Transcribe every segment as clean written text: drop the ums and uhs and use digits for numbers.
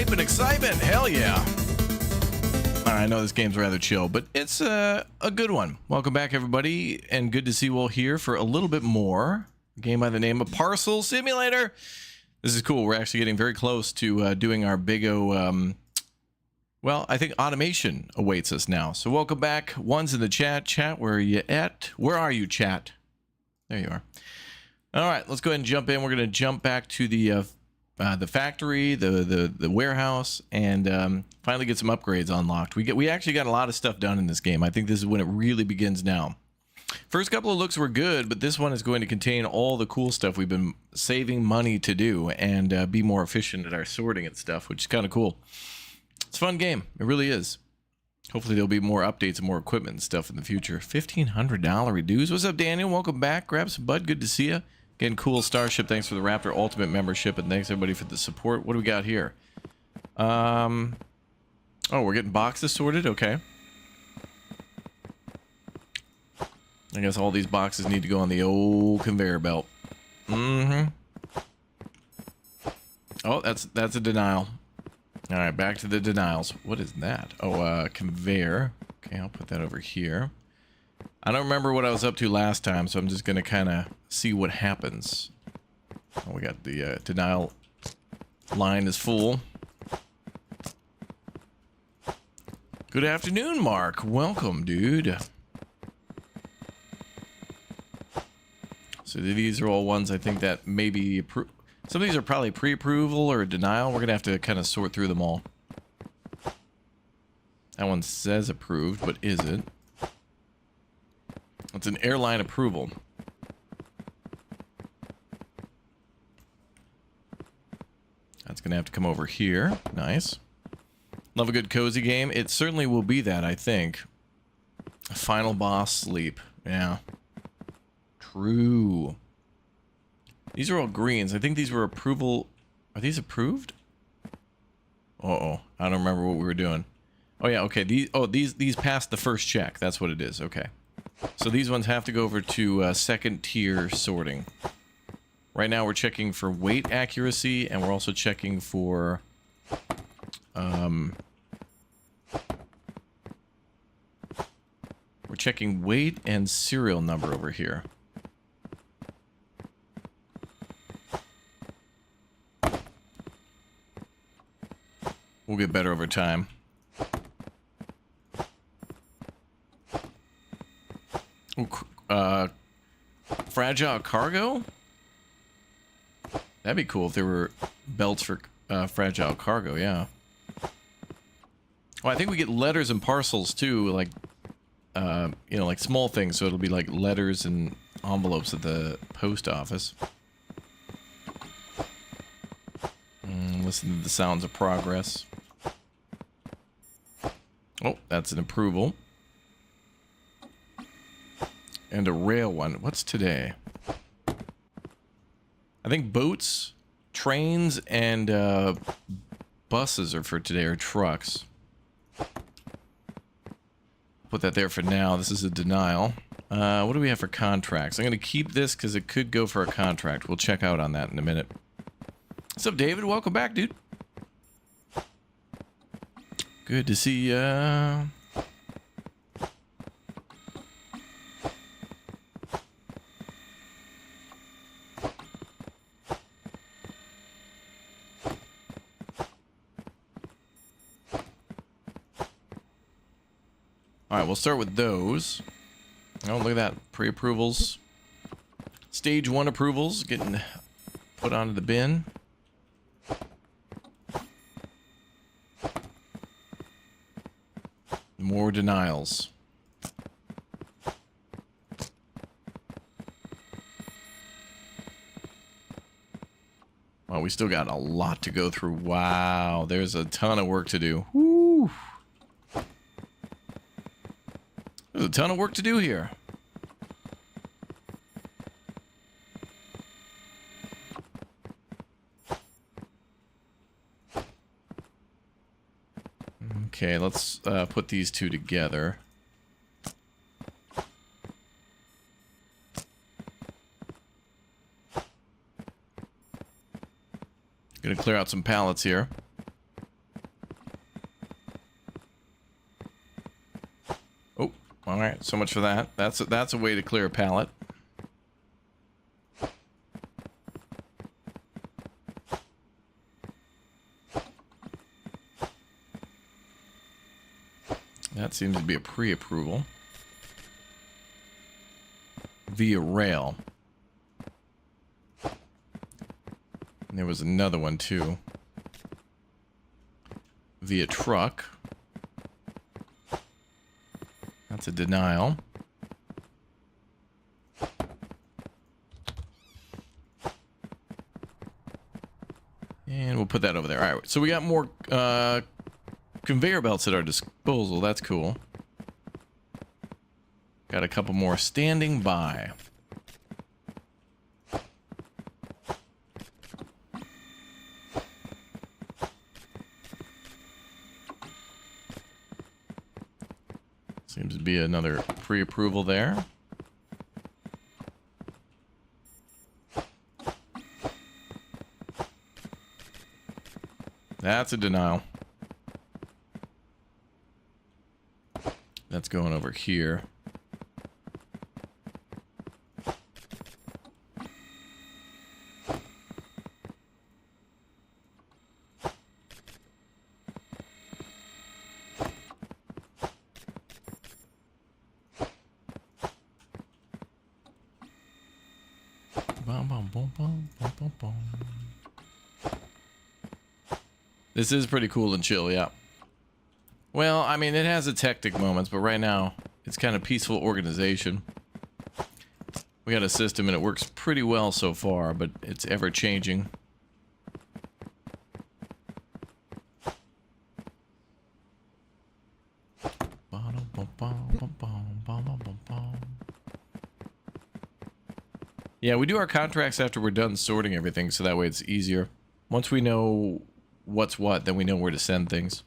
hype and excitement. Hell yeah. All right, I know this game's rather chill, but it's a good one. Welcome back, everybody, and good to see you all here for a little bit more. A game by the name of Parcel Simulator. This is cool. We're actually getting very close to doing our big well, I think automation awaits us now. So welcome back. One's in the chat. Chat, where are you at? Where are you, chat? There you are. All right, let's go ahead and jump in. We're going to jump back to the factory, the warehouse, and finally get some upgrades unlocked. We actually got a lot of stuff done in this game. I think this is when it really begins now. First couple of looks were good, but this one is going to contain all the cool stuff we've been saving money to do and be more efficient at our sorting and stuff, which is kind of cool. It's a fun game. It really is. Hopefully there'll be more updates and more equipment and stuff in the future. $1,500 dues. What's up, Daniel? Welcome back. Grab some bud. Good to see you. Again, cool Starship. Thanks for the Raptor Ultimate membership, and thanks everybody for the support. What do we got here? Oh, we're getting boxes sorted. Okay. I guess all these boxes need to go on the old conveyor belt. Mm-hmm. Oh, that's a denial. All right, back to the denials. What is that? Oh, conveyor. Okay, I'll put that over here. I don't remember what I was up to last time, so I'm just going to kind of see what happens. Oh, we got the denial line is full. Good afternoon, Mark. Welcome, dude. So these are all ones I think that maybe... Some of these are probably pre-approval or denial. We're going to have to kind of sort through them all. That one says approved, but is it? It's an airline approval. That's going to have to come over here. Nice. Love a good cozy game. It certainly will be that, I think. Final boss sleep. Yeah. True. These are all greens. I think these were approval. Are these approved? Uh-oh. I don't remember what we were doing. Oh, yeah. Okay. These passed the first check. That's what it is. Okay. So these ones have to go over to second tier sorting. Right now we're checking for weight accuracy, and we're also checking for... we're checking weight and serial number over here. We'll get better over time. Fragile cargo? That'd be cool if there were belts for fragile cargo, yeah. Well, I think we get letters and parcels too, like, you know, like small things, so it'll be like letters and envelopes at the post office. Listen to the sounds of progress. Oh, that's an approval. And a rail one. What's today? I think boats, trains, and buses are for today, or trucks. Put that there for now. This is a denial. What do we have for contracts? I'm going to keep this because it could go for a contract. We'll check out on that in a minute. What's up, David? Welcome back, dude. Good to see ya. Alright, we'll start with those. Oh, look at that. Pre-approvals. Stage 1 approvals getting put onto the bin. More denials. Well, we still got a lot to go through. Wow, there's a ton of work to do. Woo. There's a ton of work to do here. Okay, let's put these two together. Gonna clear out some pallets here. All right, so much for that. That's a way to clear a pallet. That seems to be a pre-approval. Via rail. And there was another one too. Via truck. That's a denial. And we'll put that over there. All right, so we got more conveyor belts at our disposal. That's cool. Got a couple more standing by. Seems to be another pre-approval there. That's a denial. That's going over here. This is pretty cool and chill, yeah. Well, I mean, it has its hectic moments, but right now, it's kind of peaceful organization. We got a system and it works pretty well so far, but it's ever changing. Yeah, we do our contracts after we're done sorting everything, so that way it's easier. Once we know what's what, then we know where to send things.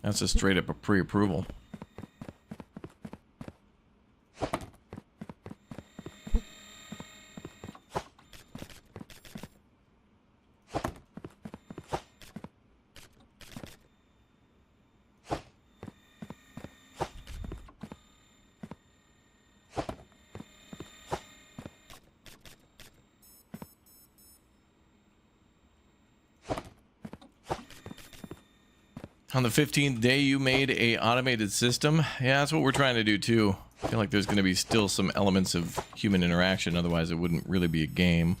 That's just straight up a pre-approval. On the 15th day, you made a automated system. Yeah, that's what we're trying to do too. I feel like there's going to be still some elements of human interaction, otherwise it wouldn't really be a game.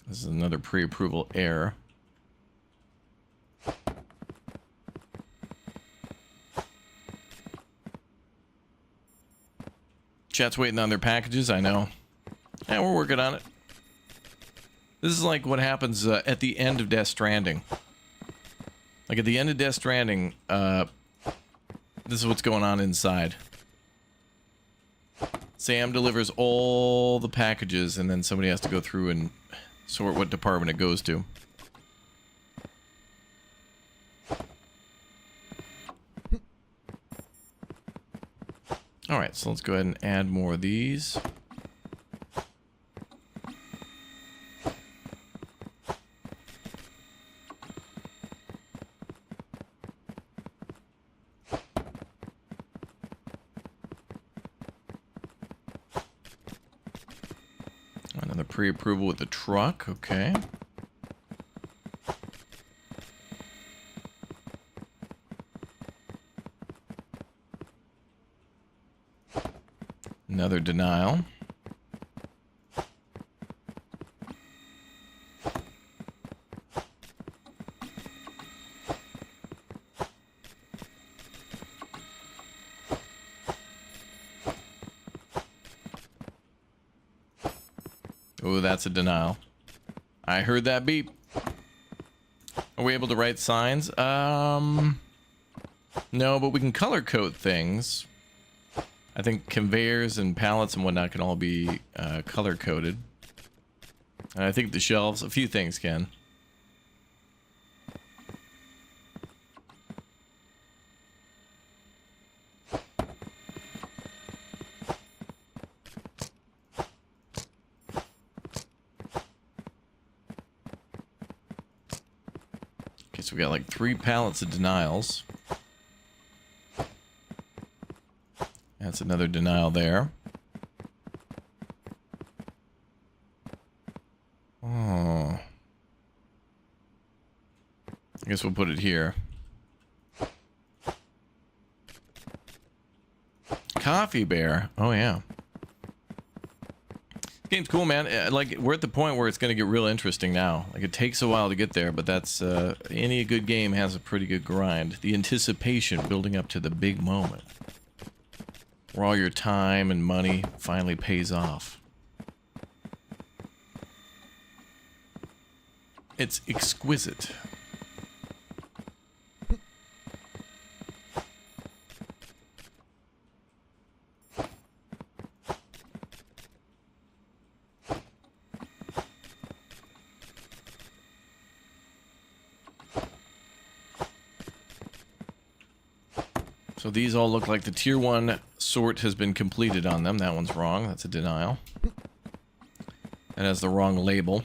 This is another pre-approval error. Chat's waiting on their packages, I know. Yeah, we're working on it. This is like what happens at the end of Death Stranding. Like at the end of Death Stranding, this is what's going on inside. Sam delivers all the packages, and then somebody has to go through and sort what department it goes to. Alright, so let's go ahead and add more of these. Another pre-approval with the truck, okay. Another denial. Oh, that's a denial. I heard that beep. Are we able to write signs? No, but we can color code things. I think conveyors and pallets and whatnot can all be color coded. And I think the shelves, a few things can. So we got like 3 pallets of denials. That's another denial there. Oh. I guess we'll put it here. Coffee Bear. Oh, yeah. This game's cool, man. Like, we're at the point where it's going to get real interesting now. Like, it takes a while to get there, but that's... any good game has a pretty good grind. The anticipation building up to the big moment. Where all your time and money finally pays off. It's exquisite. So these all look like the tier 1 sort has been completed on them. That one's wrong. That's a denial. That has the wrong label.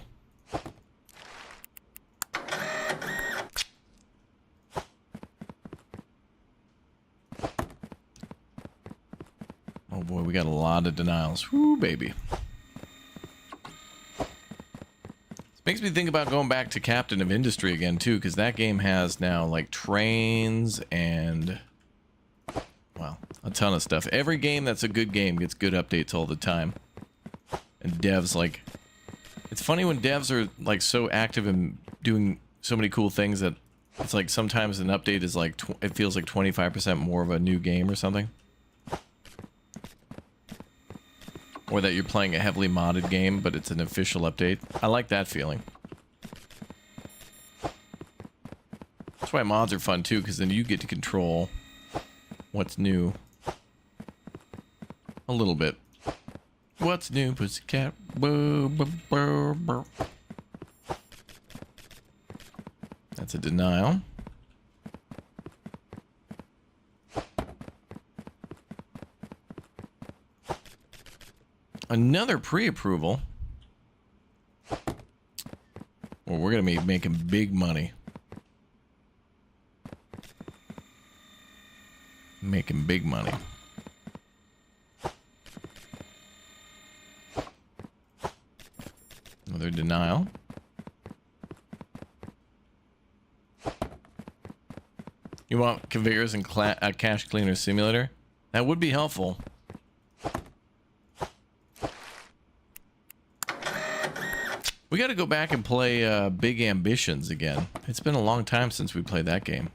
Oh boy, we got a lot of denials. Whoo, baby. This makes me think about going back to Captain of Industry again, too, because that game has now, like, trains and... well, a ton of stuff. Every game that's a good game gets good updates all the time. And devs, like... it's funny when devs are, like, so active and doing so many cool things that it's like sometimes an update is like... it feels like 25% more of a new game or something. Or that you're playing a heavily modded game, but it's an official update. I like that feeling. That's why mods are fun, too, because then you get to control... what's new? A little bit. What's new, pussycat? Boo, boo, boo, boo. That's a denial. Another pre-approval. Well, we're gonna be making big money. Making big money. Another denial. You want conveyors and cash cleaner simulator? That would be helpful. We got to go back and play Big Ambitions again. It's been a long time since we played that game.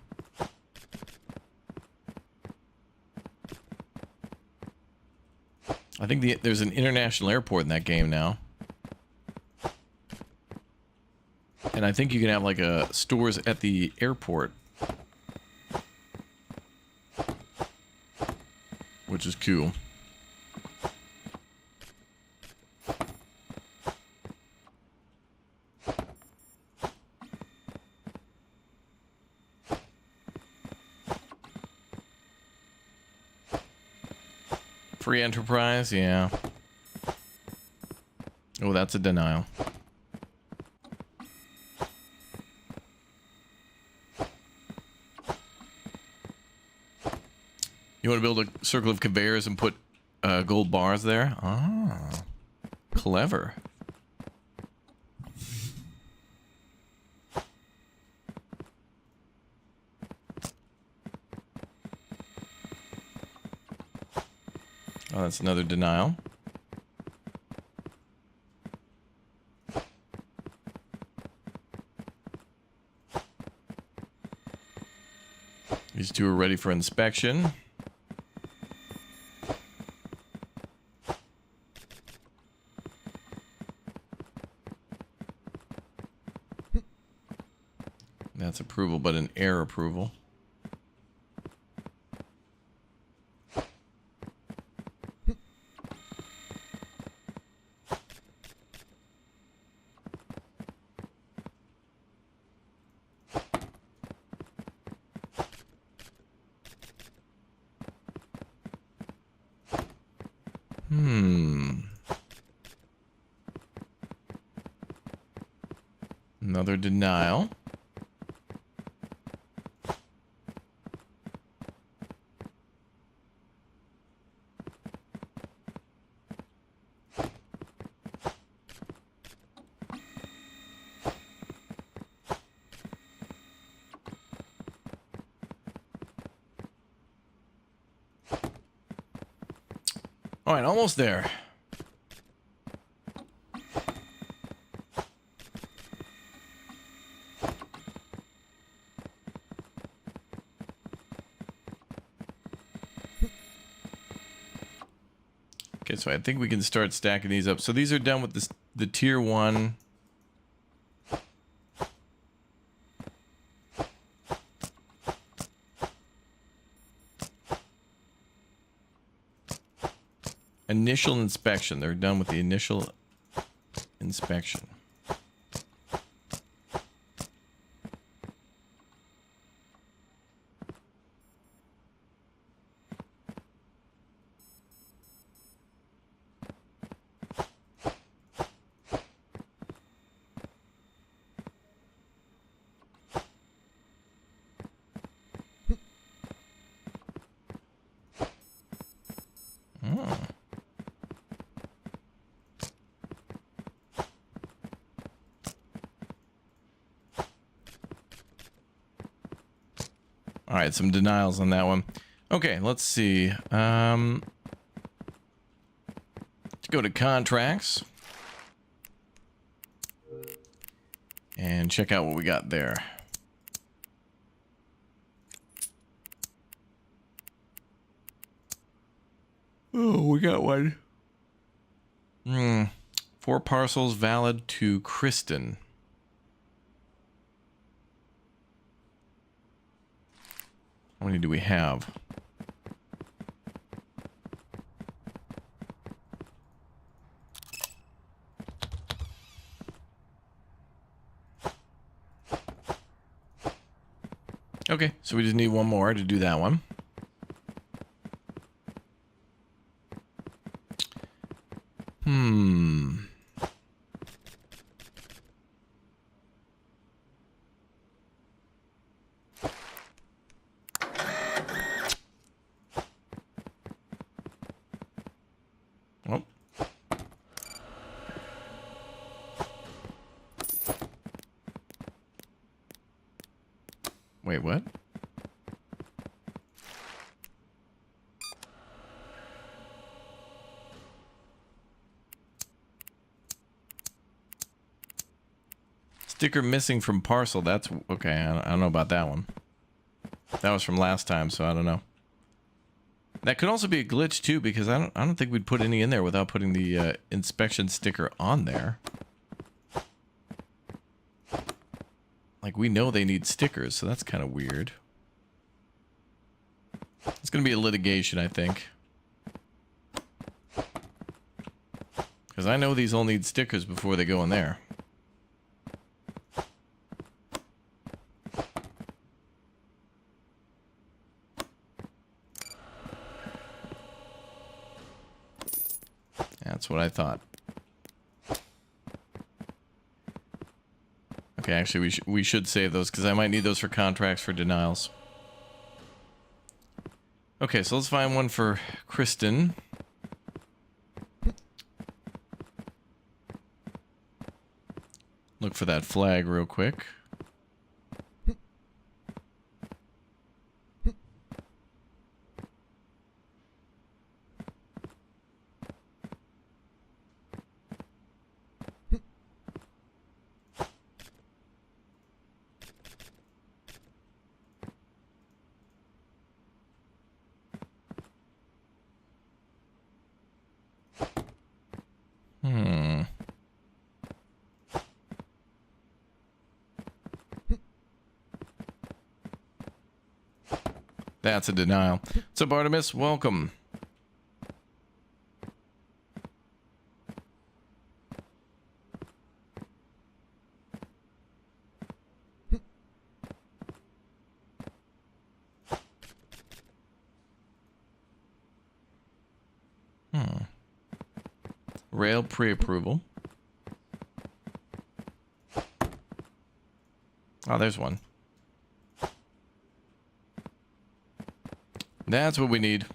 I think there's an international airport in that game now. And I think you can have like stores at the airport. Which is cool. Free enterprise, yeah. Oh, that's a denial. You want to build a circle of conveyors and put gold bars there? Ah, clever. Oh, that's another denial. These two are ready for inspection. That's approval, but an error approval. Another denial. All right, almost there. Okay, so I think we can start stacking these up. So these are done with this, the tier 1. Initial inspection. They're done with the initial inspection. All right, some denials on that one. Okay, let's see. Let's go to contracts and check out what we got there. Oh, we got one. 4 parcels valid to Kristen. How many do we have? Okay, so we just need one more to do that one. Oh. Wait, what? Sticker missing from parcel. That's okay. I don't know about that one. That was from last time, so I don't know. That could also be a glitch too, because I don't think we'd put any in there without putting the inspection sticker on there. Like, we know they need stickers, so that's kind of weird. It's gonna be a litigation, I think. Because I know these all need stickers before they go in there. That's what I thought. Okay, actually, we should save those because I might need those for contracts for denials. Okay, so let's find one for Kristen. Look for that flag real quick. That's a denial. What's up, Artemis? Welcome. Rail pre-approval. Oh, there's one. That's what we need.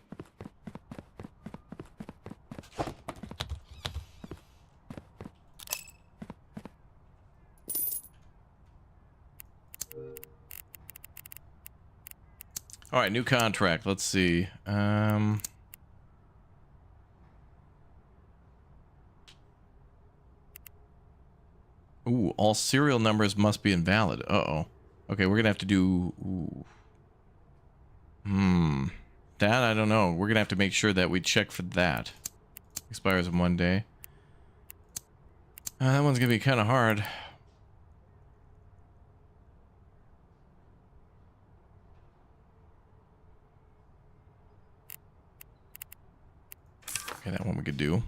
All right, new contract. Let's see. Ooh, all serial numbers must be invalid. Uh-oh. Okay, we're gonna have to do... Ooh. That, I don't know. We're gonna have to make sure that we check for that. Expires in 1 day. That one's gonna be kind of hard. Okay, that one we could do.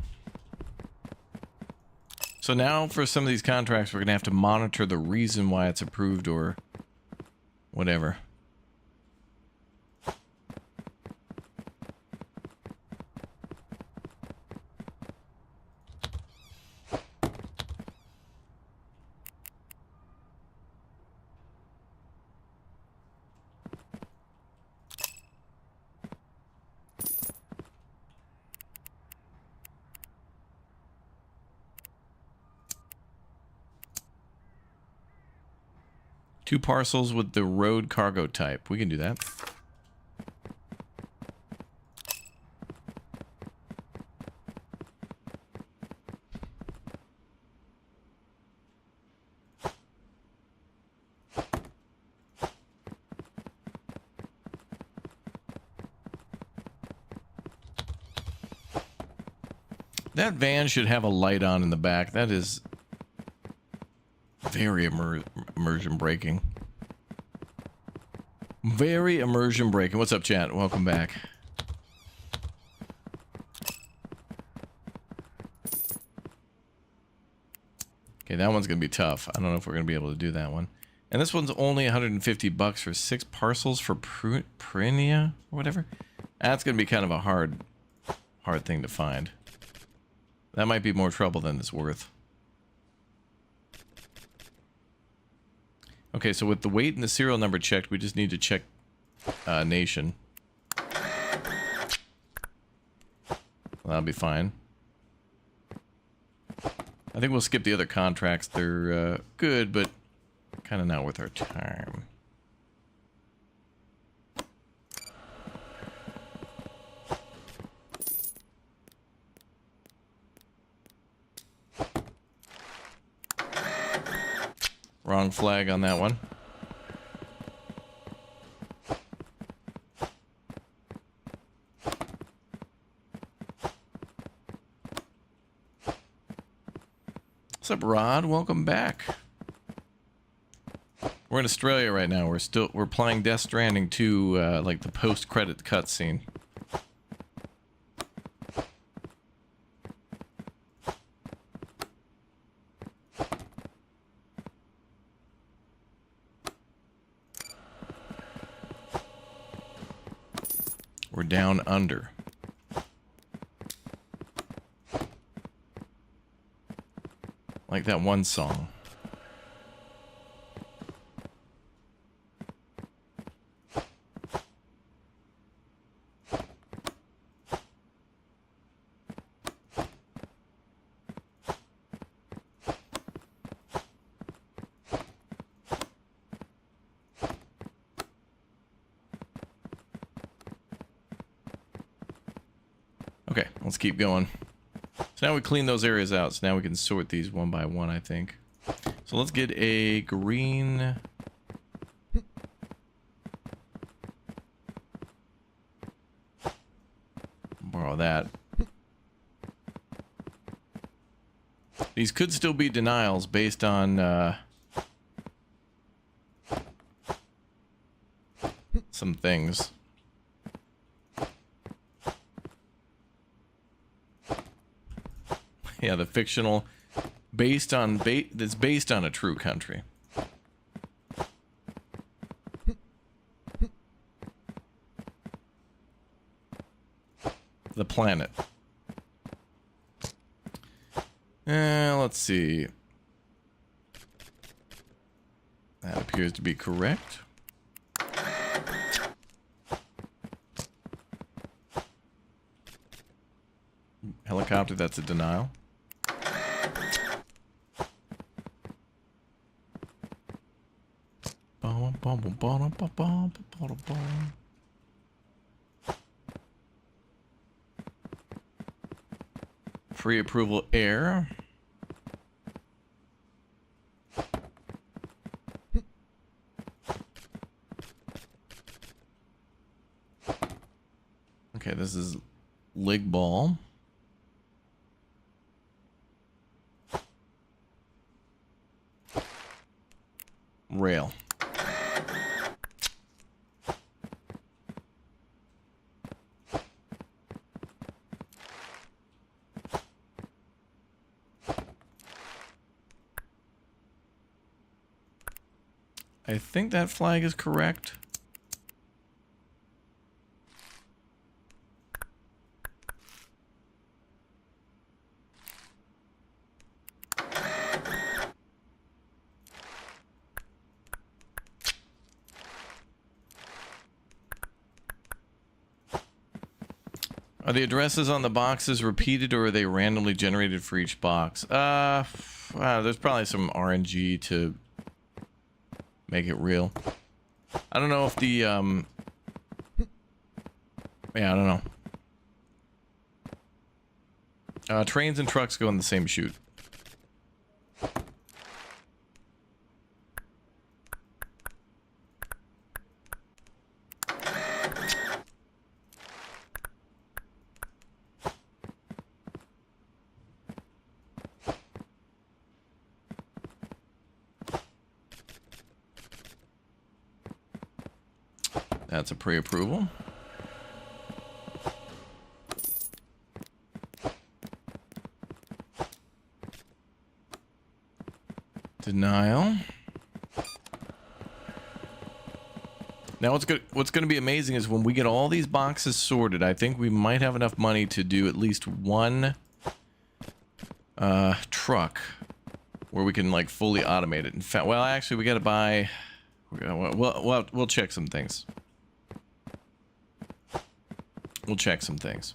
So now for some of these contracts, we're gonna have to monitor the reason why it's approved or whatever. Two parcels with the road cargo type. We can do that. That van should have a light on in the back. That is very immersion breaking. Very immersion breaking. What's up, chat? Welcome back. Okay, that one's gonna be tough. I don't know if we're gonna be able to do that one. And this one's only 150 bucks for 6 parcels for Prinia or whatever. That's gonna be kind of a hard thing to find. That might be more trouble than it's worth. Okay, so with the weight and the serial number checked, we just need to check nation. Well, that'll be fine. I think we'll skip the other contracts. They're good, but kind of not worth our time. Wrong flag on that one. What's up, Rod? Welcome back. We're in Australia right now. We're playing Death Stranding 2, like the post-credit cutscene. We're down under. Like that one song. Okay, let's keep going. So now we clean those areas out. So now we can sort these one by one, I think. So let's get a green... Borrow that. These could still be denials based on some things. Yeah, the fictional, based on that's based on a true country. The planet. Let's see. That appears to be correct. Helicopter, that's a denial. Free approval air. Lig ball. Rail. I think that flag is correct. Are the addresses on the boxes repeated, or are they randomly generated for each box? There's probably some RNG to make it real. I don't know if the, yeah, I don't know. Trains and trucks go in the same chute. That's a pre-approval. Denial. Now what's going to be amazing is when we get all these boxes sorted, I think we might have enough money to do at least one truck where we can like fully automate it. In fact, well, actually we got to buy, we'll check some things. We'll check some things.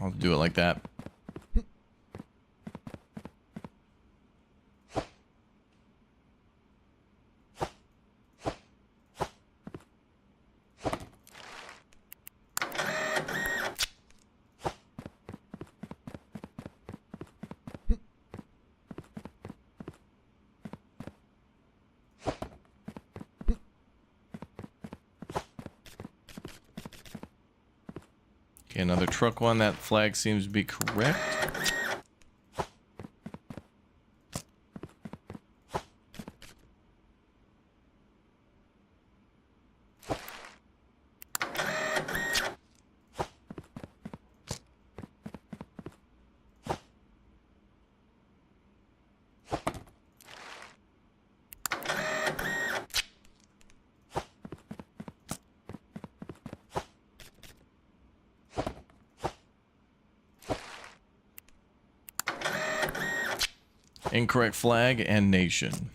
I'll do it like that. Okay, another truck one. That flag seems to be correct. Incorrect flag and nation.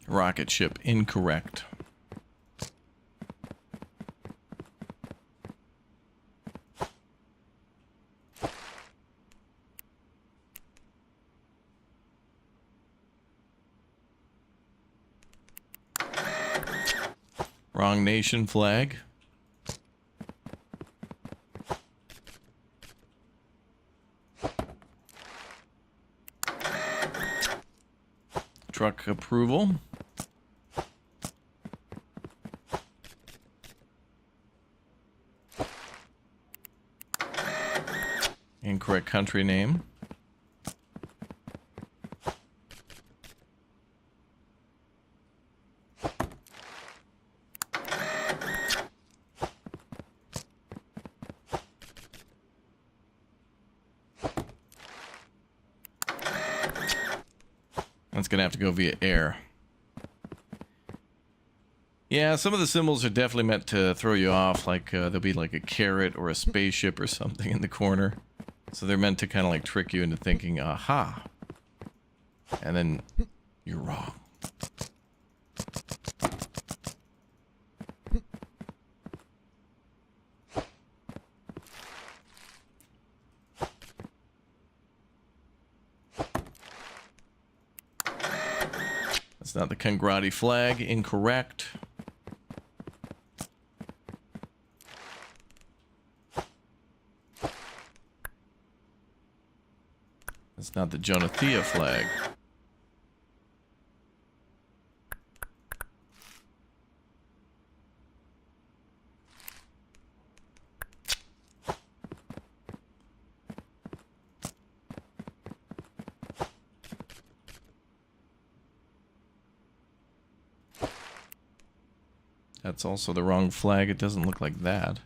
Rocket ship incorrect. Wrong nation flag. Truck approval. Incorrect country name. That's gonna have to go via air. Yeah, some of the symbols are definitely meant to throw you off. Like there'll be like a carrot or a spaceship or something in the corner. So they're meant to kind of like trick you into thinking, aha. And then you're wrong. That's not the Congrati flag. Incorrect. That's not the Jonathea flag. That's also the wrong flag. It doesn't look like that.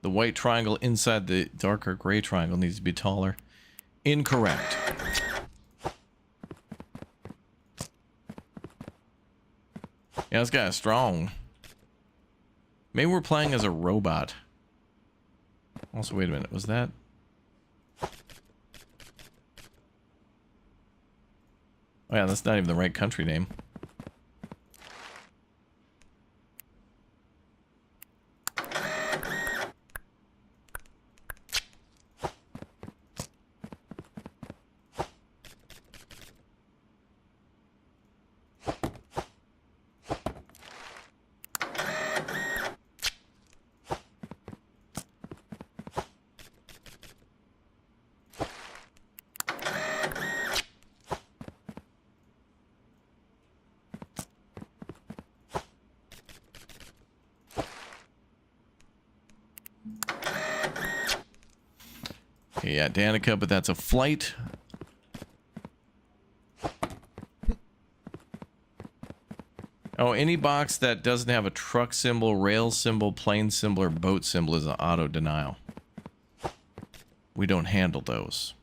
The white triangle inside the darker gray triangle needs to be taller. Incorrect. Yeah, this guy is strong. Maybe we're playing as a robot. Also, wait a minute. Was that... Oh yeah, that's not even the right country name. Okay, yeah, Danica, but that's a flight. Oh, any box that doesn't have a truck symbol, rail symbol, plane symbol, or boat symbol is an auto denial. We don't handle those.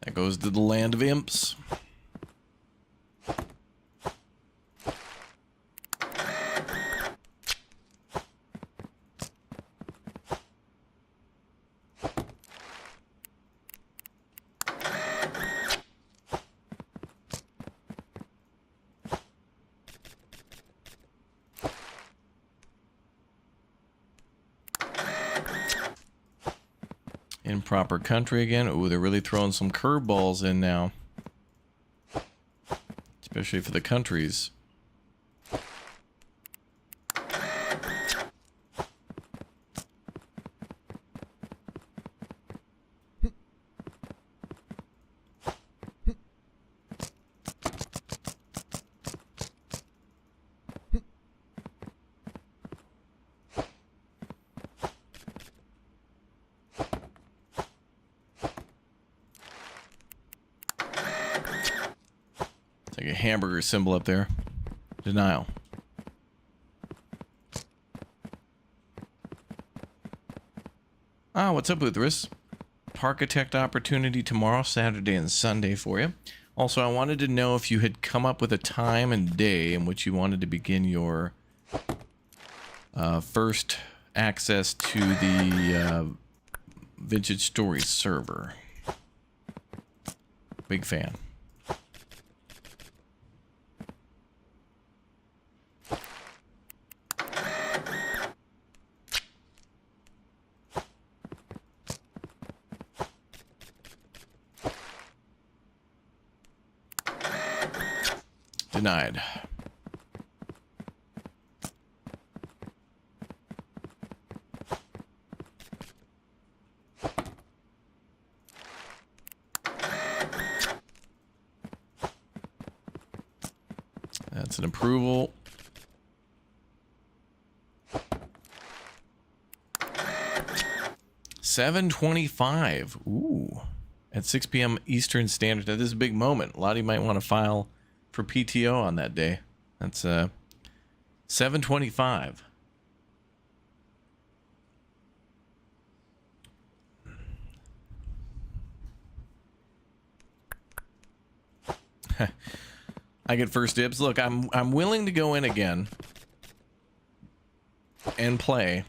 That goes to the land of imps. Improper country again. Ooh, they're really throwing some curveballs in now. Especially for the countries. Like a hamburger symbol up there. Denial. Ah, what's up, Uthris? Parkitect opportunity tomorrow, Saturday and Sunday for you. Also, I wanted to know if you had come up with a time and day in which you wanted to begin your first access to the Vintage Stories server. Big fan. Denied. That's an approval. $7.25. Ooh. At 6 p.m. Eastern Standard. Now, this is a big moment. A lot of you might want to file for PTO on that day. That's $7.25. I get first dibs. Look, I'm willing to go in again and play,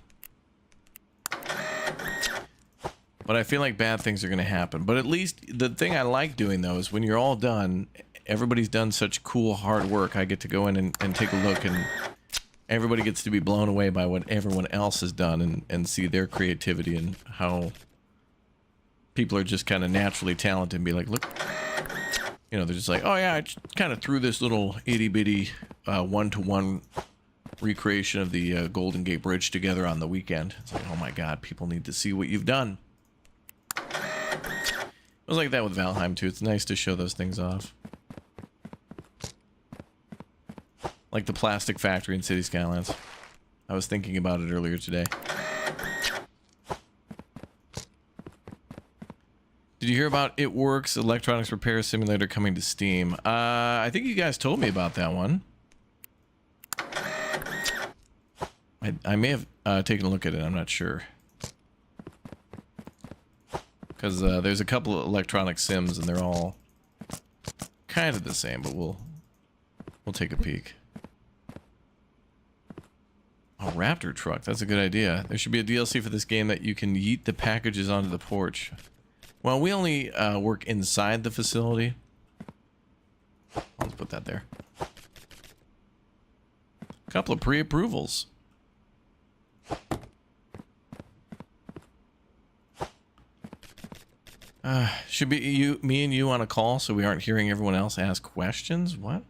but I feel like bad things are going to happen. But at least the thing I like doing though is when you're all done, everybody's done such cool hard work. I get to go in and take a look, and everybody gets to be blown away by what everyone else has done and see their creativity and how people are just kind of naturally talented and be like, look, you know, they're just like, oh yeah, I just kind of threw this little itty bitty one-to-one recreation of the Golden Gate Bridge together on the weekend. It's like, oh my god, people need to see what you've done. It was like that with Valheim too. It's nice to show those things off. Like the plastic factory in City Skylines. I was thinking about it earlier today. Did you hear about It Works Electronics Repair Simulator coming to Steam? I think you guys told me about that one. I may have taken a look at it. I'm not sure. Because there's a couple of electronic sims and they're all kind of the same, but we'll take a peek. Oh, Raptor truck. That's a good idea. There should be a DLC for this game that you can yeet the packages onto the porch. Well, we only work inside the facility. Let's put that there. A couple of pre-approvals. Should be me and you on a call so we aren't hearing everyone else ask questions? What?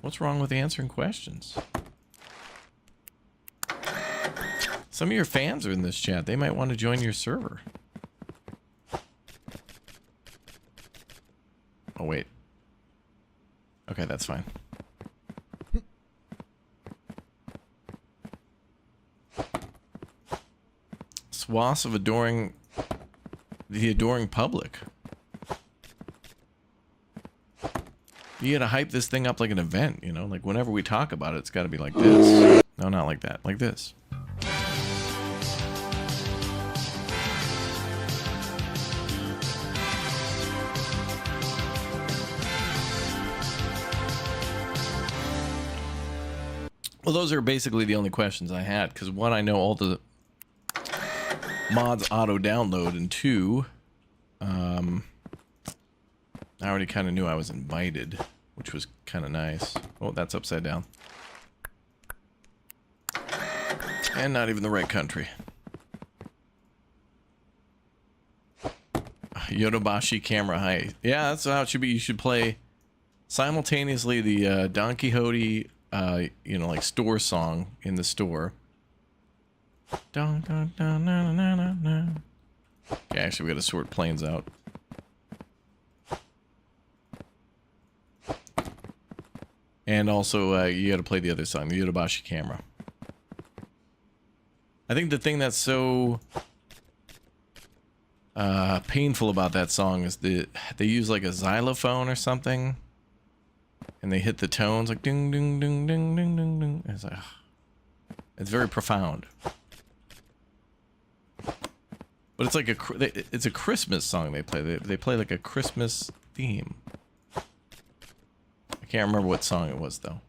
What's wrong with answering questions? Some of your fans are in this chat. They might want to join your server. Oh, wait. Okay, that's fine. Swaths of the adoring public. You gotta hype this thing up like an event, you know? Like, whenever we talk about it, it's gotta be like this. No, not like that. Like this. Well, those are basically the only questions I had, because one, I know all the mods auto-download, and two, I already kind of knew I was invited, which was kind of nice. Oh, that's upside down. And not even the right country. Yodobashi camera height. Yeah, that's how it should be. You should play simultaneously the Don Quixote, you know, like store song in the store. Dun, dun, dun, na, na, na, na. Okay, actually, we gotta sort planes out. And also, you gotta play the other song, the Yodobashi camera. I think the thing that's so painful about that song is that they use like a xylophone or something. And they hit the tones like ding ding ding ding ding ding ding. It's like, it's very profound. But it's like it's a Christmas song they play. They play like a Christmas theme. I can't remember what song it was though.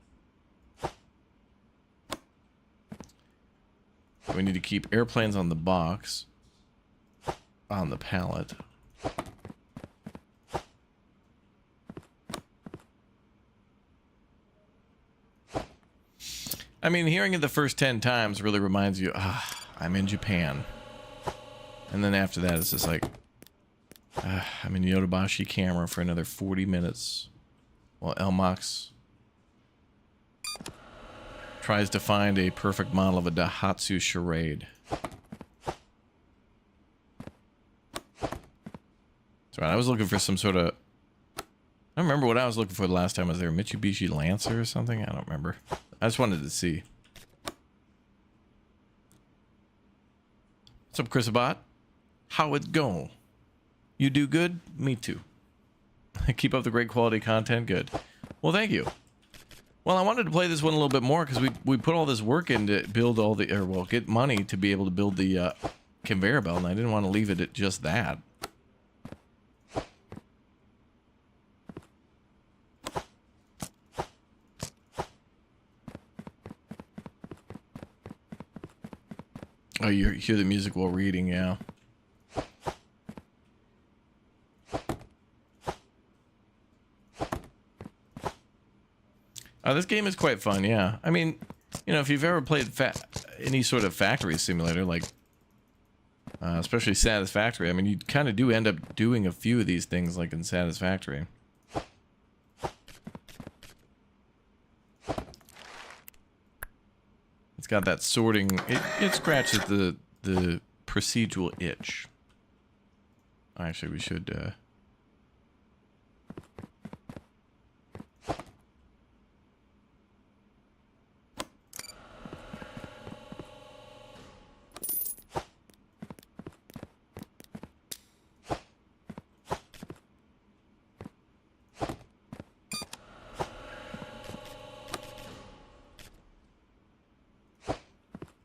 We need to keep airplanes on the box, on the pallet. I mean, hearing it the first 10 times really reminds you, I'm in Japan. And then after that, it's just like, I'm in Yodobashi camera for another 40 minutes. While Elmox tries to find a perfect model of a Daihatsu charade. That's right, I was looking for some sort of... I don't remember what I was looking for the last time I was there. Mitsubishi Lancer or something? I don't remember. I just wanted to see. What's up, Chrisabot? How it going? You do good? Me too. Keep up the great quality content. Good. Well, thank you. Well, I wanted to play this one a little bit more because we put all this work in to build all the, or well, get money to be able to build the conveyor belt, and I didn't want to leave it at just that. Oh, you hear the music while reading, yeah. This game is quite fun, yeah. I mean, you know, if you've ever played any sort of factory simulator, like, especially Satisfactory, I mean, you kind of do end up doing a few of these things, like in Satisfactory. It's got that sorting, it scratches the procedural itch. Actually, we should,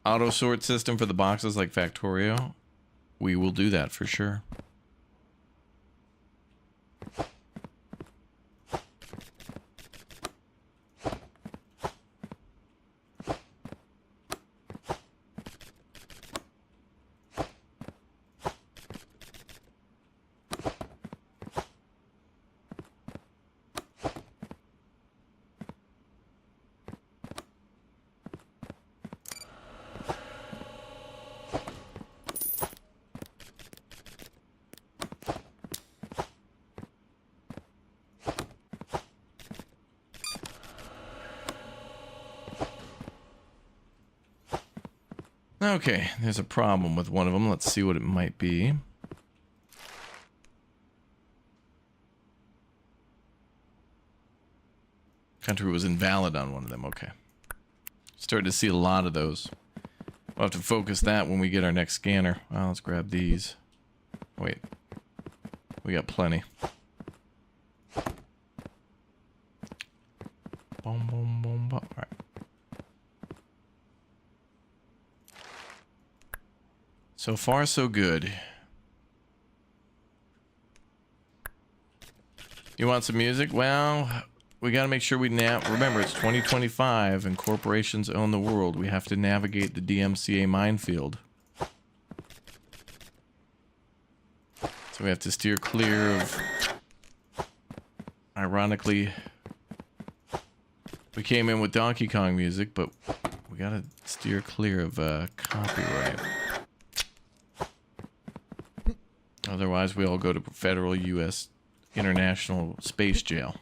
auto sort system for the boxes like Factorio. We will do that for sure. Okay, there's a problem with one of them. Let's see what it might be. Country was invalid on one of them. Okay. Starting to see a lot of those. We'll have to focus that when we get our next scanner. Well, let's grab these. Wait. We got plenty. Boom, boom, boom, boom. All right. So far, so good. You want some music? Well, we got to make sure we remember, it's 2025 and corporations own the world. We have to navigate the DMCA minefield. So we have to steer clear of... Ironically, we came in with Donkey Kong music, but we got to steer clear of copyright. Otherwise, we all go to federal U.S. international space jail.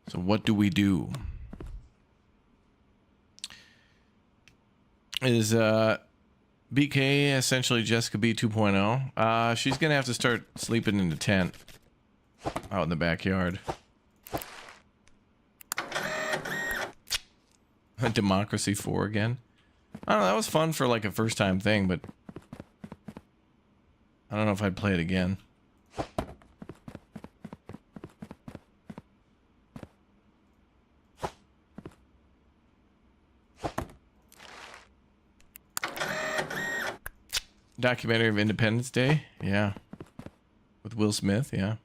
So what do we do? Is BK essentially Jessica B 2.0? She's gonna have to start sleeping in the tent out in the backyard. Democracy 4 again. I don't know, that was fun for like a first time thing, but I don't know if I'd play it again. Documentary of Independence Day, yeah, with Will Smith, yeah.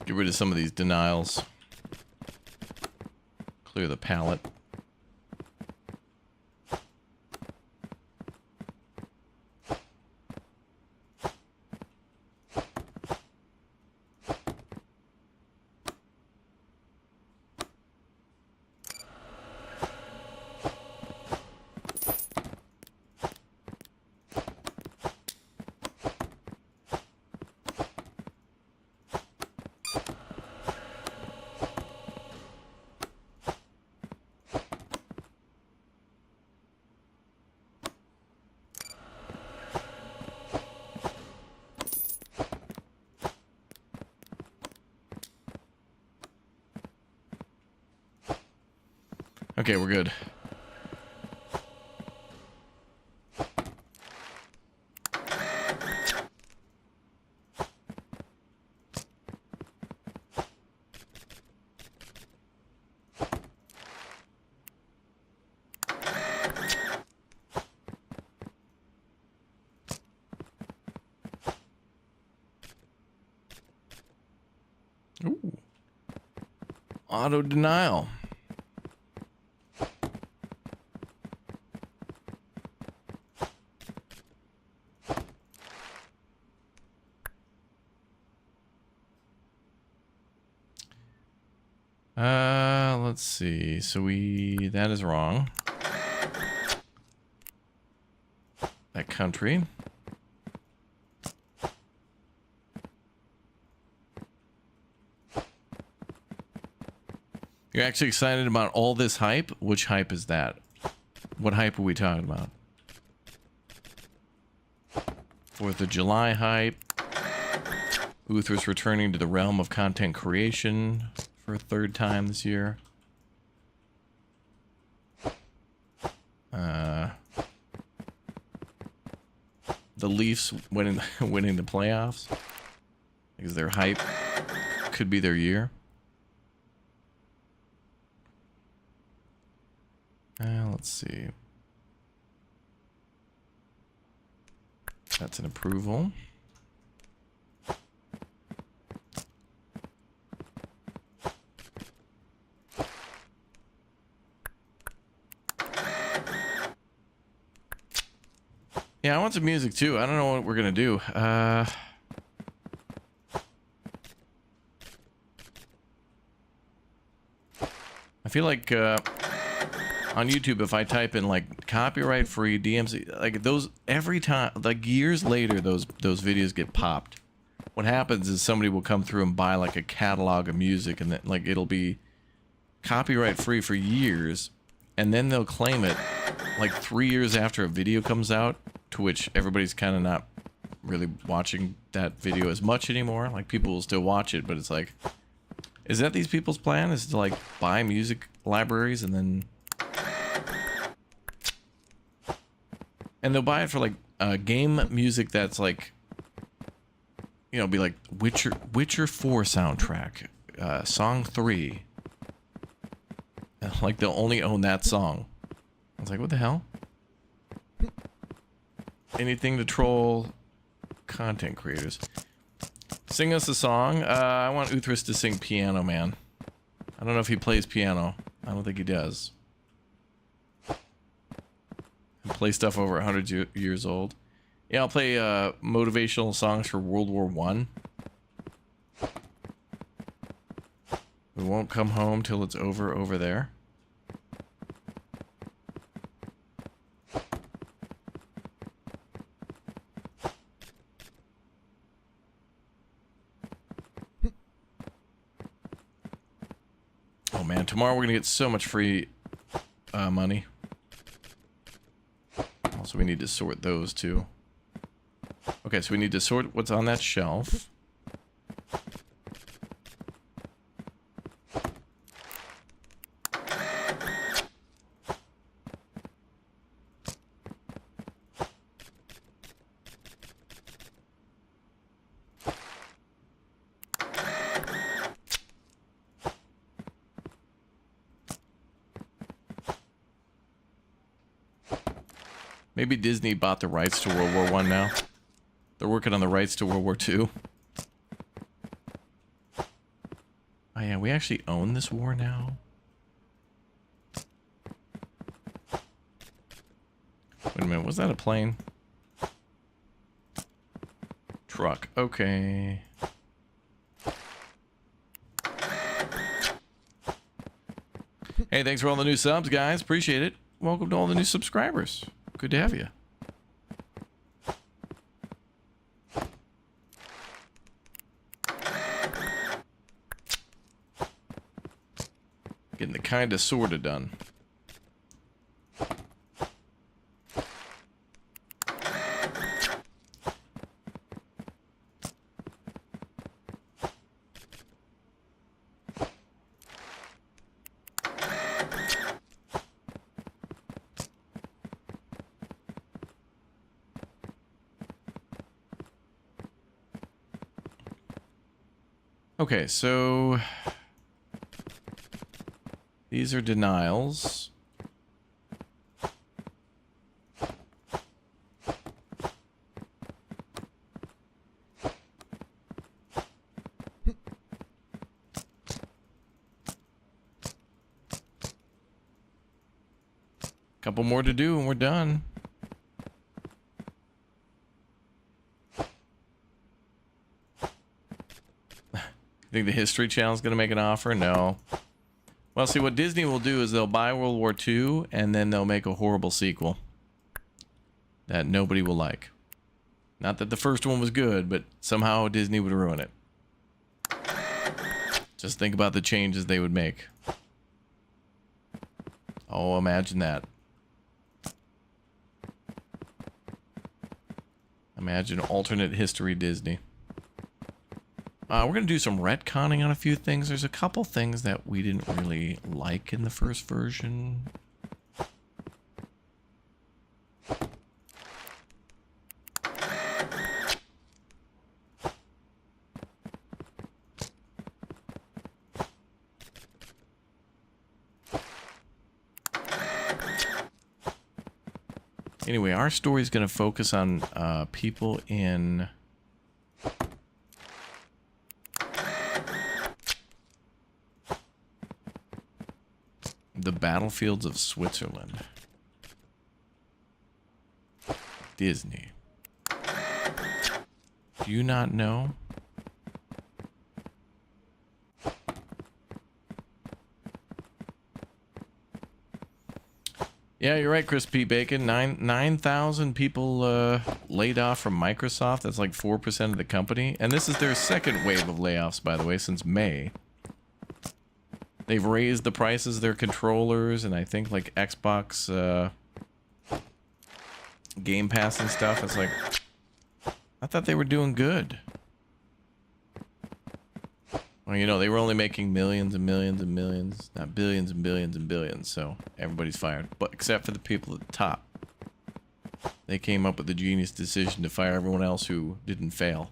Get rid of some of these denials. Clear the palette. Okay, we're good. Ooh. Auto denial. Let's see. So that is wrong. That country. You're actually excited about all this hype? Which hype is that? What hype are we talking about? 4th of July hype. Uther's returning to the realm of content creation for a 3rd time this year. The Leafs winning the playoffs because their hype could be their year. Let's see. That's an approval. Yeah, I want some music too. I don't know what we're gonna do. I feel like on YouTube, if I type in like copyright free DMC, like those every time, like years later, those videos get popped. What happens is somebody will come through and buy like a catalog of music, and then like it'll be copyright free for years, and then they'll claim it like 3 years after a video comes out, to which everybody's kind of not really watching that video as much anymore. Like people will still watch it, but it's like, is that these people's plan? Is to like buy music libraries and then they'll buy it for like game music that's like, you know, be like Witcher 4 soundtrack, song 3. And like they'll only own that song. I was like, what the hell? Anything to troll content creators. Sing us a song. I want Uthris to sing Piano Man. I don't know if he plays piano. I don't think he does. And play stuff over 100 years old. Yeah, I'll play motivational songs for World War I. We won't come home till it's over there. Oh man, tomorrow we're gonna get so much free money. Also, we need to sort those too. Okay, so we need to sort what's on that shelf. Maybe Disney bought the rights to World War I now. They're working on the rights to World War II. Oh yeah, we actually own this war now. Wait a minute, was that a plane? Truck, okay. Hey, thanks for all the new subs, guys. Appreciate it. Welcome to all the new subscribers. Good to have you. Getting the kind of sorta done. Okay, so these are denials. Couple more to do and we're done. Think the History Channel is going to make an offer? No. Well, see, what Disney will do is they'll buy World War II and then they'll make a horrible sequel that nobody will like. Not that the first one was good, but somehow Disney would ruin it. Just think about the changes they would make. Oh, imagine that. Imagine alternate history Disney. We're going to do some retconning on a few things. There's a couple things that we didn't really like in the first version. Anyway, our story is going to focus on people in the battlefields of Switzerland. Disney. Do you not know? Yeah, you're right, Chris P. Bacon. 9,000 people laid off from Microsoft. That's like 4% of the company. And this is their second wave of layoffs, by the way, since May. They've raised the prices of their controllers, and I think like Xbox Game Pass and stuff. It's like, I thought they were doing good. Well, you know, they were only making millions and millions and millions, not billions and billions and billions, so everybody's fired. But except for the people at the top. They came up with the genius decision to fire everyone else who didn't fail.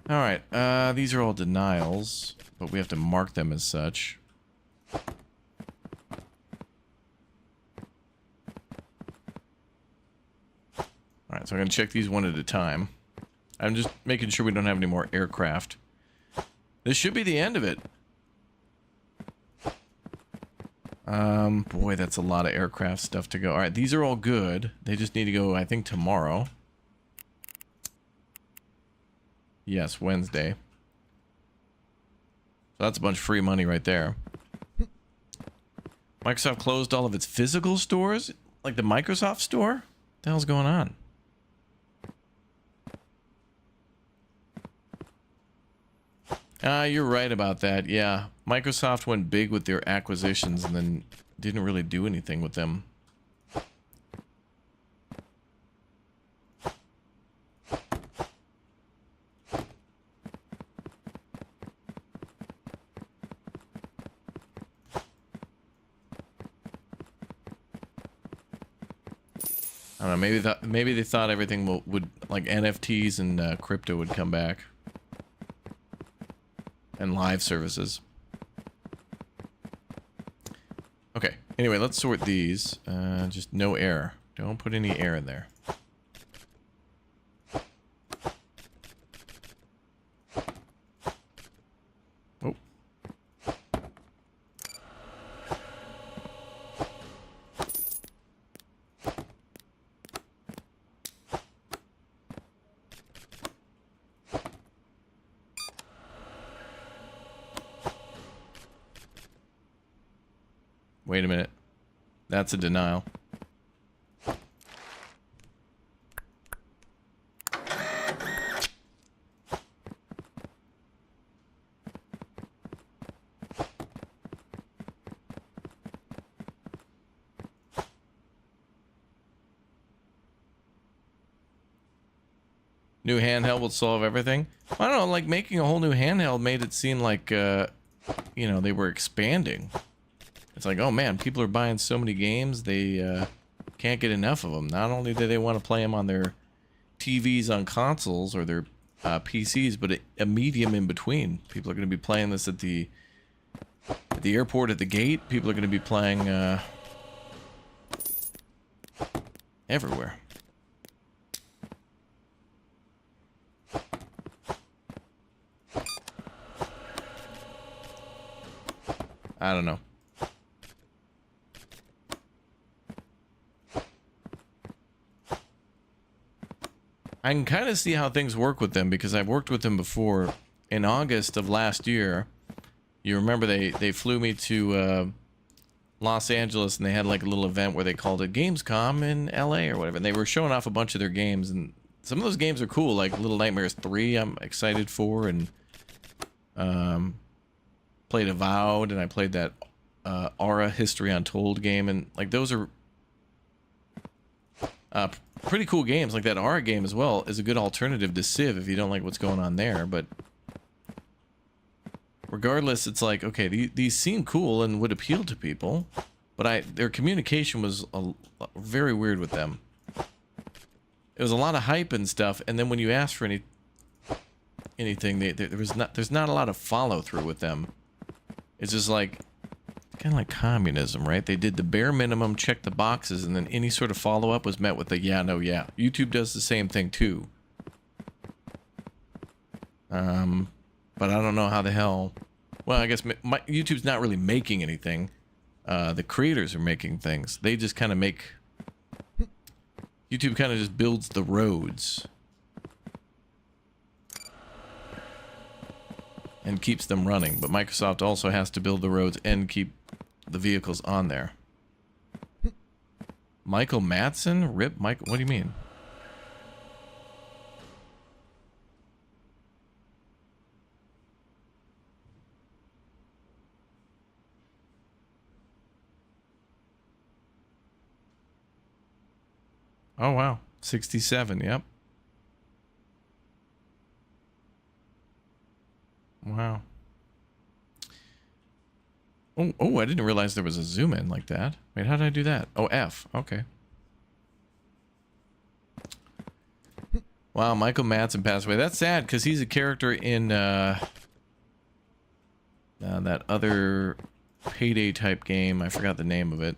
Alright, these are all denials, but we have to mark them as such. Alright, so I'm going to check these one at a time. I'm just making sure we don't have any more aircraft. This should be the end of it. Boy, that's a lot of aircraft stuff to go. Alright, these are all good. They just need to go, I think, tomorrow. Yes, Wednesday. So that's a bunch of free money right there. Microsoft closed all of its physical stores? Like the Microsoft store? What the hell's going on? You're right about that. Yeah, Microsoft went big with their acquisitions and then didn't really do anything with them. I don't know, maybe they thought everything would like NFTs and crypto would come back. And live services. Okay, anyway, let's sort these. Just no air. Don't put any air in there. Oh. Wait a minute. That's a denial. New handheld will solve everything. I don't know, like making a whole new handheld made it seem like, you know, they were expanding. It's like, oh man, people are buying so many games, they can't get enough of them. Not only do they want to play them on their TVs on consoles or their PCs, but a medium in between. People are going to be playing this at the airport, at the gate. People are going to be playing everywhere. I don't know. I can kind of see how things work with them because I've worked with them before. In August of last year, you remember they flew me to Los Angeles, and they had like a little event where they called it Gamescom in LA or whatever. And they were showing off a bunch of their games, and some of those games are cool, like Little Nightmares 3 I'm excited for, and played Avowed, and I played that Aura History Untold game, and like those are pretty cool games. Like that Aura game as well is a good alternative to Civ if you don't like what's going on there. But regardless, it's like, okay, these seem cool and would appeal to people, but their communication was very weird with them. It was a lot of hype and stuff, and then when you ask for anything, there's not a lot of follow through with them. It's just like kind of like communism, right? They did the bare minimum, check the boxes, and then any sort of follow up was met with the yeah, no, yeah. YouTube does the same thing too. But I don't know how the hell. Well, I guess YouTube's not really making anything. The creators are making things. They just kind of make. YouTube kind of just builds the roads and keeps them running, but Microsoft also has to build the roads and keep the vehicles on there. Michael Madsen? Rip Michael? What do you mean? Oh, wow. 67, yep. Wow. Oh, I didn't realize there was a zoom in like that. Wait, how did I do that? Oh, F. Okay. Wow, Michael Madsen passed away. That's sad because he's a character in that other Payday type game. I forgot the name of it.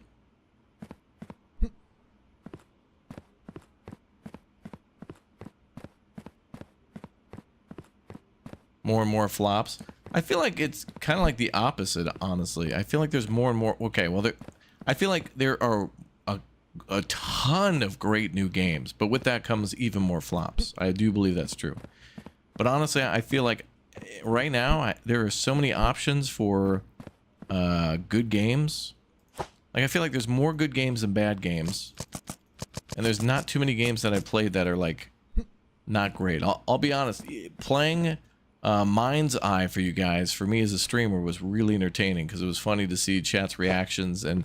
More and more flops. I feel like it's kind of like the opposite, honestly. I feel like there's more and more. Okay, well, I feel like there are a ton of great new games, but with that comes even more flops. I do believe that's true. But honestly, I feel like right now there are so many options for good games. Like I feel like there's more good games than bad games, and there's not too many games that I played that are like not great. I'll be honest, playing Mind's Eye for you guys, for me as a streamer, was really entertaining because it was funny to see chat's reactions. And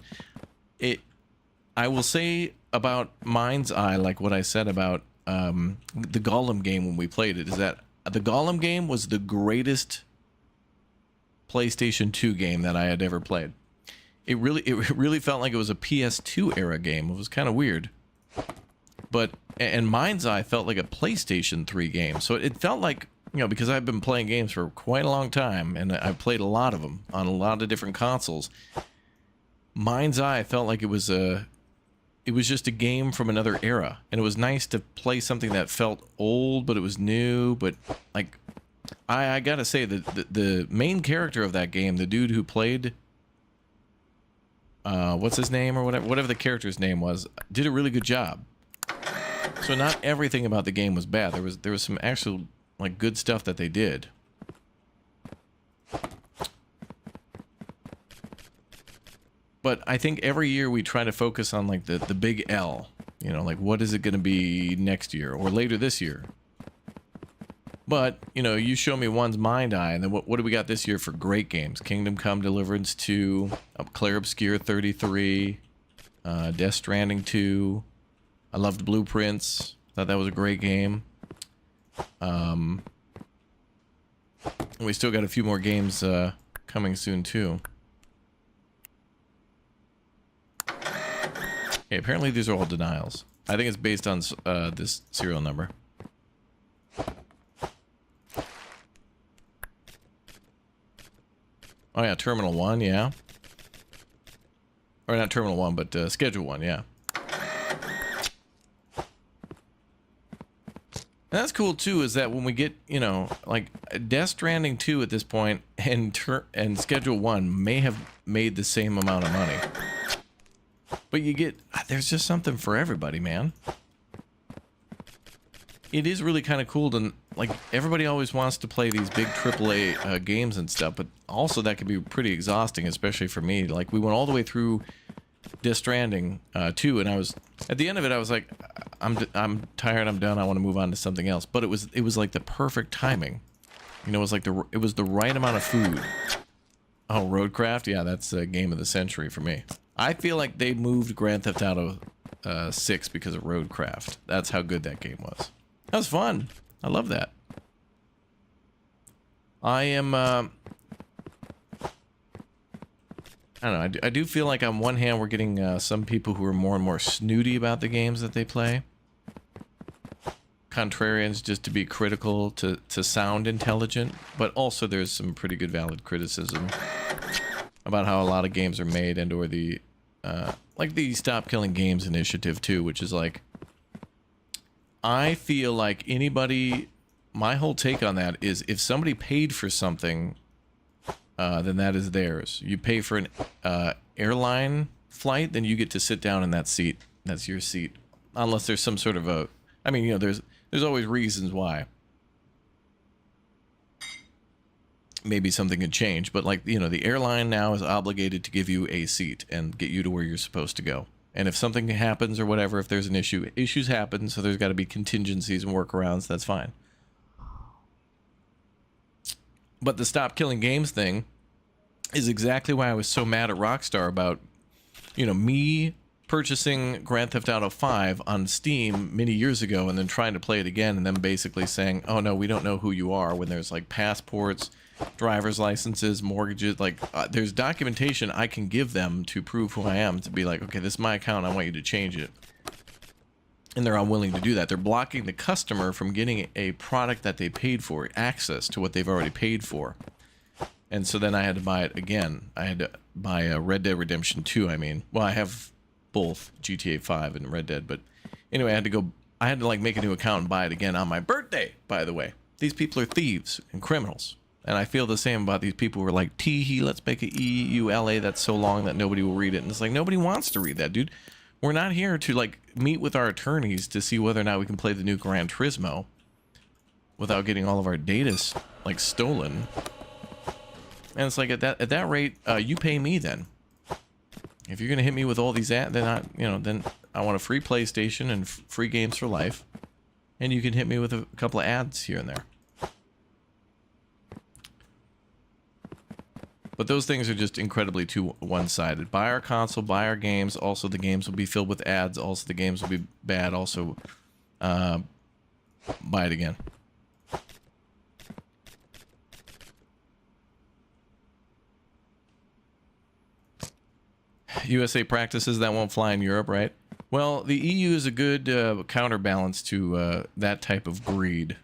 I will say about Mind's Eye, like what I said about the Gollum game when we played it, is that the Gollum game was the greatest PlayStation 2 game that I had ever played. It really felt like it was a PS2 era game. It was kind of weird. And Mind's Eye felt like a PlayStation 3 game. So it felt like, you know, because I've been playing games for quite a long time, and I've played a lot of them on a lot of different consoles. Mind's Eye felt like it was just a game from another era, and it was nice to play something that felt old, but it was new. But like, I gotta say that the main character of that game, the dude who played, what's his name or whatever the character's name was, did a really good job. So not everything about the game was bad. There was some actual like good stuff that they did. But I think every year we try to focus on like the big L, you know, like what is it going to be next year or later this year. But, you know, you show me one's Mind Eye, and then what do we got this year for great games? Kingdom Come Deliverance 2, Clair Obscur 33, Death Stranding 2. I loved Blueprints. Thought that was a great game. We still got a few more games coming soon too. Okay, apparently these are all denials. I think it's based on this serial number. Oh yeah, Terminal 1, yeah. Or not Terminal 1, but Schedule 1, yeah. And that's cool too, is that when we get, you know, like Death Stranding 2 at this point and Schedule 1 may have made the same amount of money. But you get, there's just something for everybody, man. It is really kind of cool to, like, everybody always wants to play these big AAA games and stuff, but also that can be pretty exhausting, especially for me. Like, we went all the way through Death Stranding 2, and I was, at the end of it, I was like, I'm tired, I'm done, I want to move on to something else. But it was like the perfect timing. You know, it was the right amount of food. Oh, Roadcraft? Yeah, that's a game of the century for me. I feel like they moved Grand Theft Auto 6 because of Roadcraft. That's how good that game was. That was fun. I love that. I am, I don't know, I do feel like on one hand we're getting some people who are more and more snooty about the games that they play. Contrarians just to be critical, to sound intelligent, but also there's some pretty good valid criticism about how a lot of games are made, and or the like the Stop Killing Games initiative too, which is like, I feel like anybody, my whole take on that is if somebody paid for something, then that is theirs. You pay for an airline flight, then you get to sit down in that seat. That's your seat, unless there's some sort of a, I mean, you know, there's always reasons why. Maybe something could change, but like, you know, the airline now is obligated to give you a seat and get you to where you're supposed to go. And if something happens or whatever, if there's an issue, issues happen, so there's got to be contingencies and workarounds, that's fine. But the Stop Killing Games thing is exactly why I was so mad at Rockstar about, you know, me purchasing Grand Theft Auto 5 on Steam many years ago and then trying to play it again and then basically saying, oh no, we don't know who you are, when there's like passports, driver's licenses, mortgages, like there's documentation I can give them to prove who I am, to be like, okay, this is my account, I want you to change it. And they're unwilling to do that. They're blocking the customer from getting a product that they paid for, access to what they've already paid for. And so then I had to buy it again. I had to buy a Red Dead Redemption 2, I mean. Well, I have both GTA 5 and Red Dead, but anyway, I had to like make a new account and buy it again on my birthday, by the way. These people are thieves and criminals. And I feel the same about these people who are like, tee-hee, let's make an E-U-L-A that's so long that nobody will read it. And it's like, nobody wants to read that, dude. We're not here to like meet with our attorneys to see whether or not we can play the new Gran Turismo without getting all of our data like stolen. And it's like, at that rate, you pay me then. If you're gonna hit me with all these ads, then I want a free PlayStation and free games for life, and you can hit me with a couple of ads here and there. But those things are just incredibly too one-sided. Buy our console, buy our games. Also, the games will be filled with ads. Also, the games will be bad. Also, buy it again. USA practices that won't fly in Europe, right? Well, the EU is a good counterbalance to that type of greed,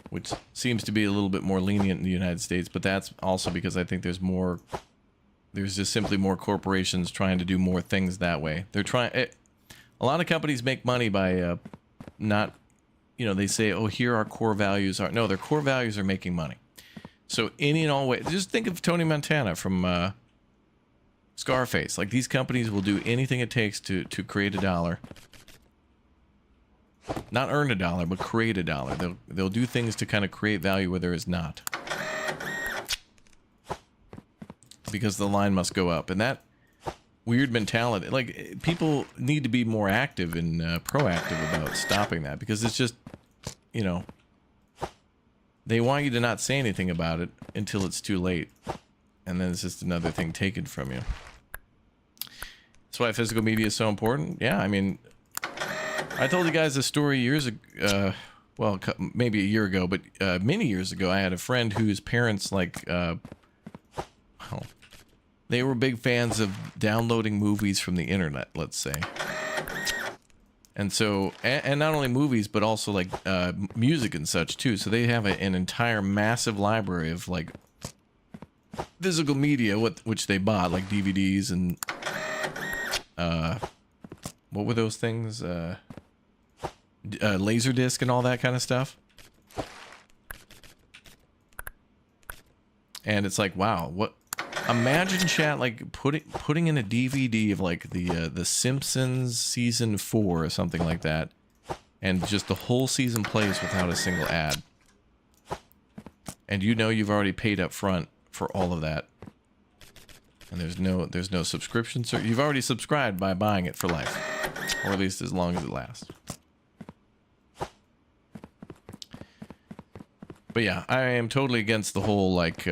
which seems to be a little bit more lenient in the United States, but that's also because I think there's just simply more corporations trying to do more things that way. They're trying, a lot of companies make money by not, you know, they say, oh, here our core values are. No, their core values are making money. So any and all ways, just think of Tony Montana from Scarface. Like, these companies will do anything it takes to create a dollar. Not earn a dollar, but create a dollar. They'll do things to kind of create value where there is not. Because the line must go up. And that weird mentality, like, people need to be more active and proactive about stopping that. Because it's just, you know, they want you to not say anything about it until it's too late. And then it's just another thing taken from you. That's why physical media is so important. Yeah, I mean, I told you guys a story years ago, well, maybe a year ago, but many years ago, I had a friend whose parents, like, well, they were big fans of downloading movies from the internet, let's say. And so, and not only movies, but also like music and such too. So they have an entire massive library of like physical media, which they bought, like DVDs and what were those things? Laserdisc and all that kind of stuff. And it's like, wow, what? Imagine, chat, like putting in a DVD of like the Simpsons season 4 or something like that, and just the whole season plays without a single ad. And you know you've already paid up front for all of that, and there's no subscription. So you've already subscribed by buying it for life, or at least as long as it lasts. But yeah, I am totally against the whole like.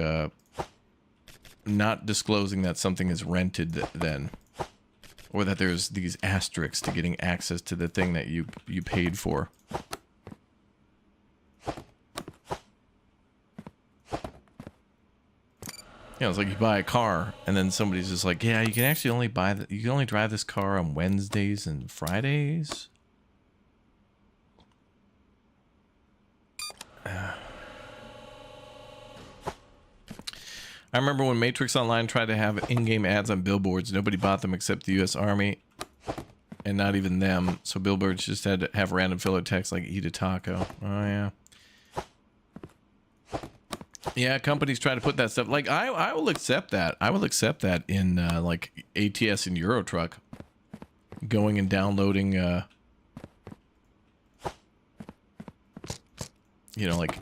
Not disclosing that something is rented then, or that there's these asterisks to getting access to the thing that you paid for. You know, it's like you buy a car and then somebody's just like, yeah, you can actually only you can only drive this car on Wednesdays and Fridays. I remember when Matrix Online tried to have in-game ads on billboards. Nobody bought them except the U.S. Army, and not even them. So billboards just had to have random filler text like "eat a taco." Oh yeah, yeah. Companies try to put that stuff. Like I will accept that. I will accept that in like ATS and Euro Truck, going and downloading. You know, like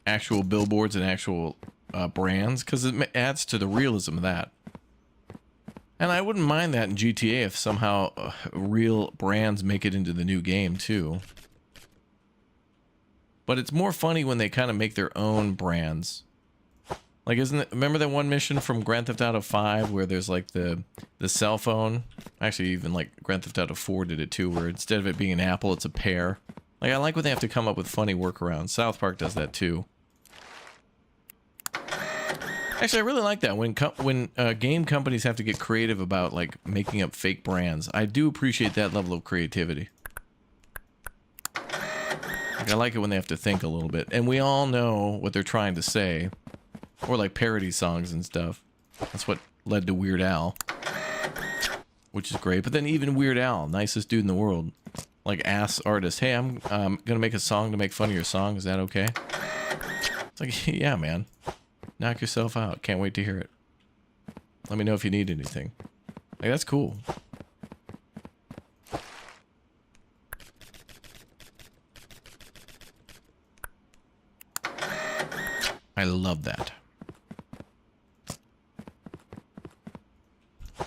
actual billboards and actual. Brands, because it adds to the realism of that. And I wouldn't mind that in GTA if somehow real brands make it into the new game too. But it's more funny when they kind of make their own brands. Like, isn't it, remember that one mission from Grand Theft Auto 5 where there's like the cell phone? Actually, even like Grand Theft Auto 4 did it too, where instead of it being an apple, it's a pear. Like, I like when they have to come up with funny workarounds. South Park does that too. Actually, I really like that when game companies have to get creative about like making up fake brands. I do appreciate that level of creativity. Like, I like it when they have to think a little bit, and we all know what they're trying to say, or like parody songs and stuff. That's what led to Weird Al, which is great. But then even Weird Al, nicest dude in the world, like ass artist, hey, I'm gonna make a song to make fun of your song. Is that okay? It's like, yeah, man. Knock yourself out. Can't wait to hear it. Let me know if you need anything. Like, that's cool. I love that.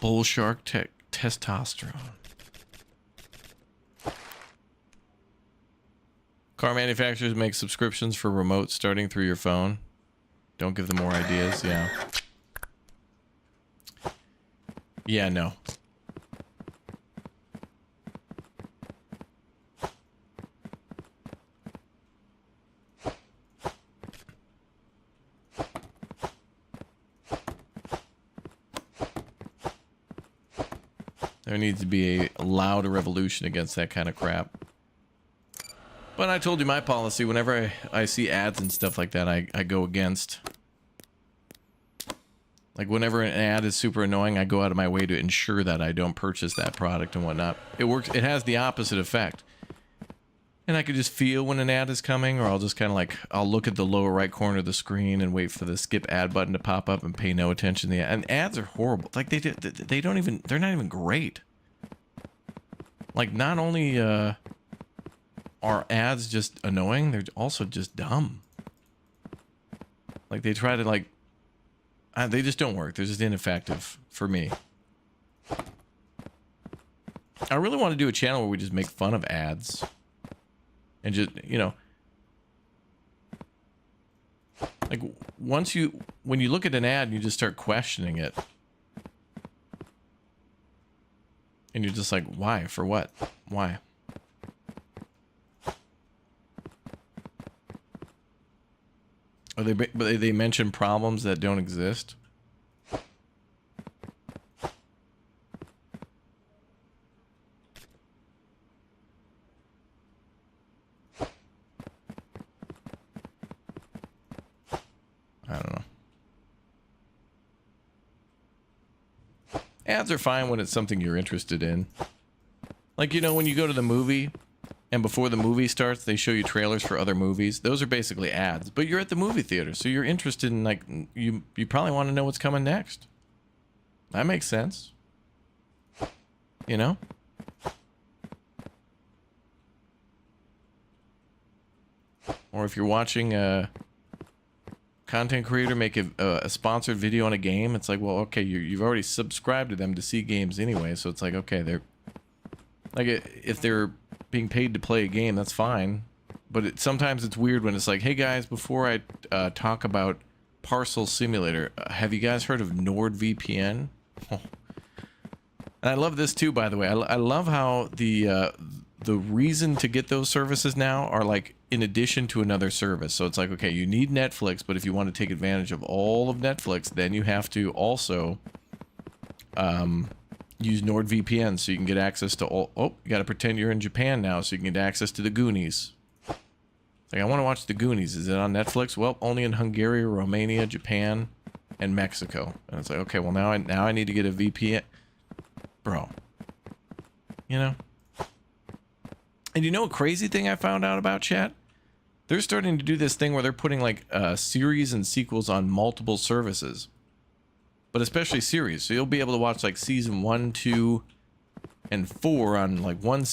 Bull shark testosterone. Car manufacturers make subscriptions for remotes starting through your phone. Don't give them more ideas, yeah. Yeah, no. There needs to be a loud revolution against that kind of crap. But I told you my policy, whenever I see ads and stuff like that, I go against. Like, whenever an ad is super annoying, I go out of my way to ensure that I don't purchase that product and whatnot. It works. It has the opposite effect. And I could just feel when an ad is coming, or I'll just kind of like, I'll look at the lower right corner of the screen and wait for the skip ad button to pop up and pay no attention to the ad. And ads are horrible. Like, they don't even, they're not even great. Like, not only, are ads just annoying, they're also just dumb. Like, they try to like they just don't work. They're just ineffective for me. I really want to do a channel where we just make fun of ads and just, you know, like when you look at an ad and you just start questioning it, and you're just like, why? For what? Why? They mention problems that don't exist. Ads are fine when it's something you're interested in. Like, you know, when you go to the movie and before the movie starts, they show you trailers for other movies. Those are basically ads, but you're at the movie theater, so you're interested in, like, you probably want to know what's coming next. That makes sense. You know? Or if you're watching a content creator make a sponsored video on a game, it's like, well, okay, you've already subscribed to them to see games anyway, so it's like, okay, they're like, if they're being paid to play a game, that's fine. But sometimes it's weird when it's like, hey guys, before I talk about Parcel Simulator, have you guys heard of NordVPN? Oh. And I love this too, by the way. I love how the reason to get those services now are like in addition to another service. So it's like, okay, you need Netflix, but if you want to take advantage of all of Netflix, then you have to also use NordVPN so you can get access to all. Oh, you got to pretend you're in Japan now so you can get access to the Goonies. Like, I want to watch the Goonies. Is it on Netflix? Well, only in Hungary, Romania, Japan, and Mexico. And it's like, okay, well now I need to get a VPN, bro. You know. And you know a crazy thing I found out about, chat? They're starting to do this thing where they're putting like series and sequels on multiple services, but especially series. So you'll be able to watch like season 1, 2, and 4 on like one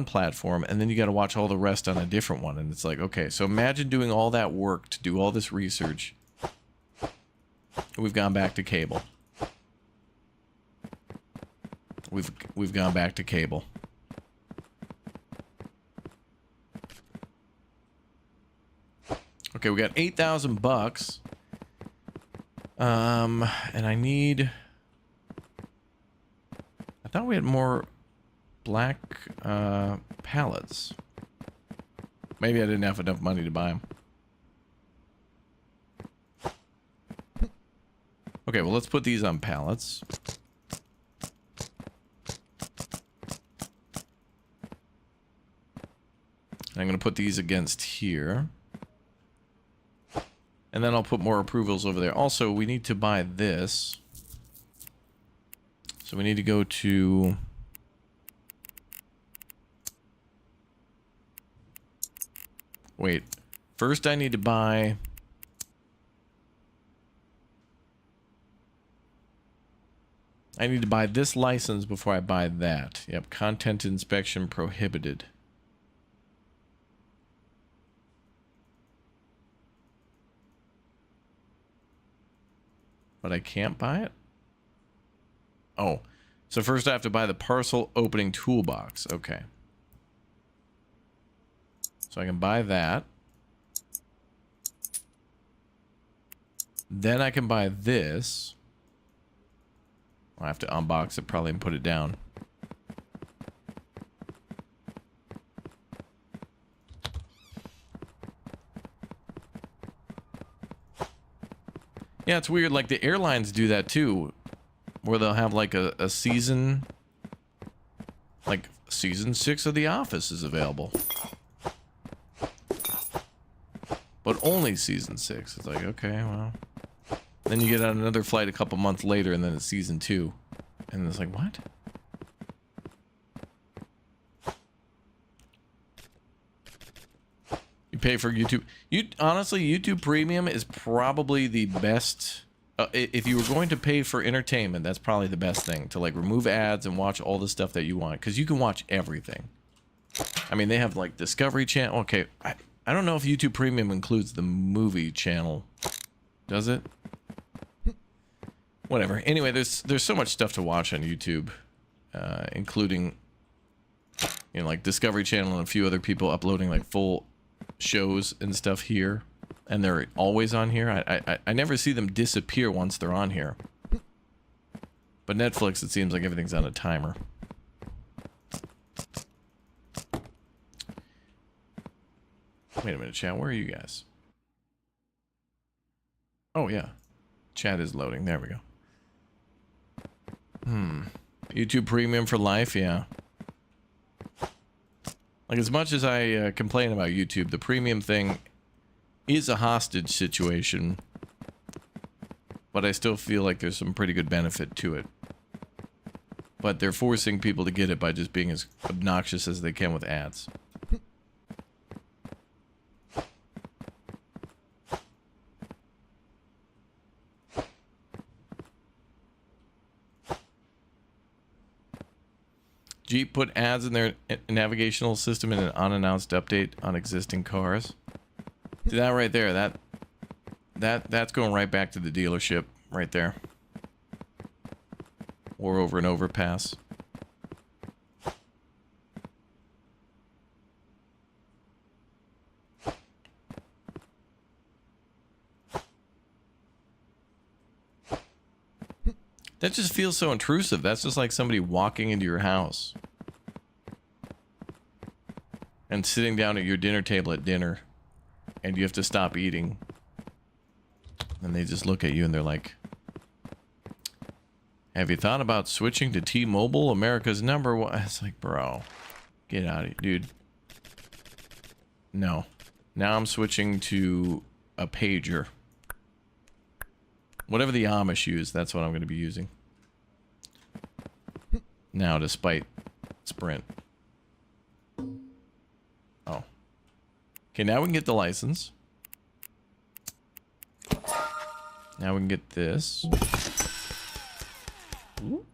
platform, and then you got to watch all the rest on a different one. And it's like, okay, so imagine doing all that work to do all this research. We've gone back to cable. We've gone back to cable. Okay, we got 8,000 bucks. And I thought we had more black pallets. Maybe I didn't have enough money to buy them. Okay, well, let's put these on pallets. I'm going to put these against here. And then I'll put more approvals over there. Also, we need to buy this. So we need to go to... Wait. First I need to buy... I need to buy this license before I buy that. Yep, content inspection prohibited. But I can't buy it? Oh. So first I have to buy the parcel opening toolbox. Okay. So I can buy that. Then I can buy this. I'll have to unbox it probably and put it down. Yeah, it's weird. Like, the airlines do that too, where they'll have like a season, like season 6 of The Office is available, but only season 6. It's like, okay, well, then you get on another flight a couple months later, and then it's season 2, and it's like, what? You pay for YouTube. Honestly, YouTube Premium is probably the best. If you were going to pay for entertainment, that's probably the best thing, to like remove ads and watch all the stuff that you want, because you can watch everything. I mean, they have like Discovery Channel. Okay, I don't know if YouTube Premium includes the movie channel. Does it? Whatever. Anyway, there's so much stuff to watch on YouTube, including, you know, like Discovery Channel and a few other people uploading like full shows and stuff here, and they're always on here. I never see them disappear once they're on here. But Netflix, it seems like everything's on a timer. Wait a minute, chat, where are you guys? Oh yeah, chat is loading. There we go. YouTube Premium for life, yeah. Like, as much as I complain about YouTube, the premium thing is a hostage situation, but I still feel like there's some pretty good benefit to it. but they're forcing people to get it by just being as obnoxious as they can with ads. Jeep put ads in their navigational system in an unannounced update on existing cars. See that right there? That's going right back to the dealership right there. Or over an overpass. That just feels so intrusive. That's just like somebody walking into your house and sitting down at your dinner table at dinner, and you have to stop eating. And they just look at you and they're like, have you thought about switching to T-Mobile, America's number one? It's like, bro, get out of here, dude. No. Now I'm switching to a pager. Whatever the Amish use, that's what I'm going to be using. Now, despite Sprint. Oh. Okay, now we can get the license. Now we can get this.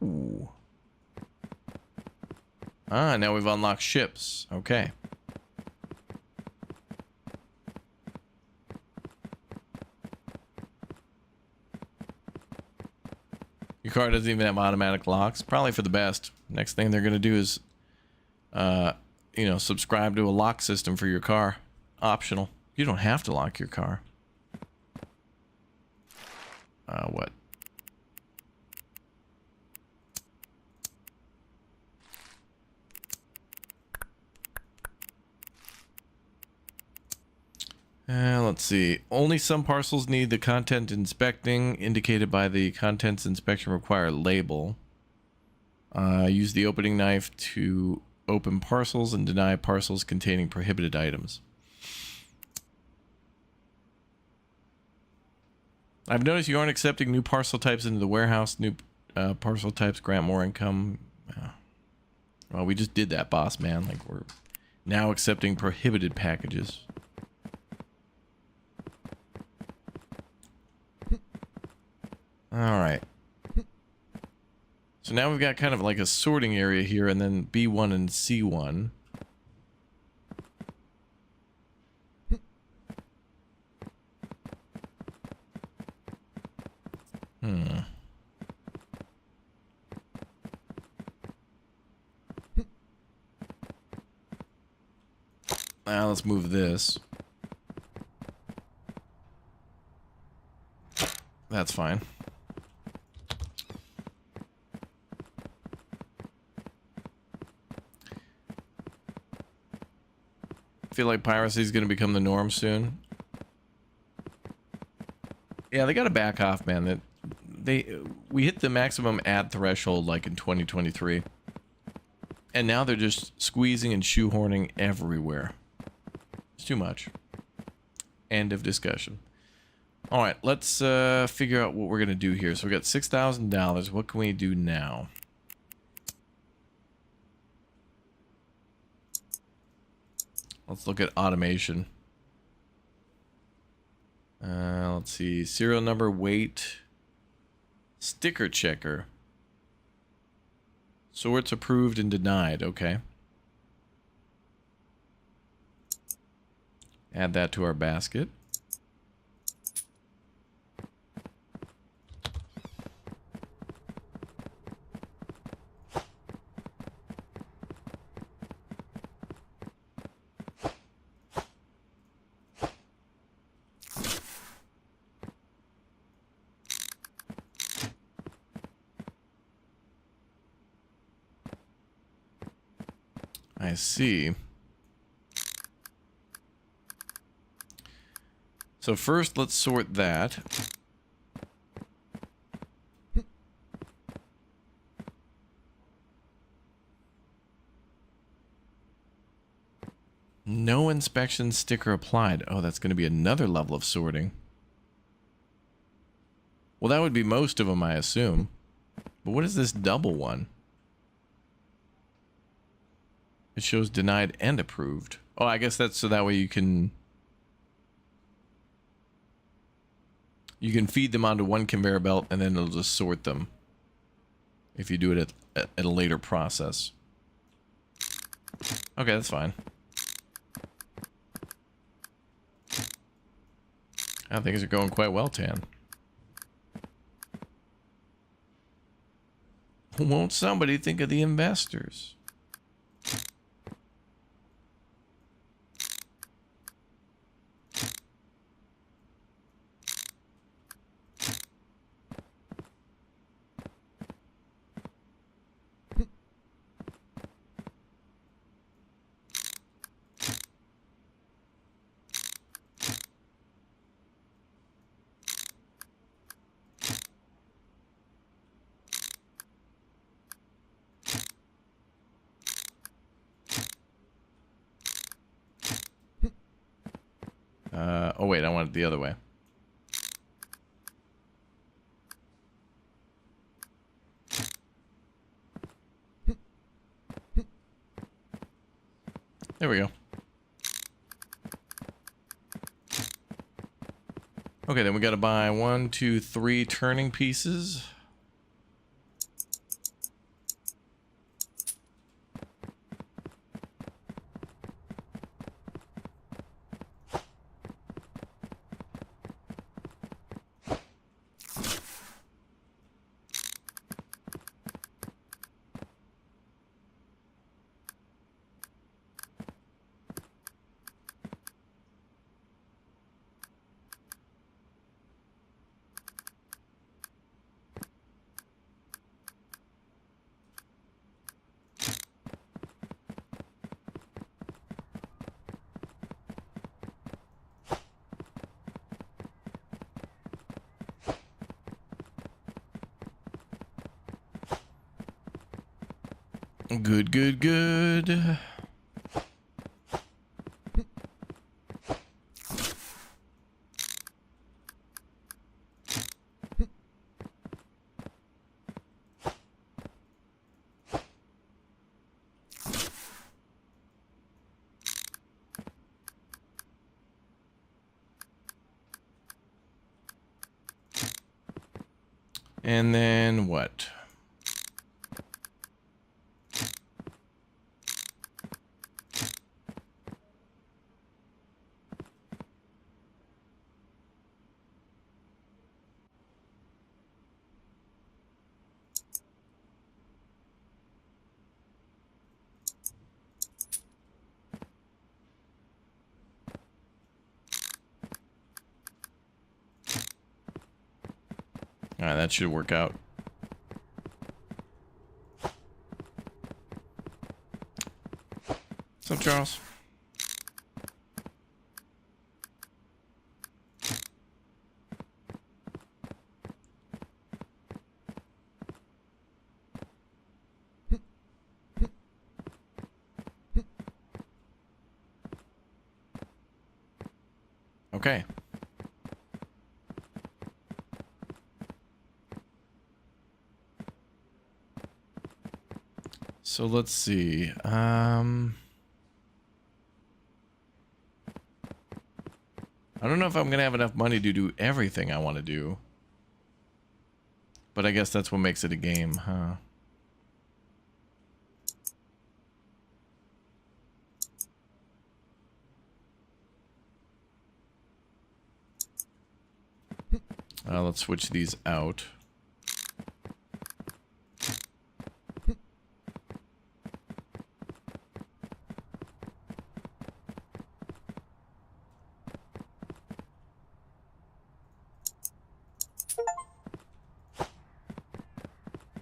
Ooh. Ah, now we've unlocked ships. Okay. Your car doesn't even have automatic locks. Probably for the best. Next thing they're going to do is, you know, subscribe to a lock system for your car. Optional. You don't have to lock your car. What? Let's see. Only some parcels need the content inspecting indicated by the contents inspection required label. Use the opening knife to open parcels and deny parcels containing prohibited items. I've noticed you aren't accepting new parcel types into the warehouse. New parcel types grant more income. Well, we just did that, boss man. Like, we're now accepting prohibited packages. Alright. So now we've got kind of like a sorting area here, and then B1 and C1. Now let's move this. That's fine. I feel like piracy is going to become the norm soon. Yeah, they got to back off, man. We hit the maximum ad threshold like in 2023. And now they're just squeezing and shoehorning everywhere. It's too much. End of discussion. All right, let's figure out what we're going to do here. So we got $6,000. What can we do now? Let's look at automation. Let's see. Serial number, weight, sticker checker. Sorts approved and denied. Okay. Add that to our basket. I see. So first, let's sort that. No inspection sticker applied. Oh, that's going to be another level of sorting. Well, that would be most of them, I assume. But what is this double one? It shows denied and approved. Oh, I guess that's so that way you can feed them onto one conveyor belt and then it'll just sort them if you do it at a later process. Okay, that's fine. Things are going quite well, Tan. Won't somebody think of the investors? Oh wait, I want it the other way. There we go. Okay, then we gotta buy 1, 2, 3 turning pieces. Good, good, good. And then what? All right, that should work out. What's up, Charles? Okay. So let's see. I don't know if I'm gonna have enough money to do everything I want to do. But I guess that's what makes it a game, huh? Let's switch these out.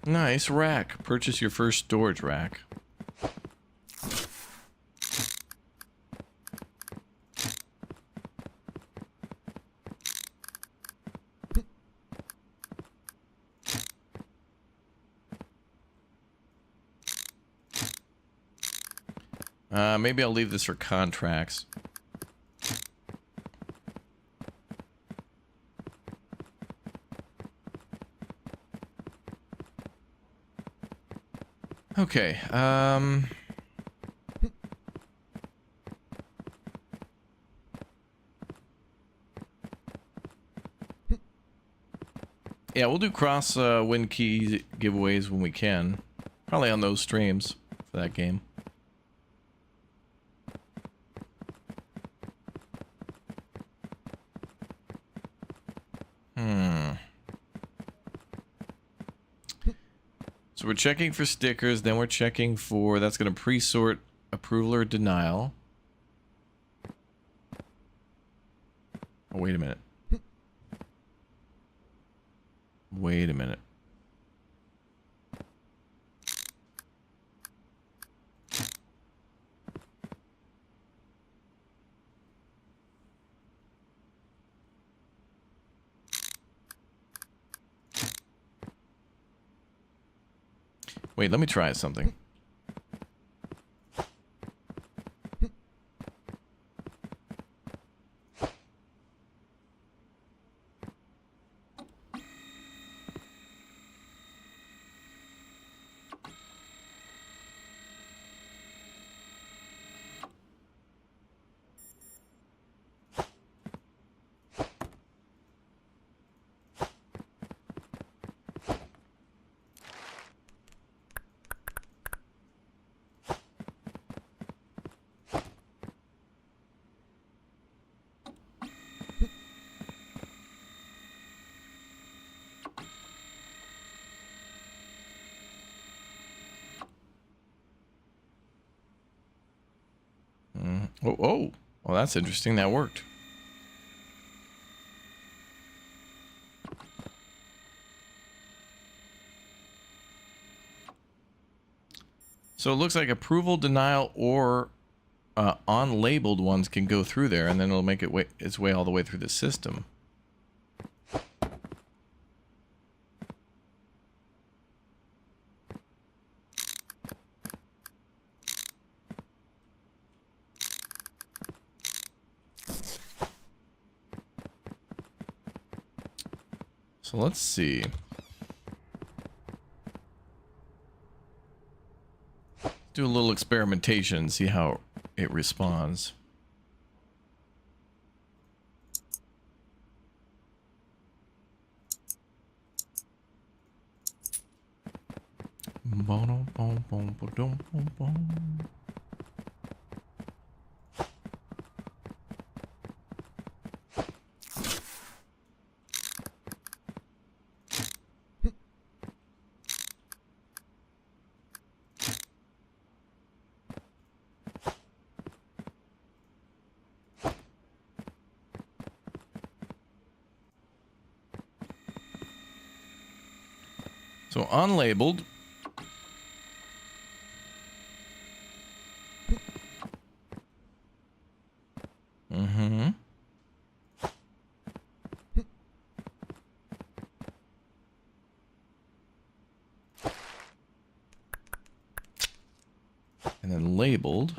Nice rack. Purchase your first storage rack. Maybe I'll leave this for contracts. Okay, Yeah, we'll do cross win key giveaways when we can. Probably on those streams for that game. So we're checking for stickers, then we're checking for, that's going to pre-sort approval or denial. Oh, wait a minute. Wait a minute. Wait, let me try something. Oh, well, that's interesting. That worked. So it looks like approval, denial, or unlabeled ones can go through there, and then it'll make its way all the way through the system. So let's see. Do a little experimentation, see how it responds. So unlabeled. Mm-hmm. And then labeled.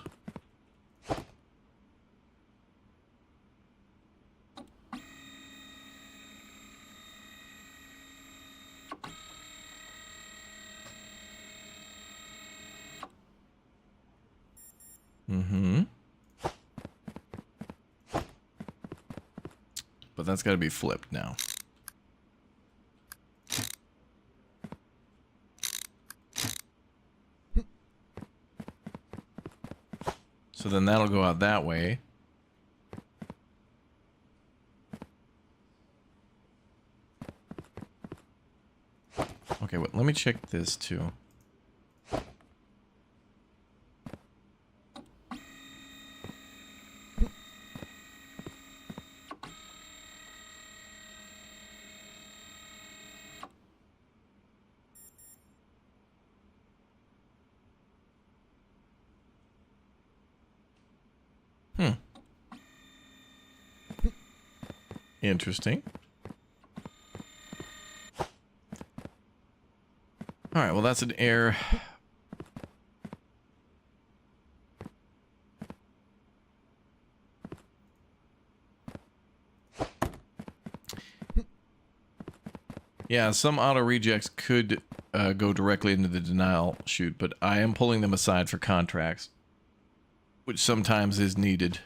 Mm-hmm. But that's got to be flipped now. So then that'll go out that way. Okay, wait, let me check this too. Interesting. All right, well, that's an error. Yeah, some auto rejects could go directly into the denial chute, but I am pulling them aside for contracts, which sometimes is needed.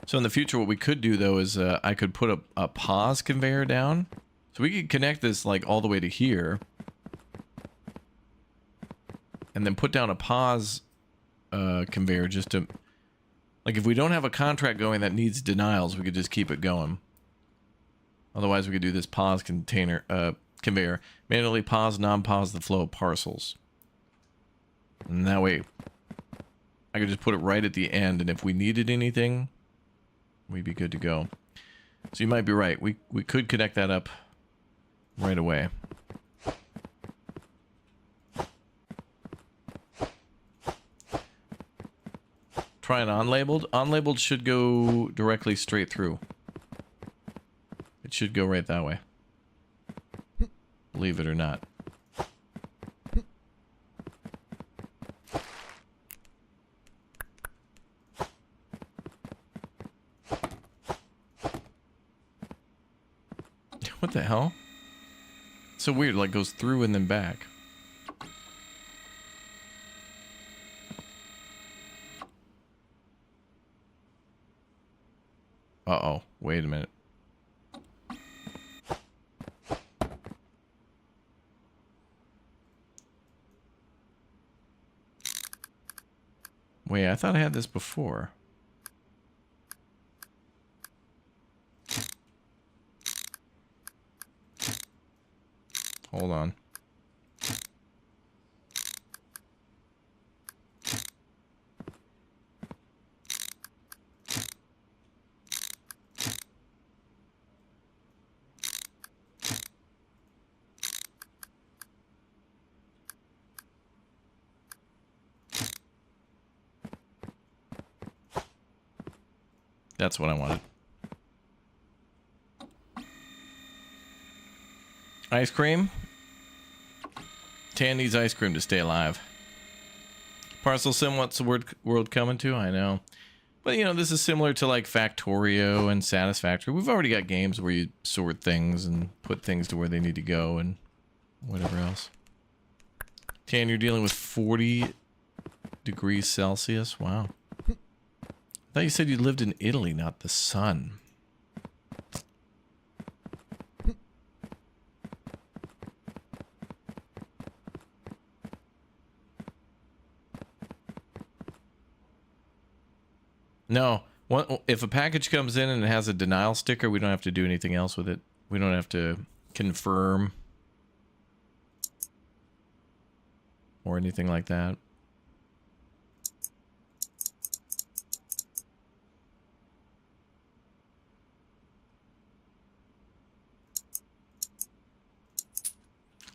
So in the future, what we could do, though, is I could put a pause conveyor down So we could connect this like all the way to here. And then put down a pause conveyor just to... Like if we don't have a contract going that needs denials, we could just keep it going. Otherwise we could do this pause conveyor. Manually pause, non-pause the flow of parcels. And that way I could just put it right at the end, and if we needed anything, we'd be good to go. So you might be right. We could connect that up right away. Try an unlabeled. Unlabeled should go directly straight through. It should go right that way. Believe it or not. What the hell? It's so weird, like goes through and then back. Uh-oh, wait a minute. Wait, I thought I had this before. Hold on. That's what I wanted. Ice cream? Tan needs ice cream to stay alive. Parcel Sim, what's the world coming to? I know. But, you know, this is similar to, like, Factorio and Satisfactory. We've already got games where you sort things and put things to where they need to go and whatever else. Tan, you're dealing with 40 degrees Celsius? Wow. I thought you said you lived in Italy, not the sun. No. If a package comes in and it has a denial sticker, we don't have to do anything else with it. We don't have to confirm or anything like that.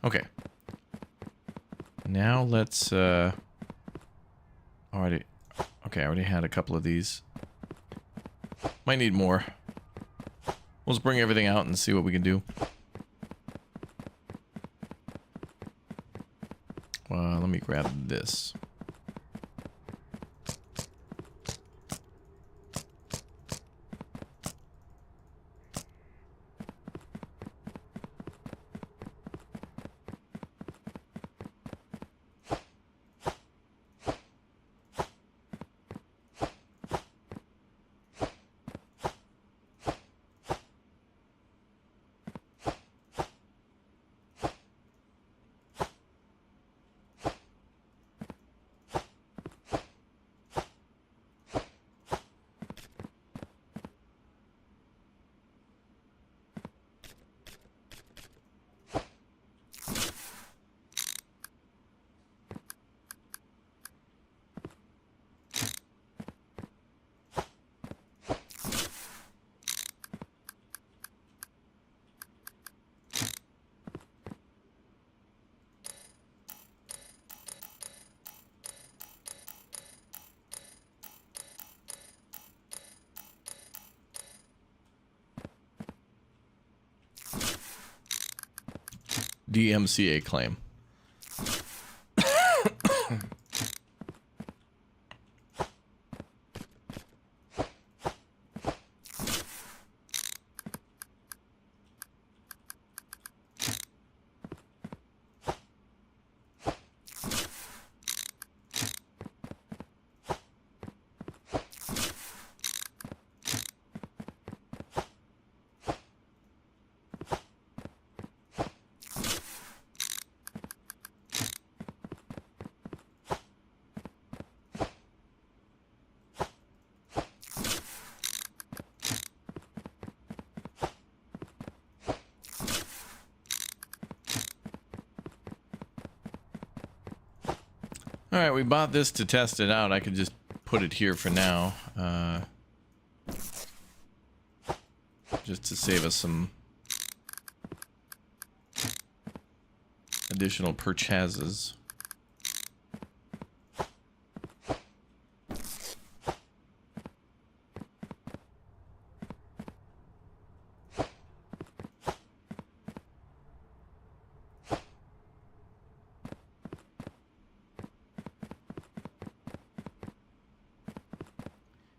Okay. Now let's already. Okay, I already had a couple of these. Might need more. We'll just bring everything out and see what we can do. Let me grab this. DMCA claim. All right, we bought this to test it out. I could just put it here for now. Just to save us some additional purchases.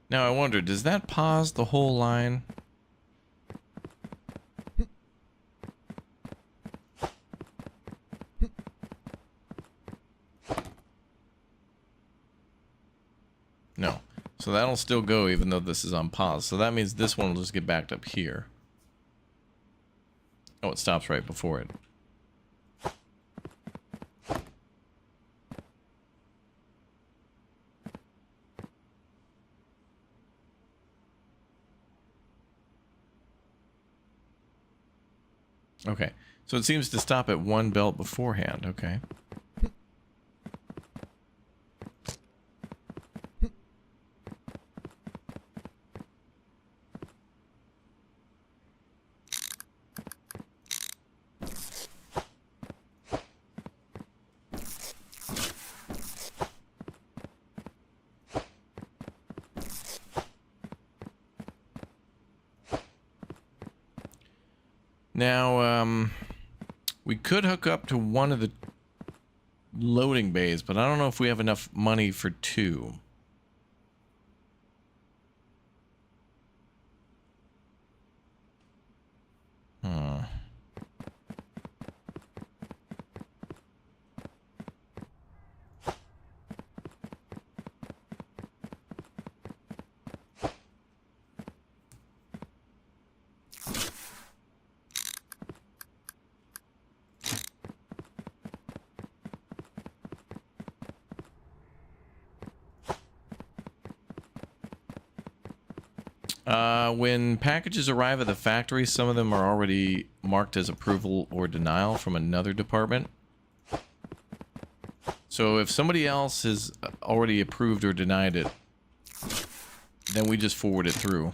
Now I wonder, does that pause the whole line? No. So that'll still go even though this is on pause. So that means this one will just get backed up here. Oh, it stops right before it. Okay, so it seems to stop at one belt beforehand. Okay. Now, we could hook up to one of the loading bays, but I don't know if we have enough money for two. Huh. When packages arrive at the factory, some of them are already marked as approval or denial from another department. So if somebody else has already approved or denied it, then we just forward it through.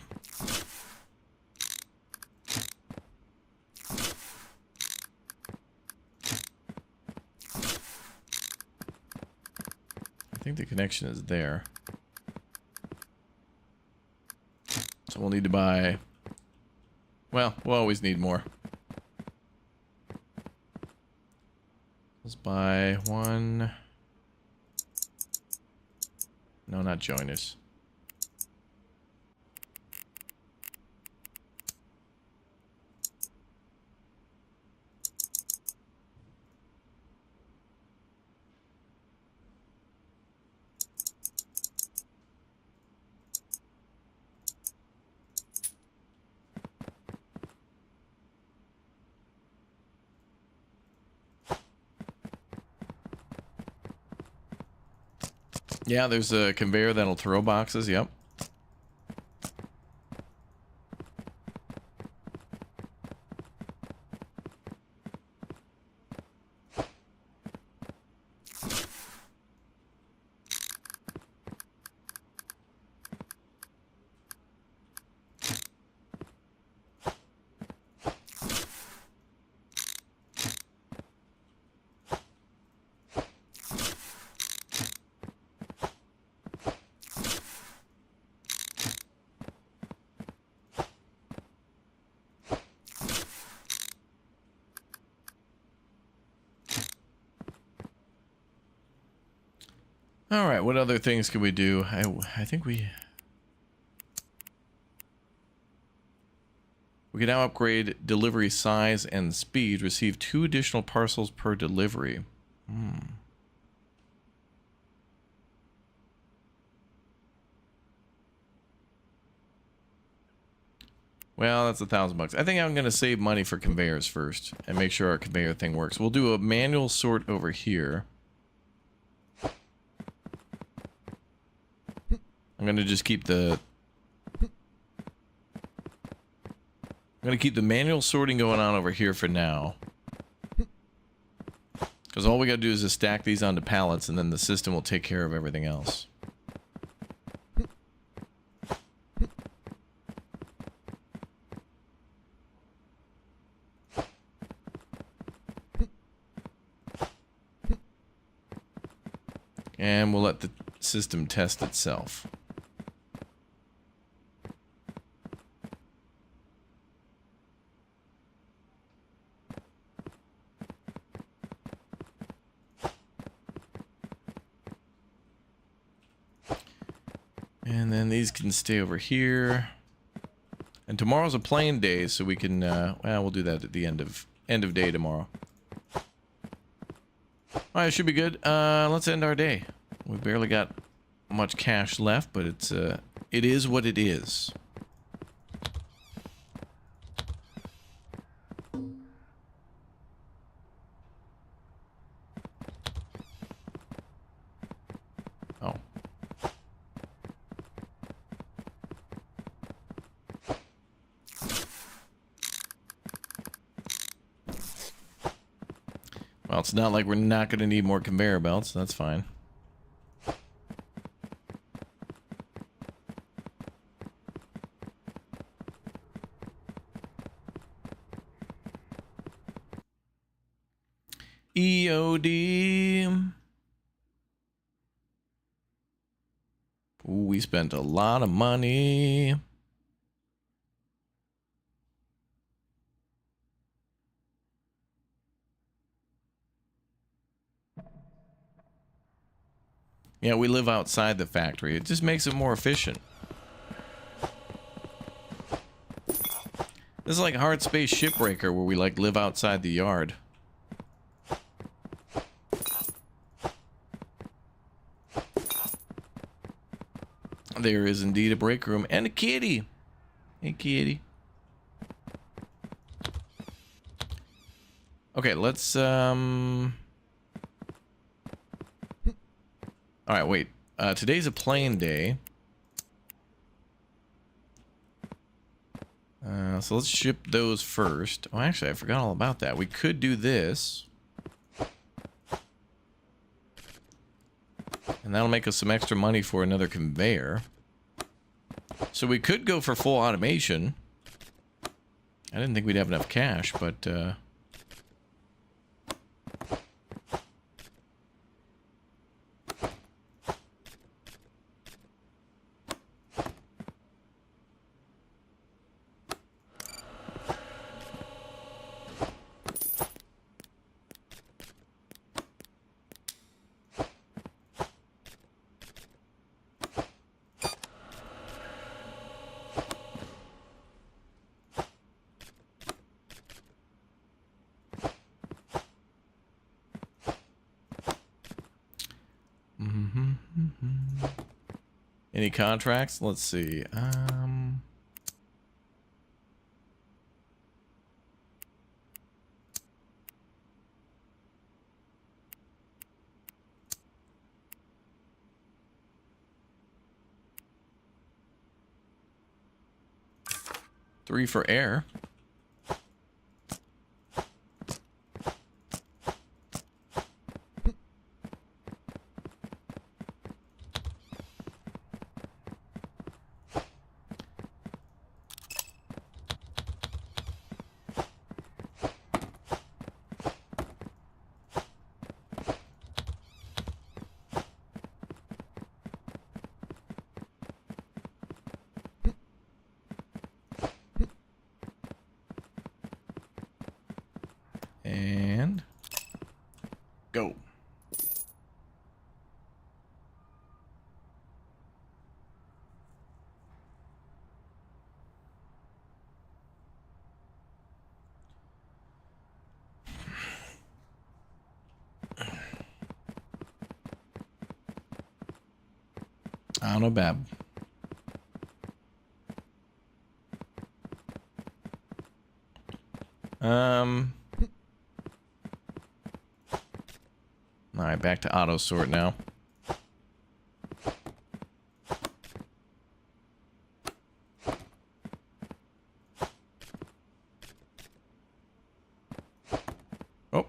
I think the connection is there. So we'll need to buy... Well, we'll always need more. Let's buy one... No, not joiners. Yeah, there's a conveyor that'll throw boxes, yep. All right, what other things can we do? I think we can now upgrade delivery size and speed. Receive 2 additional parcels per delivery. Well, that's $1,000. I think I'm going to save money for conveyors first and make sure our conveyor thing works. We'll do a manual sort over here. I'm going to just keep the... I'm going to keep the manual sorting going on over here for now. Because all we got to do is just stack these onto pallets, and then the system will take care of everything else. And we'll let the system test itself. And then these can stay over here. And tomorrow's a plane day, so we can, well, we'll do that at the end of day tomorrow. Alright, it should be good. Let's end our day. We barely got much cash left, but it is what it is. Oh. Well, it's not like we're not going to need more conveyor belts. That's fine. EOD. Ooh, we spent a lot of money. Yeah, we live outside the factory. It just makes it more efficient. This is like Hard Space Shipbreaker, where we like live outside the yard. There is indeed a break room and a kitty. Hey, kitty. Okay, let's all right, wait. Today's a plane day. So let's ship those first. Oh, actually, I forgot all about that. We could do this. And that'll make us some extra money for another conveyor. So we could go for full automation. I didn't think we'd have enough cash, but any contracts? Let's see. 3 for air. And go. I don't know, Bab. All right, back to auto sort now. Oh.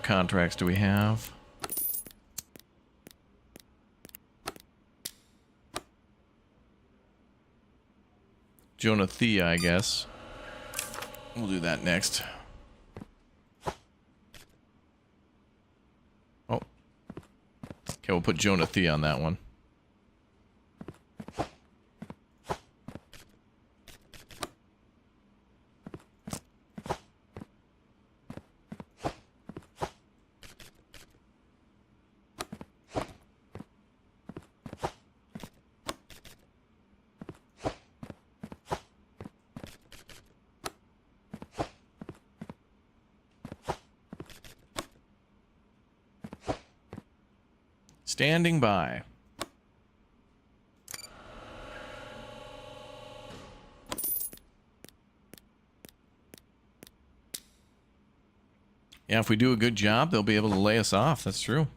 contracts do we have? Jonathea, I guess. We'll do that next. Oh. Okay, we'll put Jonathea on that one. Standing by. Yeah, if we do a good job, they'll be able to lay us off. That's true.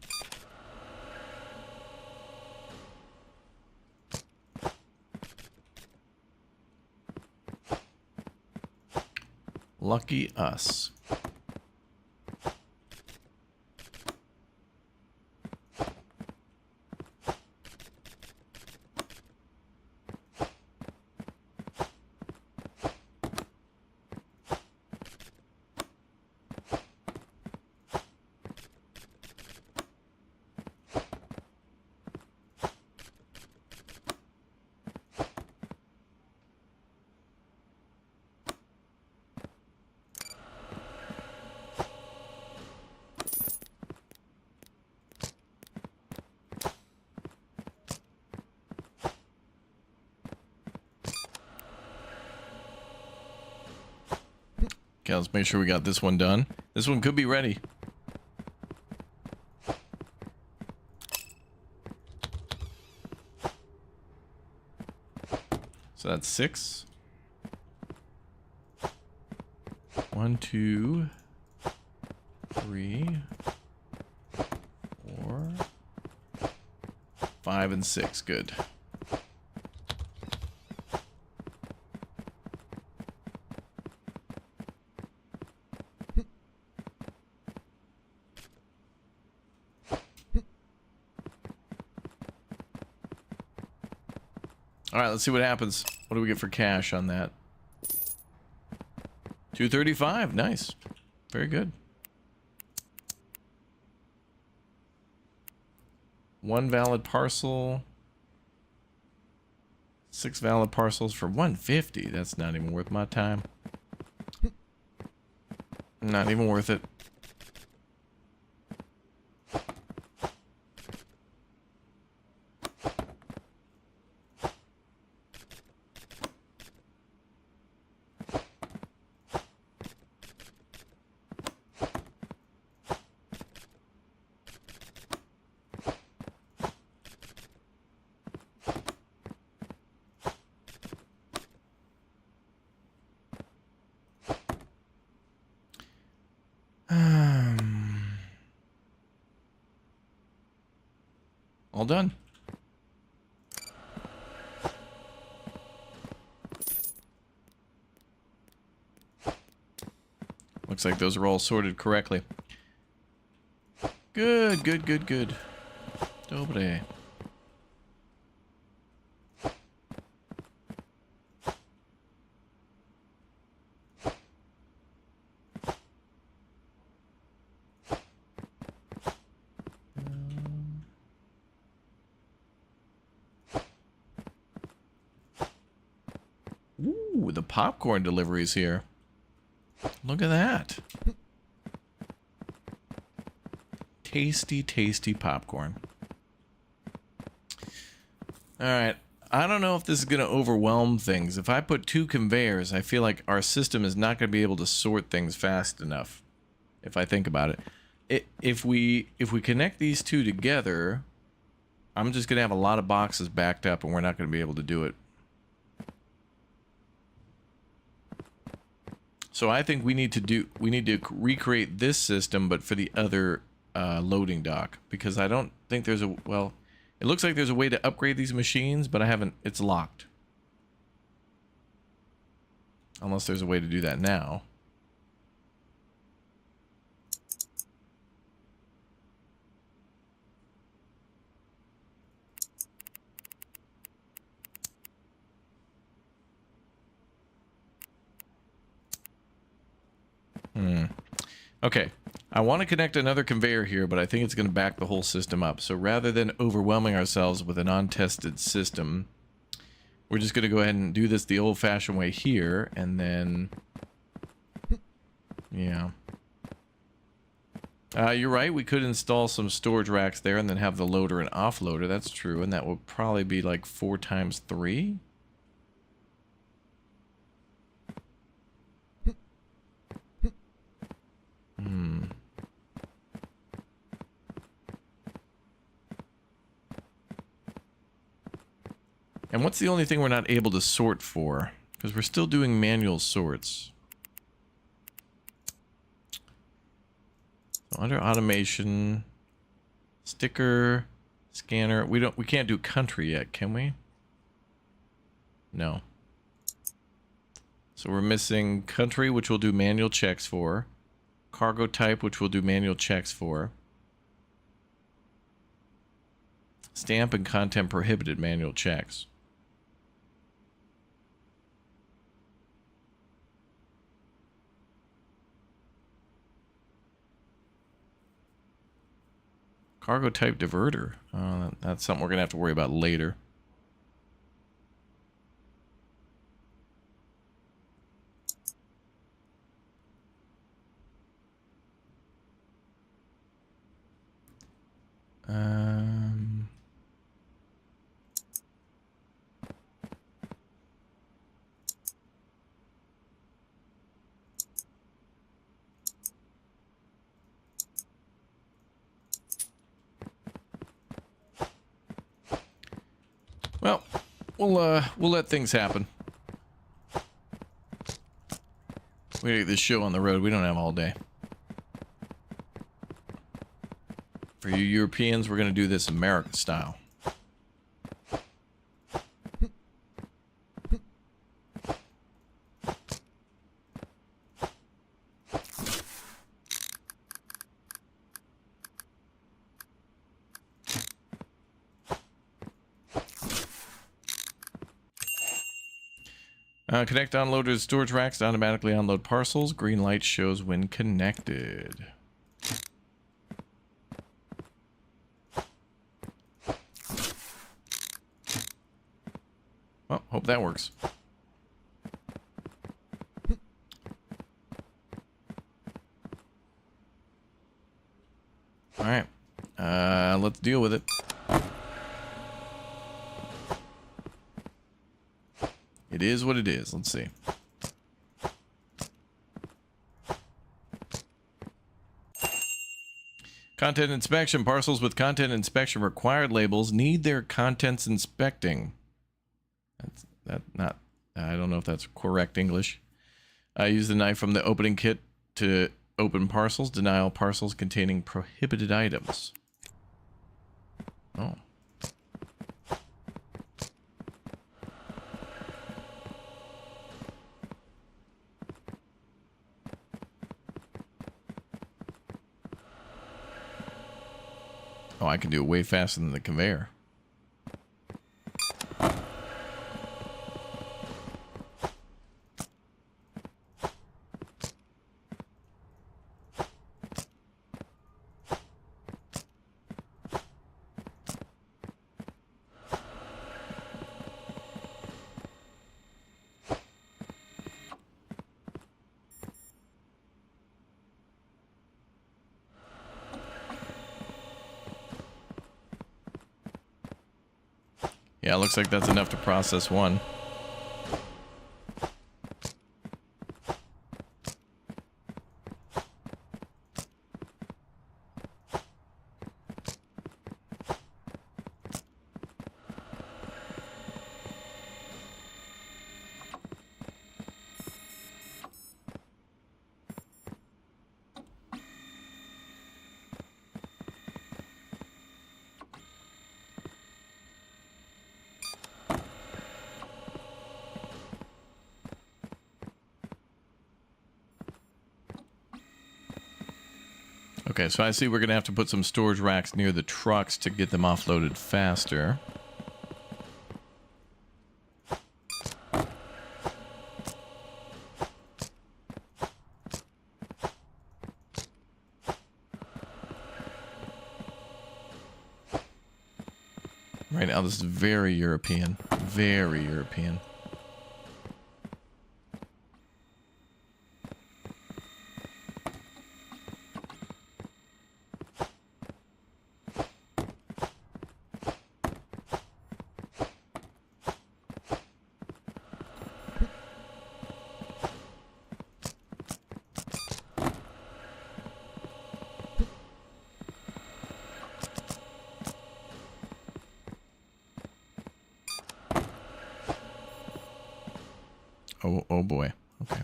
Lucky us. Okay, let's make sure we got this one done. This one could be ready. So that's 6. 1, 2, 3, 4, 5, and 6. Good. All right, let's see what happens. What do we get for cash on that? 235. Nice. Very good. 1 valid parcel. 6 valid parcels for 150. That's not even worth my time. Not even worth it. All done. Looks like those are all sorted correctly. Good, good, good, good. Dobre. Ooh, the popcorn deliveries here. Look at that. Tasty, tasty popcorn. Alright, I don't know if this is going to overwhelm things. If I put 2 conveyors, I feel like our system is not going to be able to sort things fast enough. If I think about it. If we connect these 2 together, I'm just going to have a lot of boxes backed up and we're not going to be able to do it. So I think we need to recreate this system, but for the other loading dock, because I don't think there's a, well, it looks like there's a way to upgrade these machines, but I haven't, it's locked. Unless there's a way to do that now. Okay, I want to connect another conveyor here, but I think it's going to back the whole system up. So rather than overwhelming ourselves with an untested system, we're just going to go ahead and do this the old-fashioned way here, and then... Yeah. You're right, we could install some storage racks there and then have the loader and offloader. That's true, and that would probably be like 4 times 3. And what's the only thing we're not able to sort for? Because we're still doing manual sorts. So under automation, sticker, scanner, we can't do country yet, can we? No. So we're missing country, which we'll do manual checks for. Cargo type, which we'll do manual checks for. Stamp and content prohibited manual checks. Cargo type diverter. That's something we're going to have to worry about later. Well, we'll let things happen. We gotta get this show on the road. We don't have all day. For you Europeans, we're gonna do this American style. Connect unloaded storage racks to automatically unload parcels. Green light shows when connected. Well, hope that works. All right, let's deal with it. It is what it is. Let's see. Content inspection. Parcels with content inspection required labels need their contents inspecting. I don't know if that's correct English. I use the knife from the opening kit to open parcels. Deny all parcels containing prohibited items. Oh. Oh, I can do it way faster than the conveyor. Yeah, it looks like that's enough to process one. Okay, so I see we're going to have to put some storage racks near the trucks to get them offloaded faster. Right now, this is very European. Very European. Oh boy. Okay.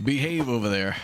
Behave over there.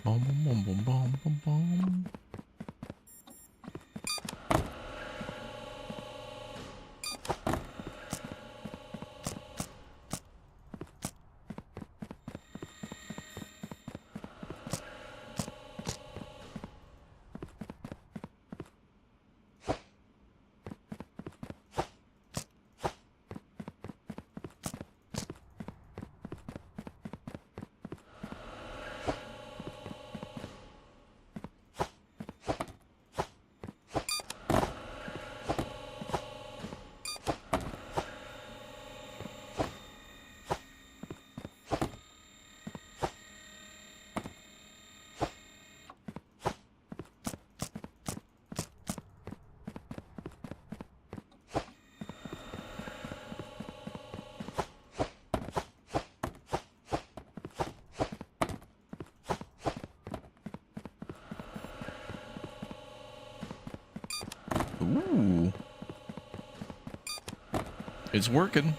Boom, boom, boom, boom, boom, boom. Ooh. It's working.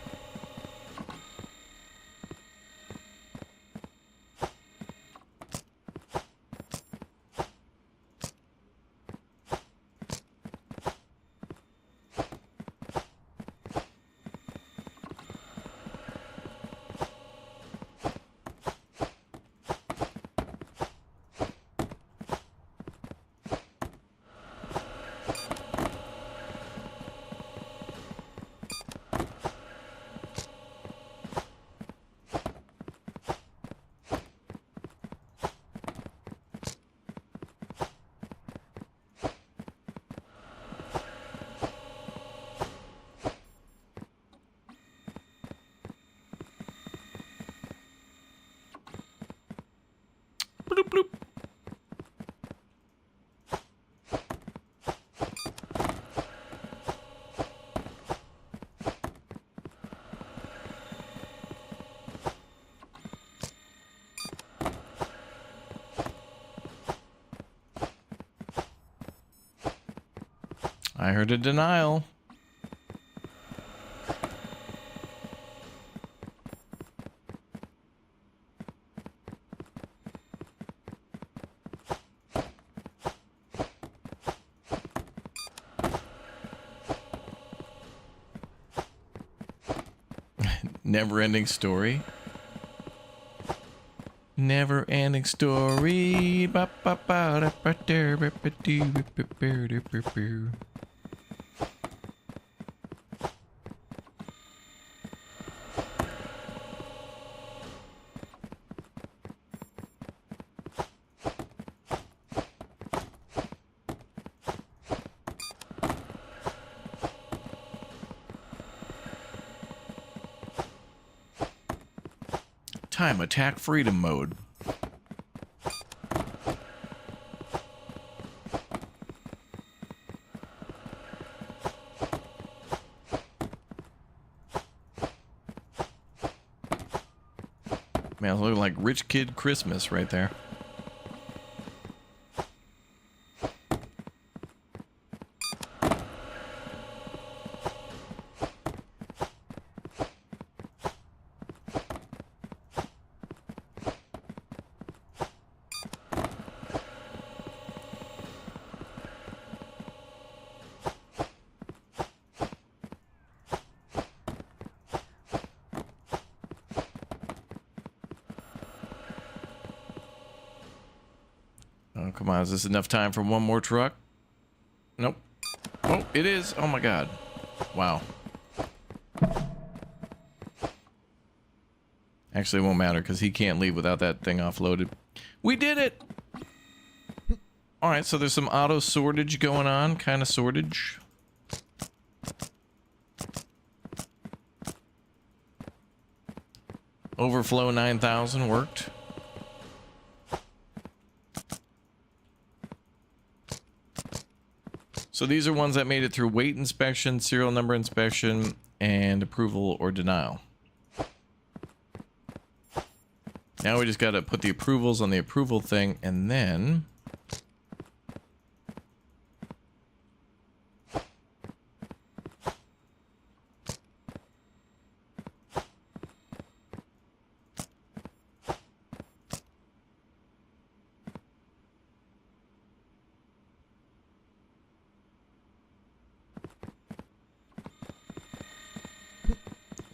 Bloop, bloop. I heard a denial. Never-ending story. Never-ending story. Ba, ba, ba, da, ba, da, ba, ba, doo, ba, ba, ba, da, ba, ba. Time attack freedom mode. Man, it's looking like Rich Kid Christmas right there. Oh, come on. Is this enough time for one more truck? Nope. Oh, it is. Oh, my God. Wow. Actually, it won't matter because he can't leave without that thing offloaded. We did it! All right, so there's some auto sortage going on. Kind of sortage. Overflow 9000 worked. So these are ones that made it through weight inspection, serial number inspection, and approval or denial. Now we just got to put the approvals on the approval thing, and then...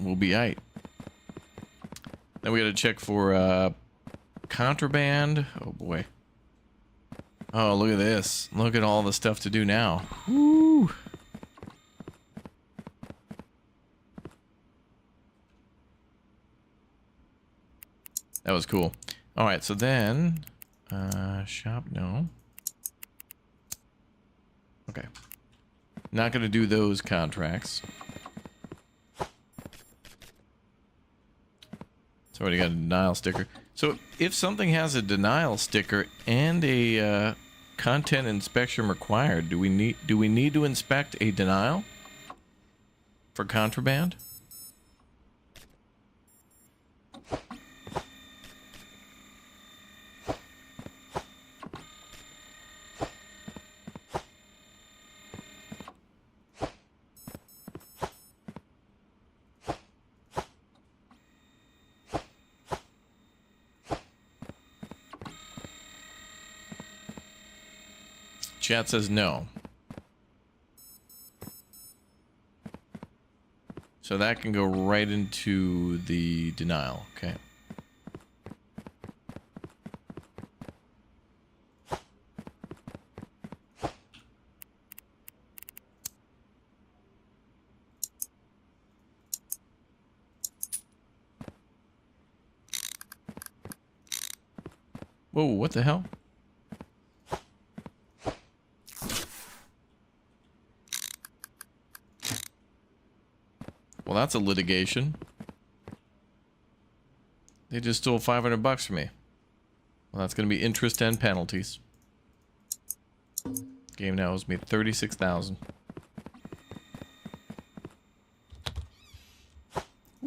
we'll be aight. Then we gotta check for contraband. Oh boy. Oh, look at this. Look at all the stuff to do now. Woo! That was cool. Alright, so then shop, no. Okay. Not gonna do those contracts. So already got a denial sticker. So if something has a denial sticker and a content inspection required, do we need to inspect a denial for contraband? Chat says no. So that can go right into the denial. Okay. Whoa, what the hell? Well, that's a litigation. They just stole $500 from me. Well, that's going to be interest and penalties. Game now owes me $36,000.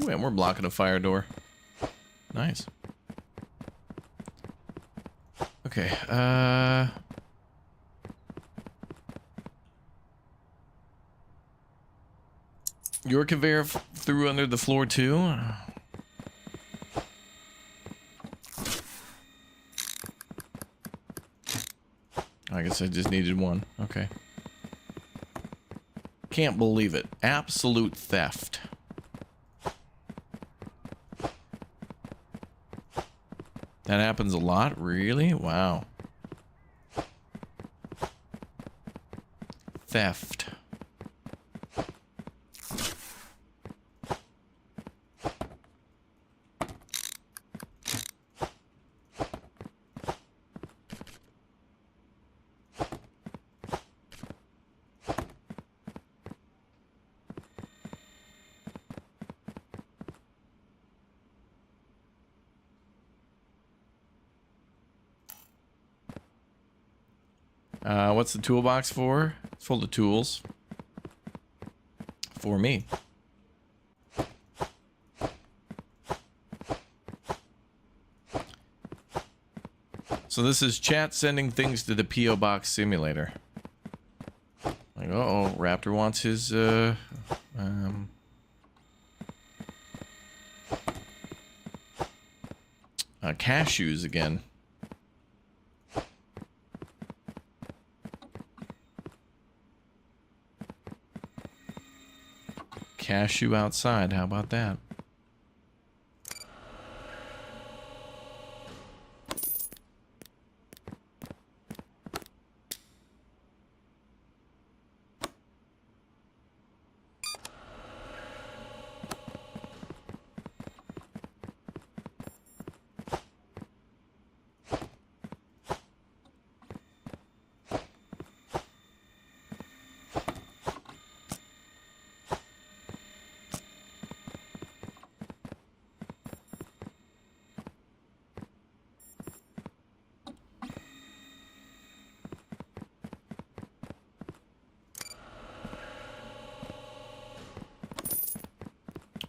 Ooh, and we're blocking a fire door. Nice. Okay, your conveyor threw under the floor too? I guess I just needed one. Okay. Can't believe it. Absolute theft. That happens a lot? Really? Wow. Theft. What's the toolbox for? It's full of tools. For me. So this is chat sending things to the P.O. Box simulator. Like, uh-oh, Raptor wants his, cashews again. Cashew outside, how about that?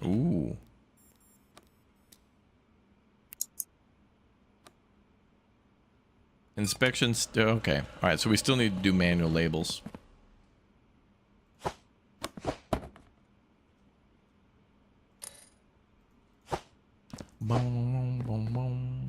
Ooh. Inspections. Okay. All right. So we still need to do manual labels. Boom, boom, boom.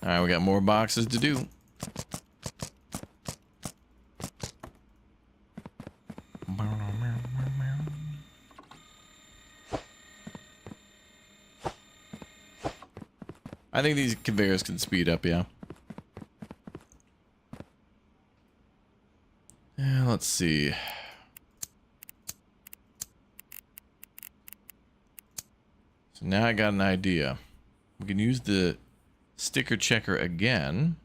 All right, we got more boxes to do. I think these conveyors can speed up, yeah. Yeah, let's see. So now I got an idea. We can use the sticker checker again.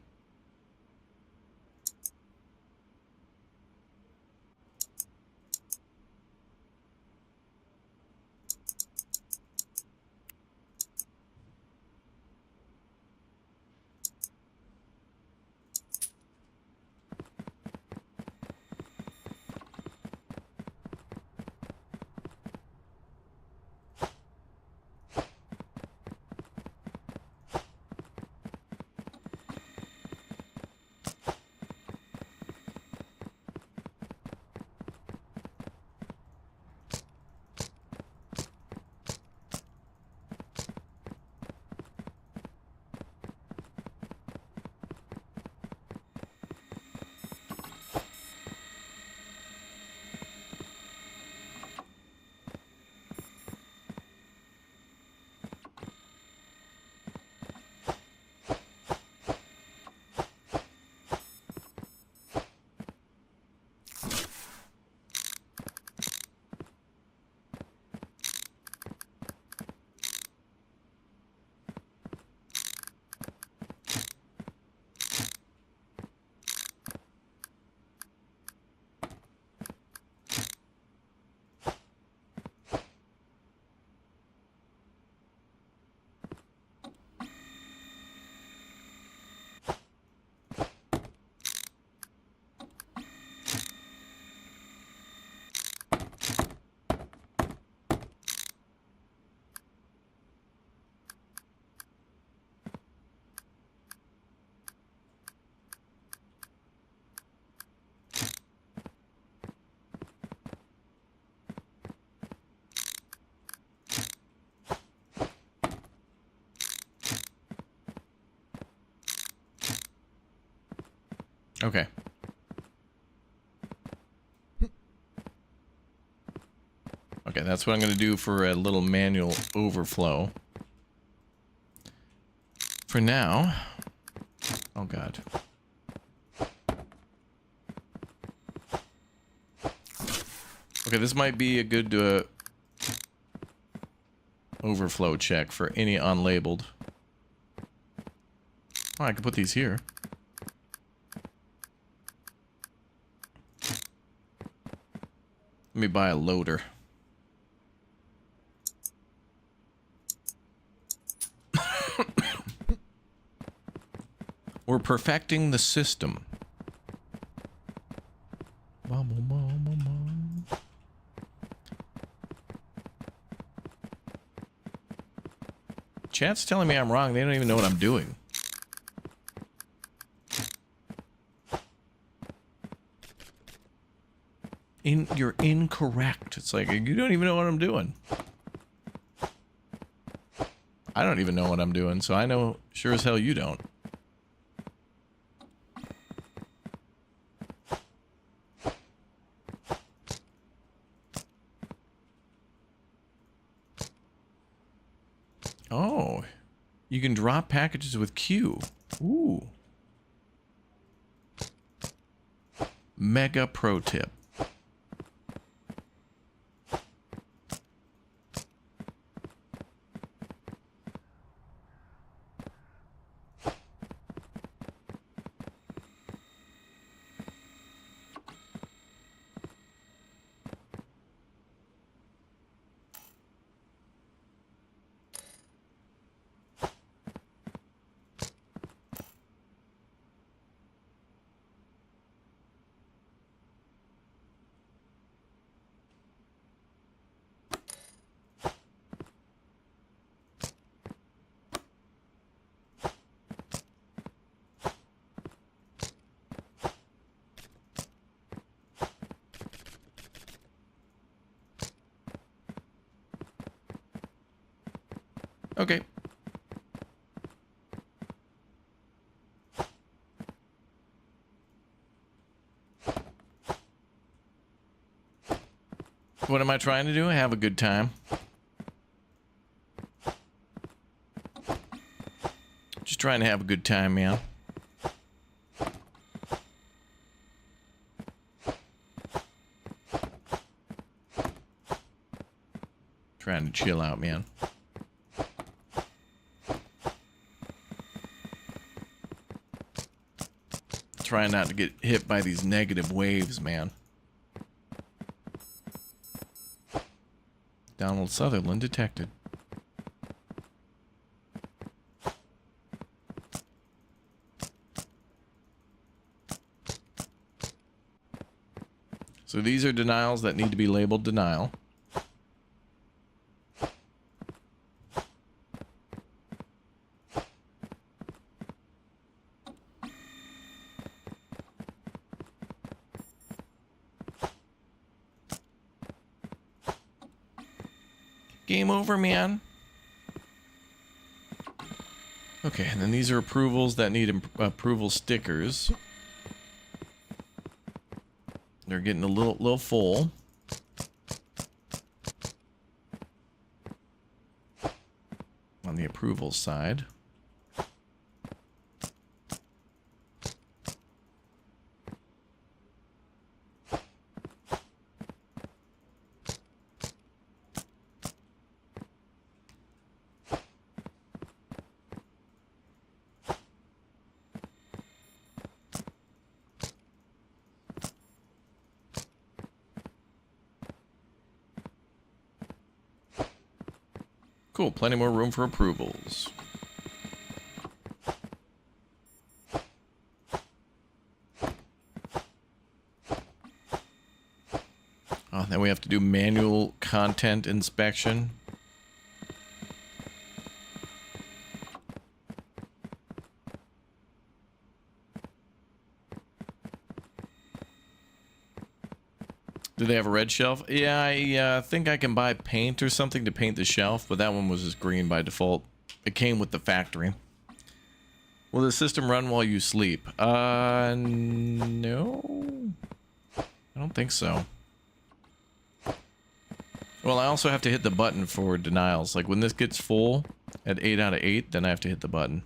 Okay. Okay, that's what I'm going to do for a little manual overflow. For now... Oh, God. Okay, this might be a good overflow check for any unlabeled. Oh, I can put these here. Let me buy a loader. We're perfecting the system. Chat's telling me I'm wrong. They don't even know what I'm doing. You're incorrect. It's like, you don't even know what I'm doing. I don't even know what I'm doing, so I know sure as hell you don't. Oh, you can drop packages with Q. Ooh. Mega pro tip. Okay. What am I trying to do? Have a good time. Just trying to have a good time, man. Trying to chill out, man. Trying not to get hit by these negative waves, man. Donald Sutherland detected. So these are denials that need to be labeled denial. Game over, man. Okay, and then these are approvals that need approval stickers. They're getting a little full. On the approval side. Cool, plenty more room for approvals. Oh, then we have to do manual content inspection. Do they have a red shelf? Yeah, I think I can buy paint or something to paint the shelf, but that one was just green by default. It came with the factory. Will the system run while you sleep? No. I don't think so. Well, I also have to hit the button for denials. Like when this gets full at 8 out of 8, then I have to hit the button.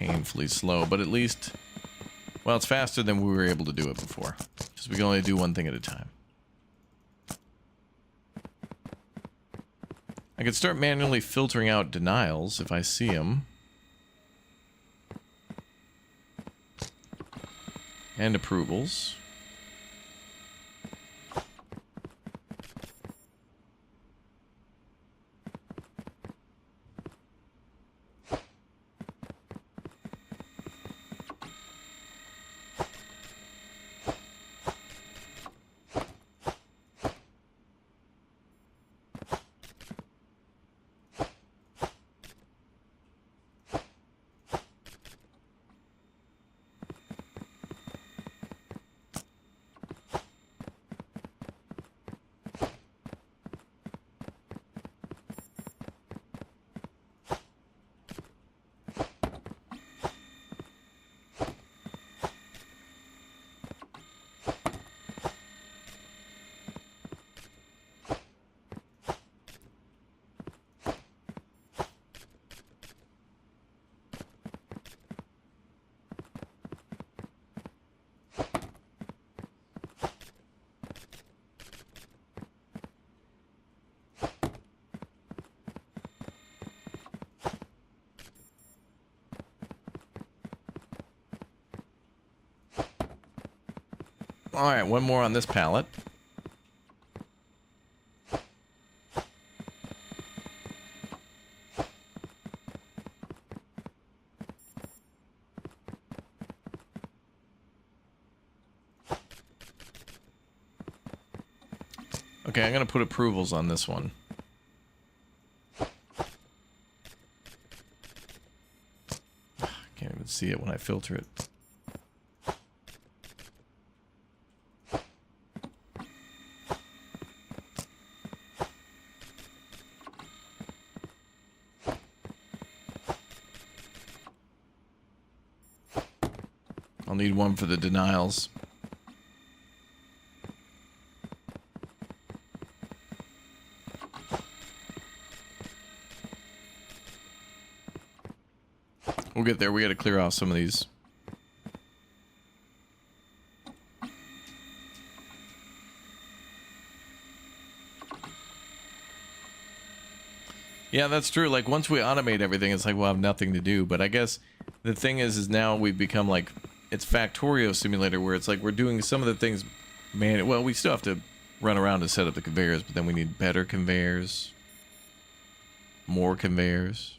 painfully slow, but at least, well, it's faster than we were able to do it before. Because we can only do one thing at a time. I could start manually filtering out denials if I see them. And approvals. Alright, one more on this pallet. Okay, I'm gonna put approvals on this one. Can't even see it when I filter it. I'll need one for the denials. We'll get there. We got to clear off some of these. Yeah, that's true. Like, once we automate everything, it's like we'll have nothing to do. But I guess the thing is now we've become like, it's Factorio Simulator, where it's like we're doing some of the things, man. Well, we still have to run around to set up the conveyors, but then we need better conveyors, more conveyors.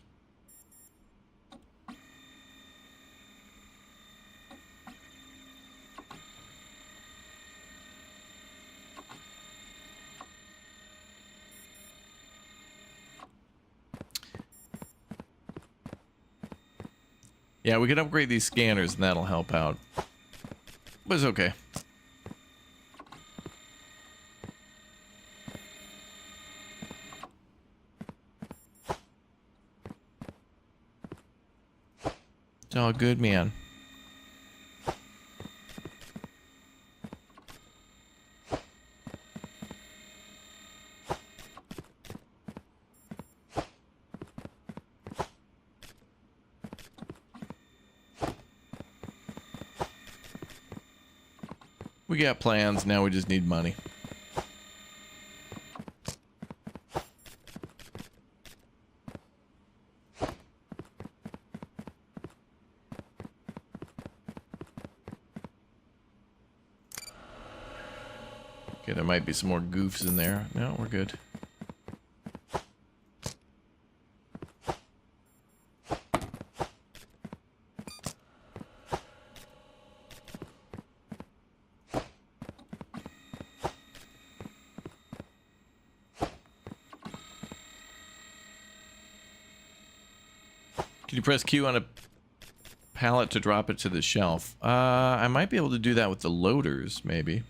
Yeah, we can upgrade these scanners and that'll help out. But it's okay. It's all good, man. We got plans, now we just need money. Okay, there might be some more goofs in there. No, we're good. Can you press Q on a pallet to drop it to the shelf? I might be able to do that with the loaders, maybe.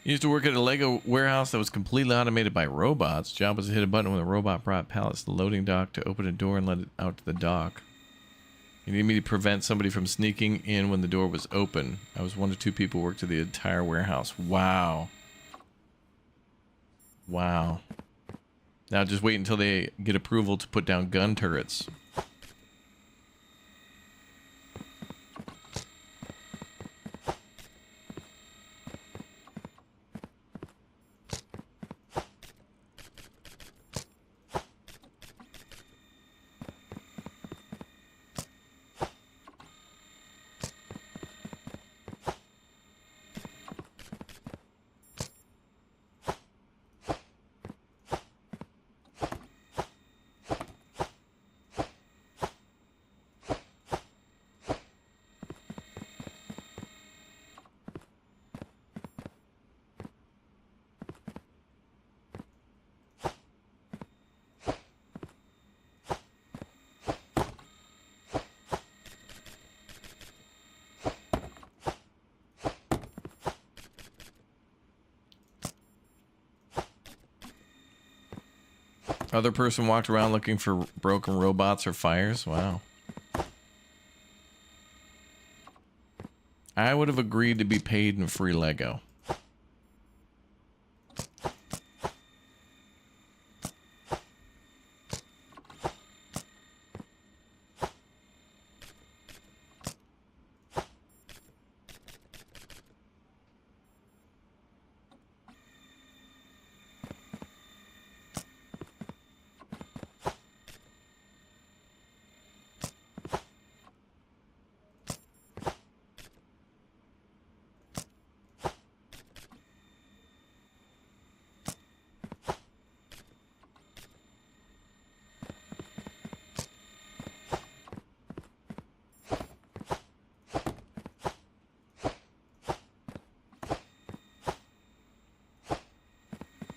Used to work at a Lego warehouse that was completely automated by robots. Job was to hit a button when a robot brought pallets to the loading dock to open a door and let it out to the dock. You need me to prevent somebody from sneaking in when the door was open. I was 1 to 2 people who worked at the entire warehouse. Wow. Wow. Now just wait until they get approval to put down gun turrets. Other person walked around looking for broken robots or fires. Wow. I would have agreed to be paid in free Lego.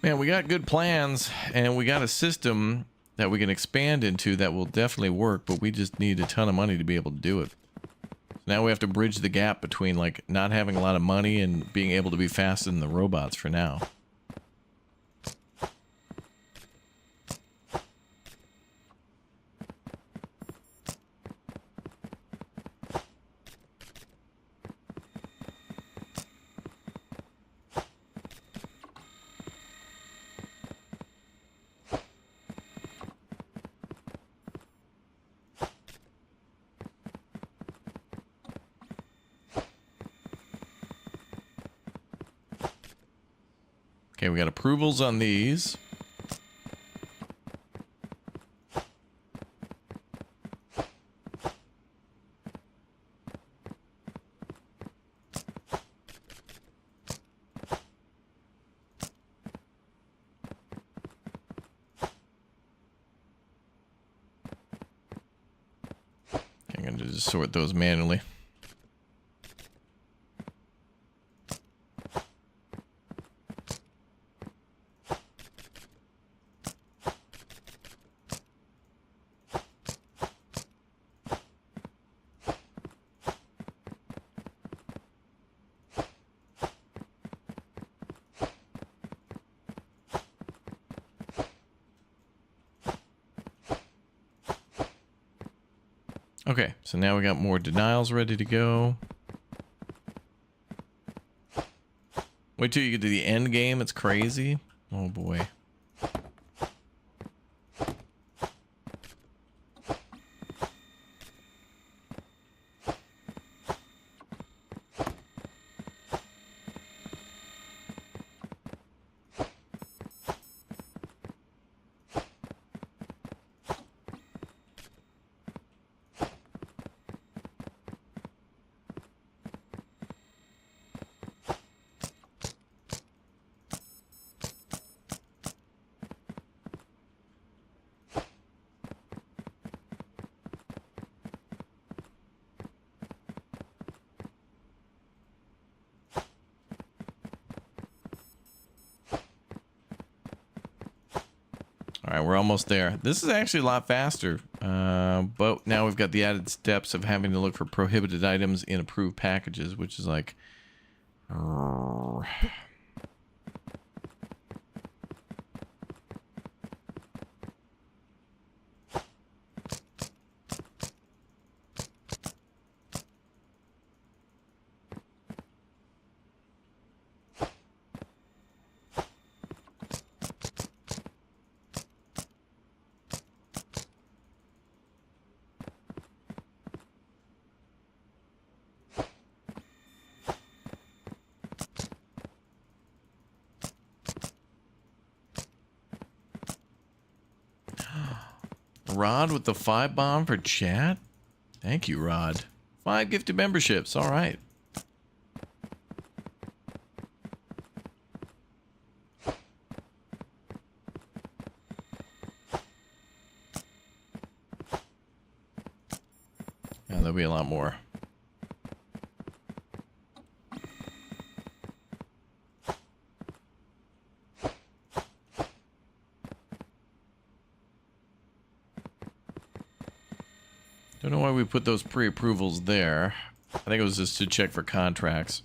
Man, we got good plans, and we got a system that we can expand into that will definitely work, but we just need a ton of money to be able to do it. Now we have to bridge the gap between, like, not having a lot of money and being able to be faster than the robots for now. Okay, we got approvals on these. Okay, I'm going to just sort those manually. Okay, so now we got more denials ready to go. Wait till you get to the end game, it's crazy. Oh boy. All right, we're almost there. This is actually a lot faster, but now we've got the added steps of having to look for prohibited items in approved packages, which is like... Rod with the 5 bomb for chat. Thank you, Rod. 5 gifted memberships. All right. Yeah, there'll be a lot more. Don't know why we put those pre-approvals there. I think it was just to check for contracts.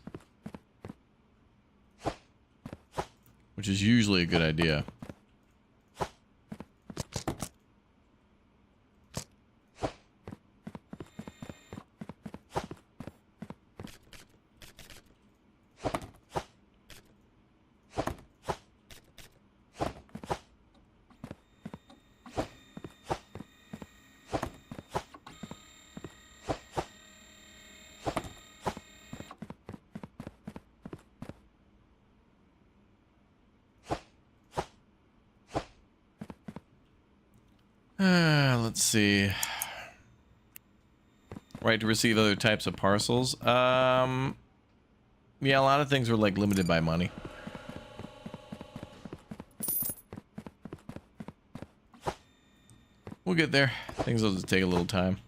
Which is usually a good idea. Let's see. Right to receive other types of parcels. Yeah, a lot of things were like limited by money. We'll get there. Things will just take a little time.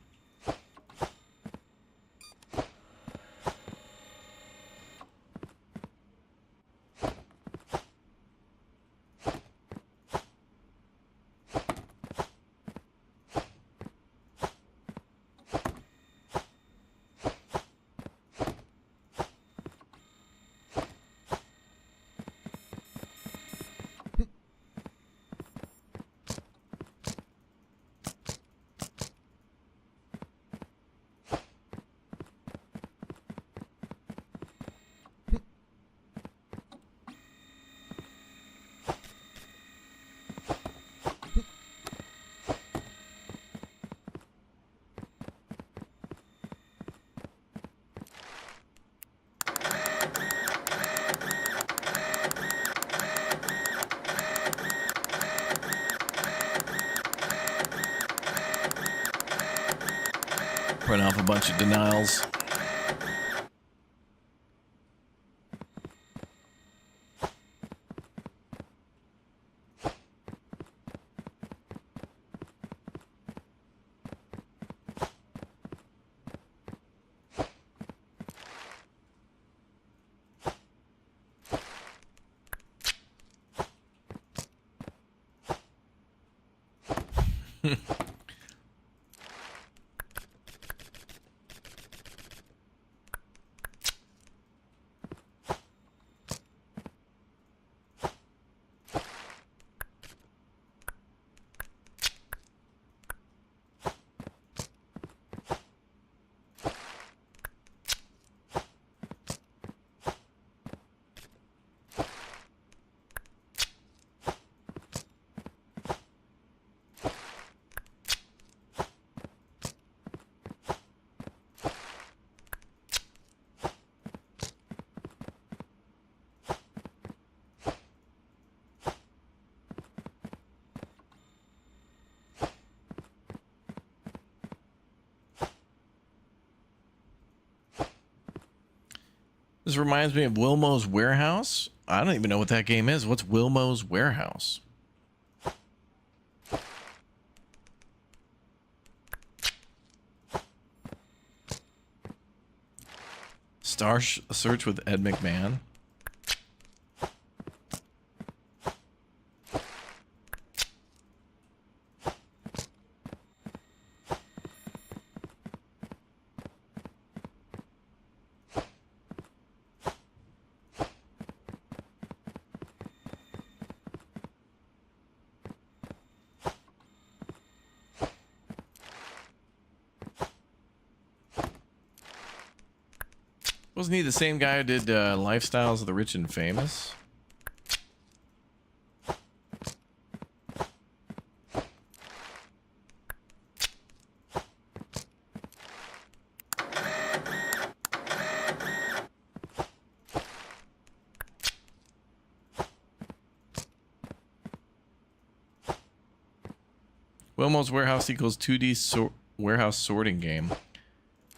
Print off a bunch of denials. This reminds me of Wilmo's Warehouse. I don't even know what that game is. What's Wilmo's Warehouse? Star Search with Ed McMahon. Wasn't he the same guy who did Lifestyles of the Rich and Famous? Wilmo's Warehouse equals 2D warehouse sorting game.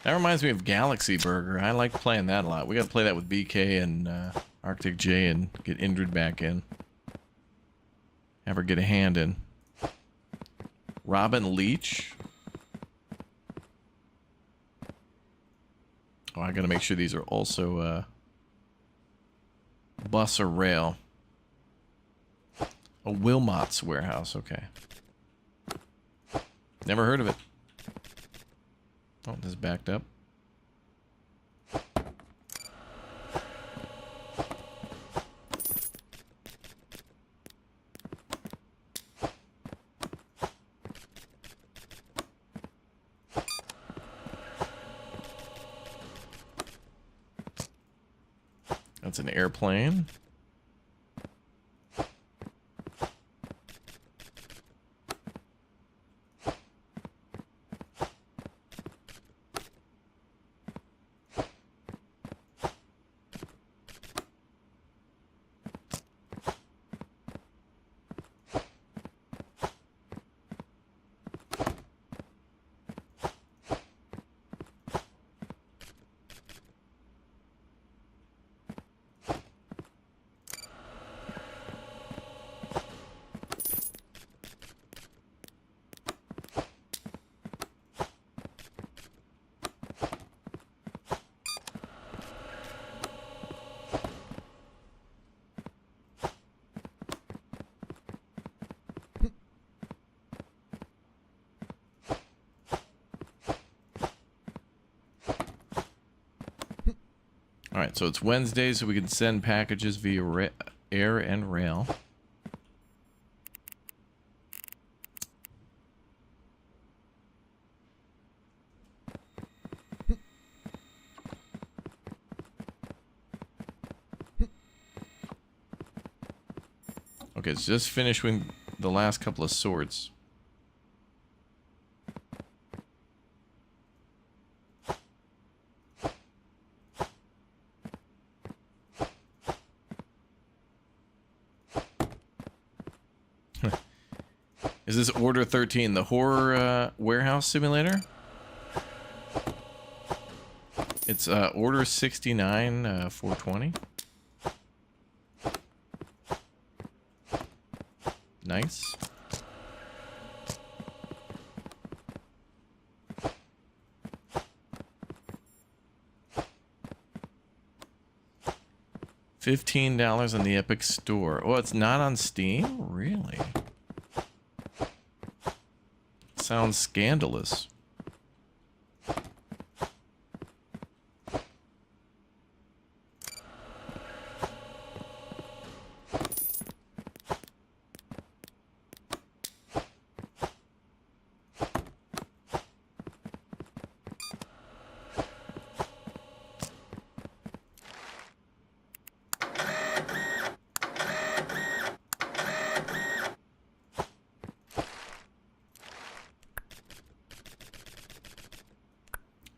That reminds me of Galaxy Burger. I like playing that a lot. We got to play that with BK and Arctic J and get Indrid back in. Have her get a hand in. Robin Leach. Oh, I got to make sure these are also bus or rail. A Wilmot's Warehouse. Okay. Never heard of it. Oh, this is backed up. That's an airplane. All right, so it's Wednesday, so we can send packages via air and rail. Okay, it's just finishing the last couple of sorts. Is this Order 13, the horror warehouse simulator? It's Order 69, 420. Nice. $15 on the Epic Store. Oh, it's not on Steam? Really? Sounds scandalous.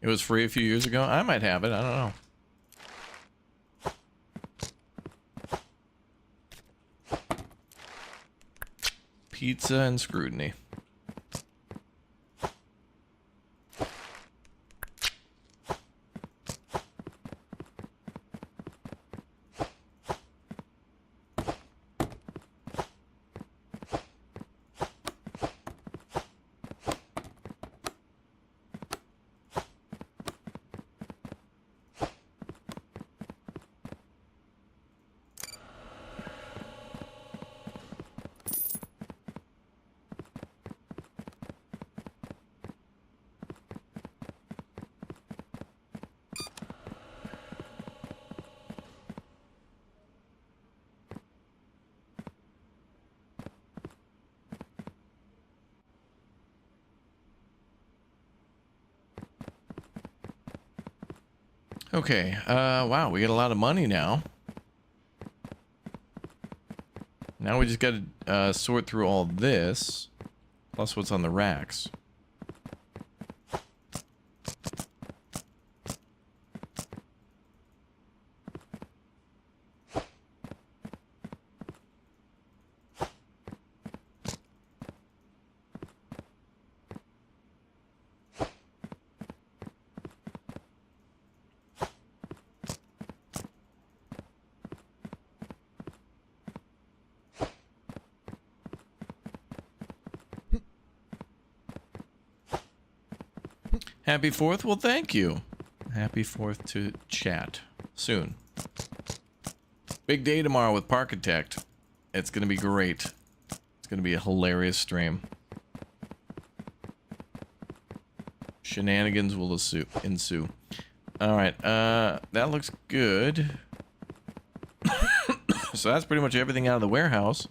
It was free a few years ago. I might have it. I don't know. Pizza and scrutiny. Okay, wow, we got a lot of money now. Now we just gotta sort through all this, plus what's on the racks. Happy 4th? Well, thank you. Happy 4th to chat soon. Big day tomorrow with Parkitect. It's going to be great. It's going to be a hilarious stream. Shenanigans will ensue. Alright, that looks good. So that's pretty much everything out of the warehouse.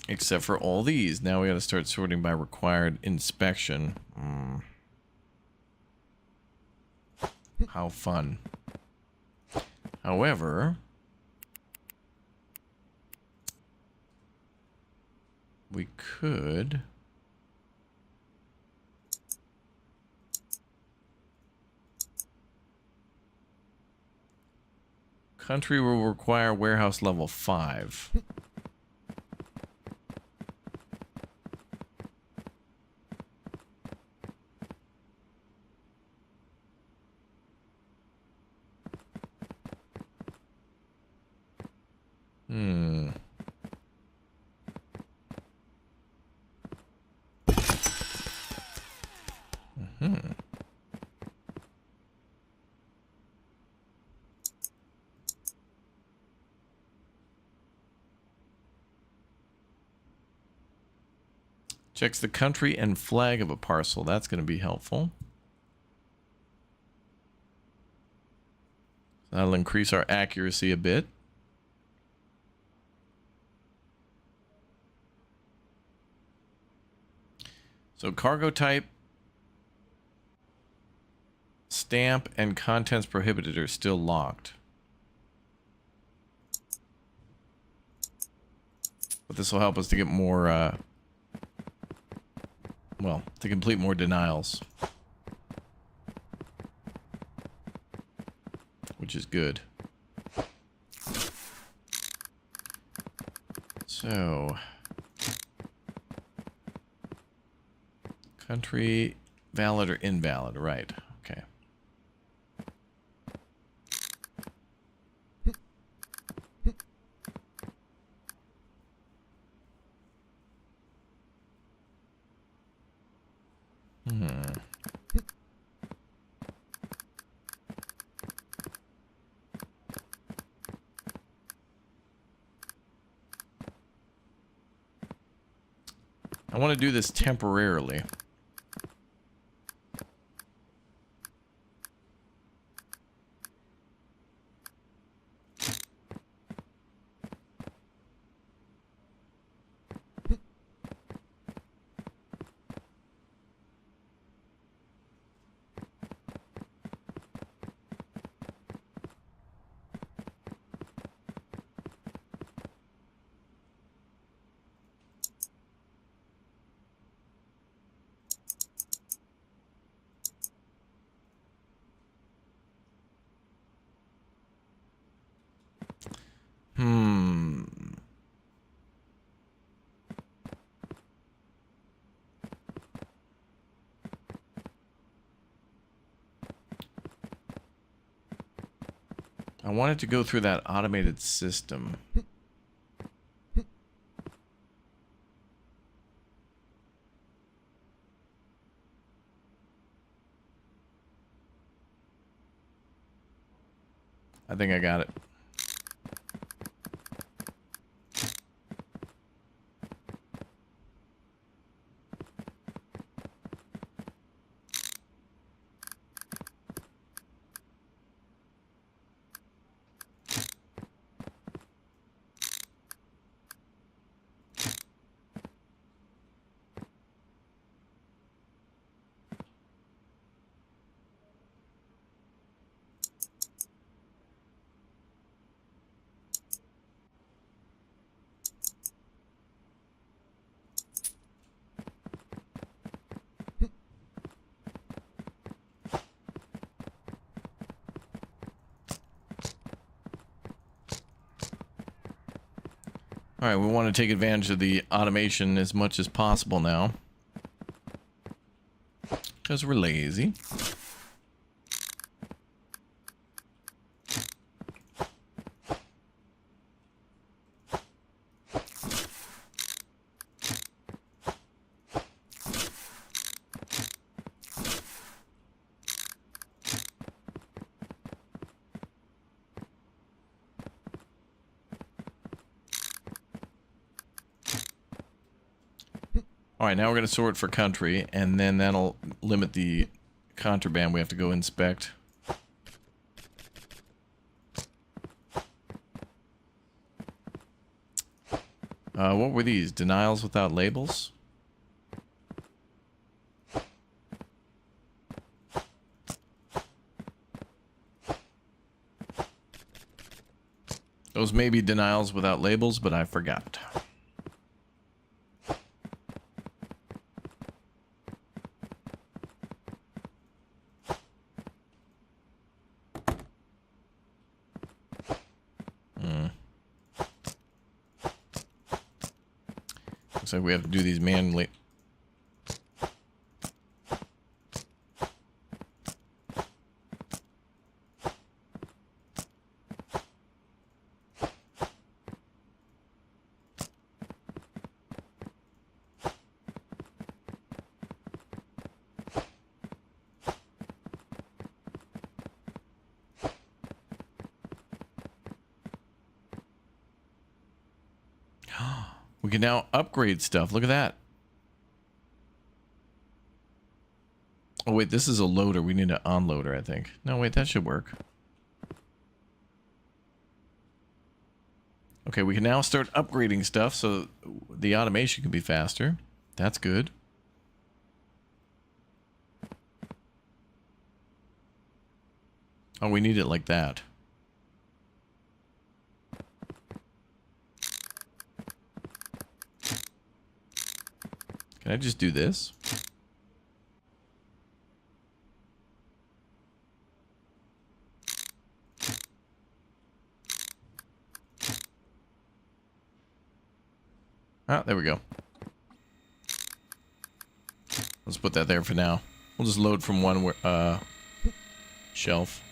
Except for all these. Now we gotta start sorting by required inspection. How fun. However, we could... Country will require warehouse level 5. Checks the country and flag of a parcel. That's going to be helpful. That'll increase our accuracy a bit. So cargo type, stamp, and contents prohibited are still locked. But this will help us to get more, well, to complete more denials. Which is good. So... country, valid or invalid, right. Okay. I want to do this temporarily. I wanted to go through that automated system. I think I got it. All right, we want to take advantage of the automation as much as possible now. Because we're lazy. All right, now we're going to sort for country, and then that'll limit the contraband we have to go inspect. What were these? Denials without labels? Those may be denials without labels, but I forgot. Looks like we have to do these manually. We can now upgrade stuff. Look at that. Oh, wait, this is a loader. We need an unloader, I think. No, wait, that should work. Okay, we can now start upgrading stuff so the automation can be faster. That's good. Oh, we need it like that. Can I just do this? Ah, there we go. Let's put that there for now. We'll just load from one shelf.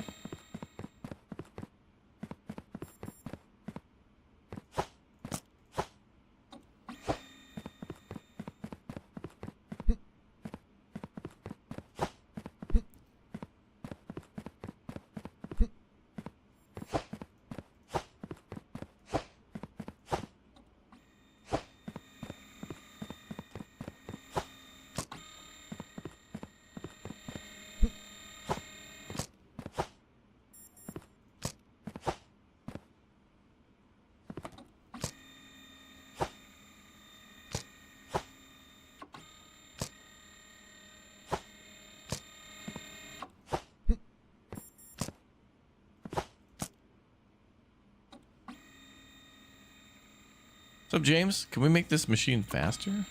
So, James, can we make this machine faster?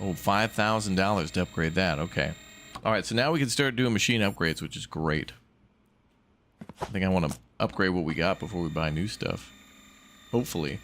Oh, $5,000 to upgrade that. Okay. All right, so now we can start doing machine upgrades, which is great. I think I want to upgrade what we got before we buy new stuff. Hopefully.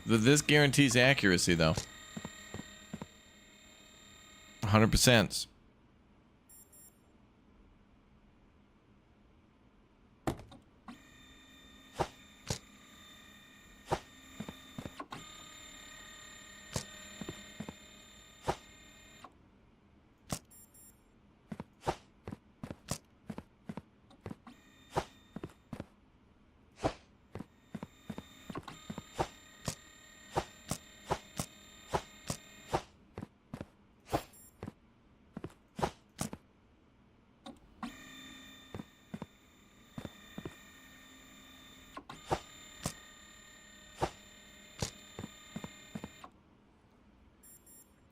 This guarantees accuracy, though. 100%.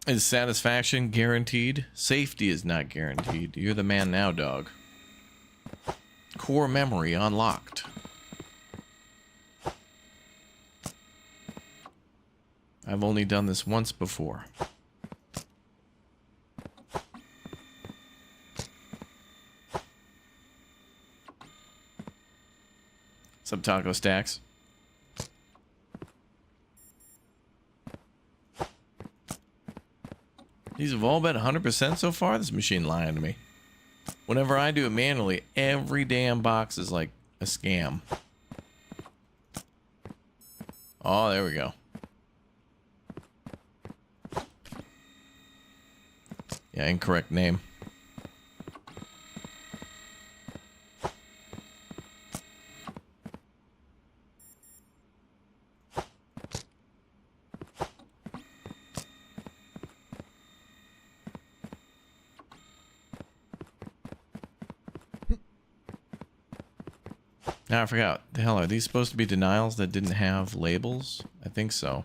Is satisfaction guaranteed? Safety is not guaranteed. You're the man now, dog. Core memory unlocked. I've only done this once before. Some taco stacks. These have all been 100% so far. This machine lying to me. Whenever I do it manually, every damn box is like a scam. Oh, there we go. Yeah, incorrect name. Now I forgot. The hell, are these supposed to be denials that didn't have labels? I think so.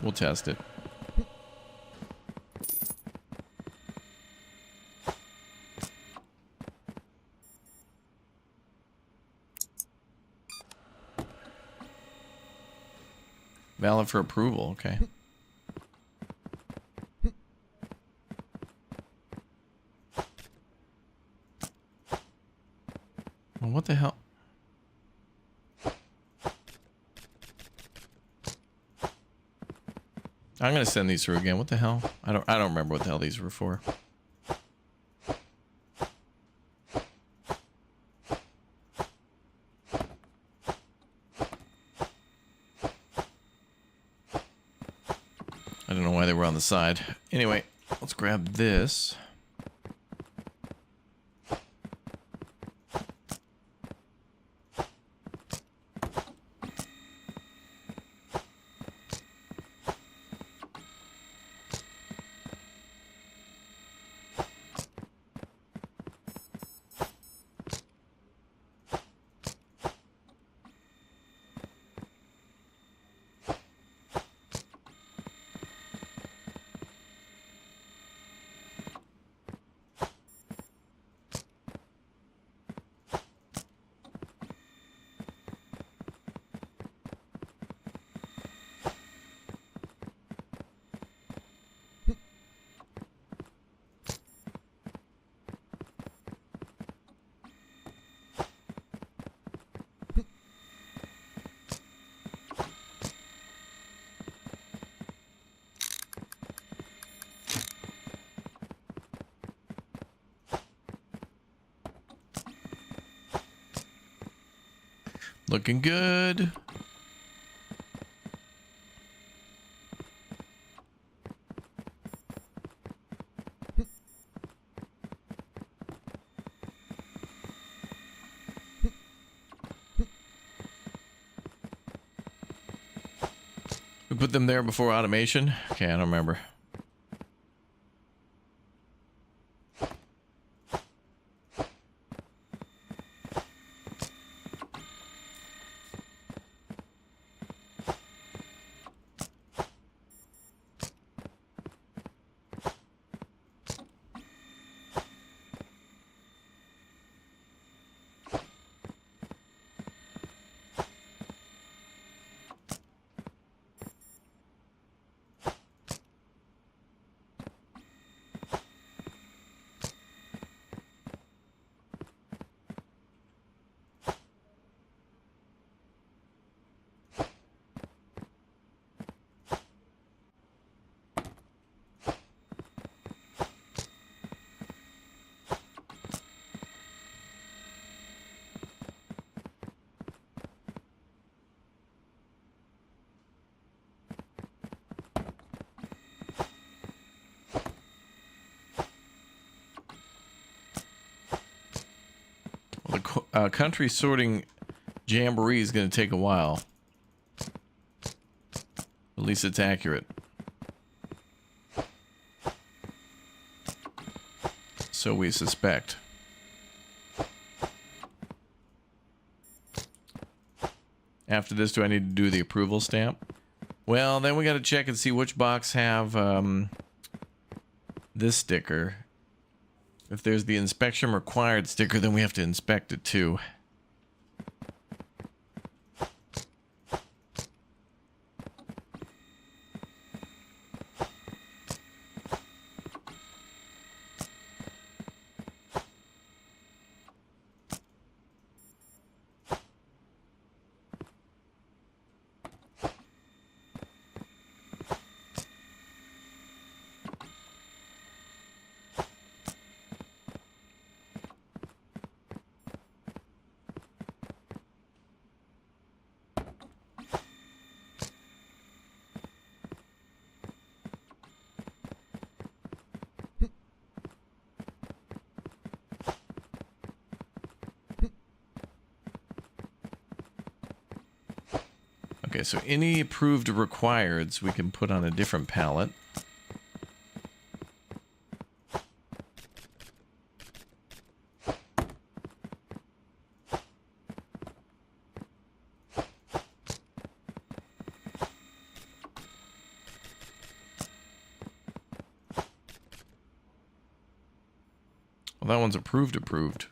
We'll test it. Valid for approval, okay. Well, what the hell? I'm gonna send these through again. What the hell? I don't remember what the hell these were for. I don't know why they were on the side. Anyway, let's grab this. Looking good. We put them there before automation? Okay, I don't remember. Country sorting jamboree is going to take a while. At least it's accurate. So we suspect. After this, do I need to do the approval stamp? Well, then we got to check and see which box have this sticker. If there's the inspection required sticker, then we have to inspect it too. Okay, so any approved requireds we can put on a different pallet. Well, that one's approved.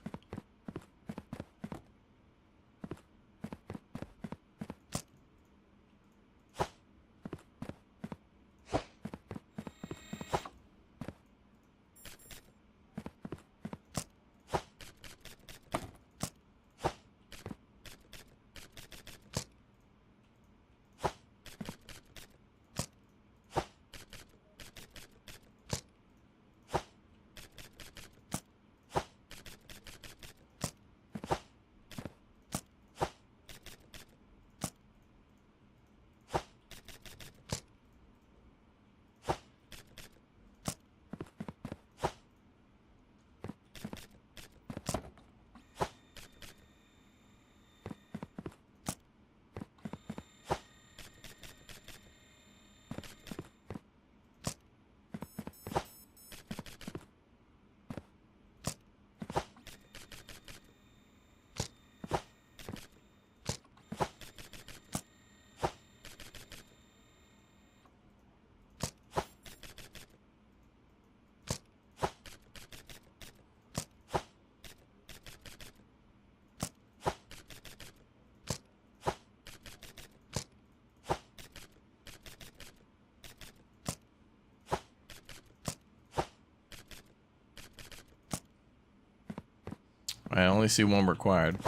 I only see one required.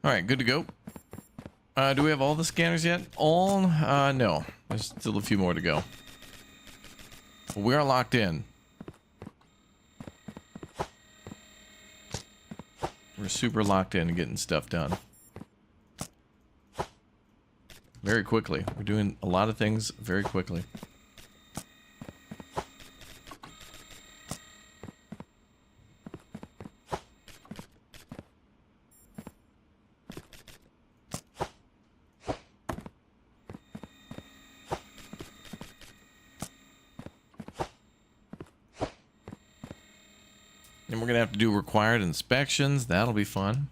All right, good to go. Do we have all the scanners yet? All? No. There's still a few more to go. We are locked in. We're super locked in and getting stuff done. Very quickly. We're doing a lot of things very quickly. And we're going to have to do required inspections. That'll be fun.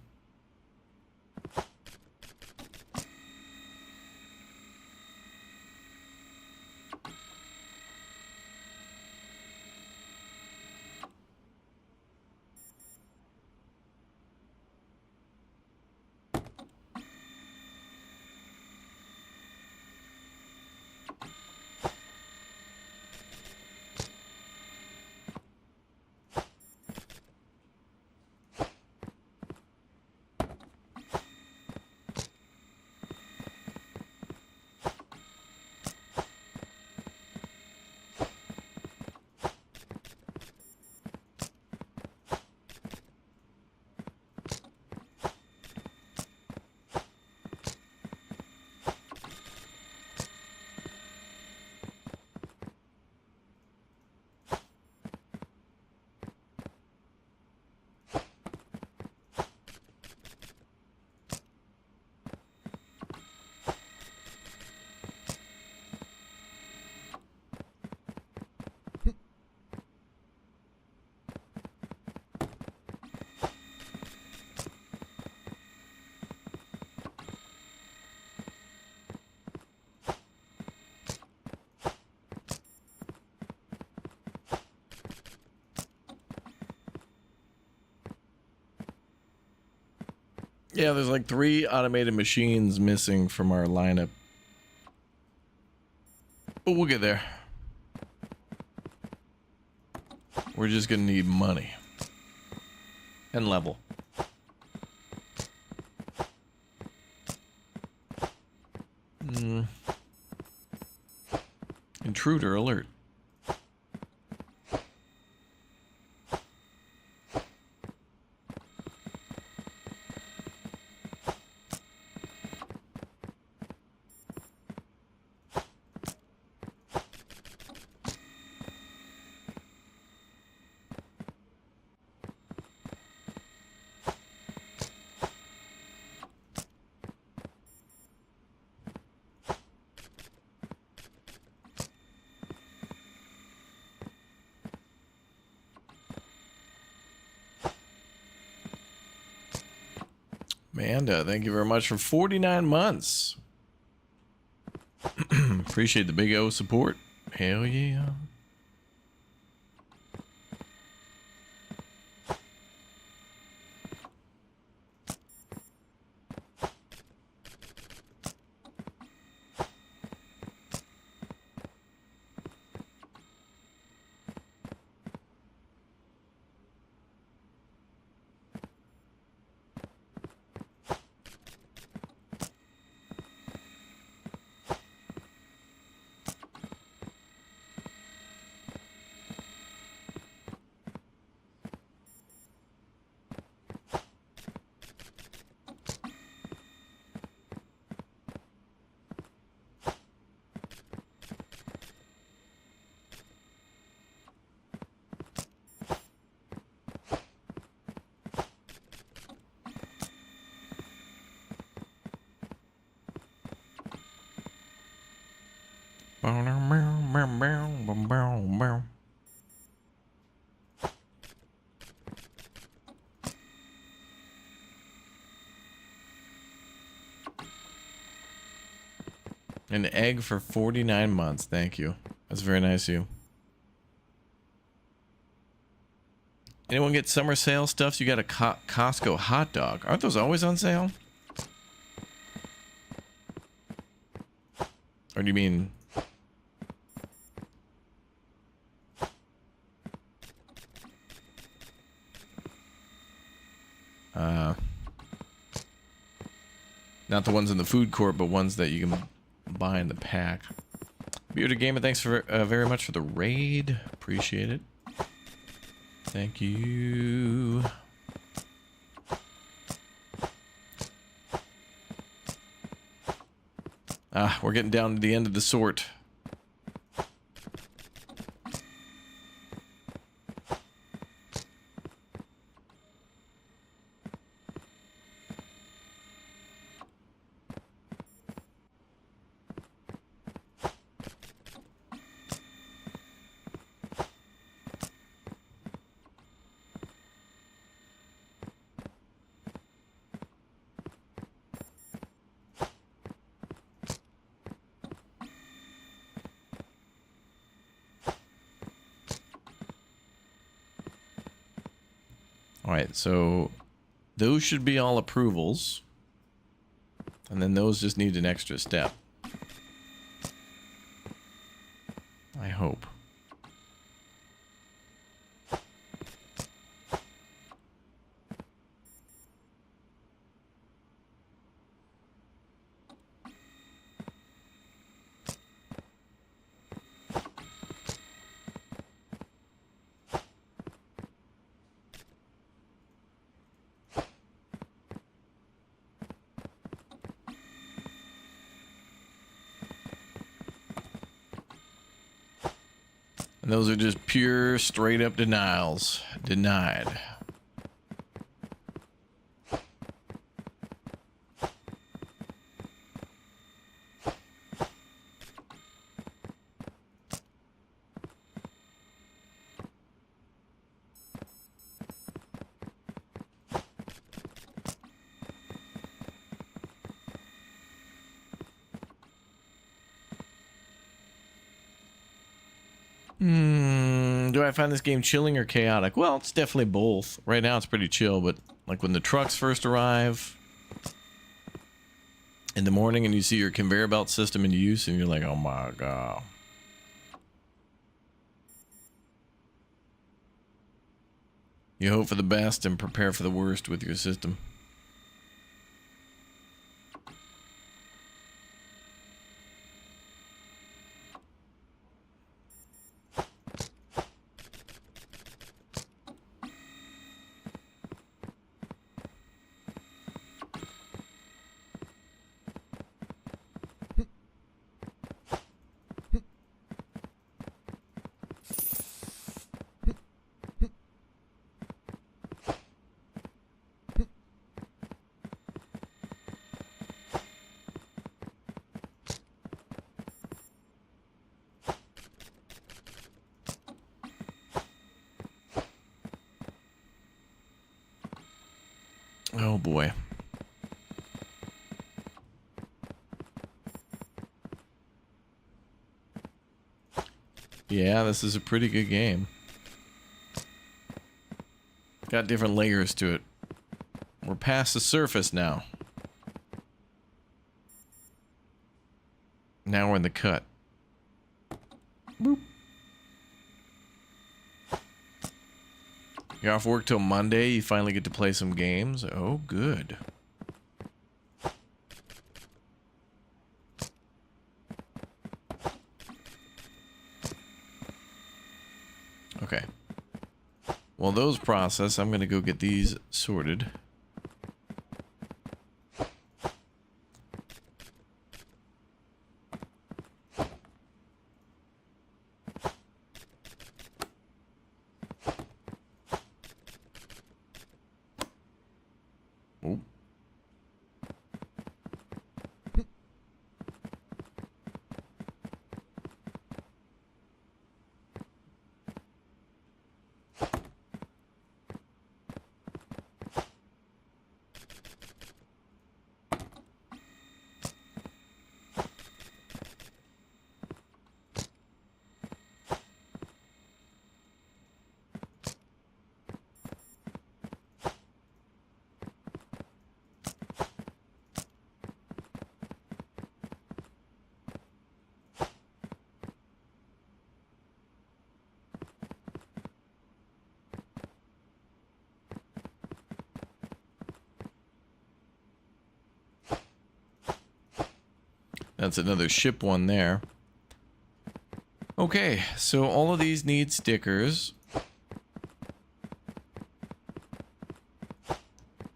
Yeah, there's like 3 automated machines missing from our lineup. But we'll get there. We're just gonna need money. And level. Intruder alert. Amanda, thank you very much for 49 months. Appreciate the big O support. Hell yeah. An egg for 49 months. Thank you. That's very nice of you. Anyone get summer sale stuff? So you got a Costco hot dog. Aren't those always on sale? Or do you mean... not the ones in the food court, but ones that you can buy in the pack. Bearded Gamer, thanks for very much for the raid. Appreciate it. Thank you. Ah, we're getting down to the end of the sort. All right, so those should be all approvals. And then those just need an extra step. I hope. And those are just pure, straight up denials. Denied. Do I find this game chilling or chaotic? Well, it's definitely both. Right now it's pretty chill, but like when the trucks first arrive in the morning and you see your conveyor belt system in use and you're like, oh my god. You hope for the best and prepare for the worst with your system. Oh boy. Yeah, this is a pretty good game. Got different layers to it. We're past the surface now. Now we're in the cut. Boop. You're off work till Monday, you finally get to play some games. Oh, good. Okay. While those process, I'm gonna go get these sorted. Oh. That's another ship one there. Okay, so all of these need stickers.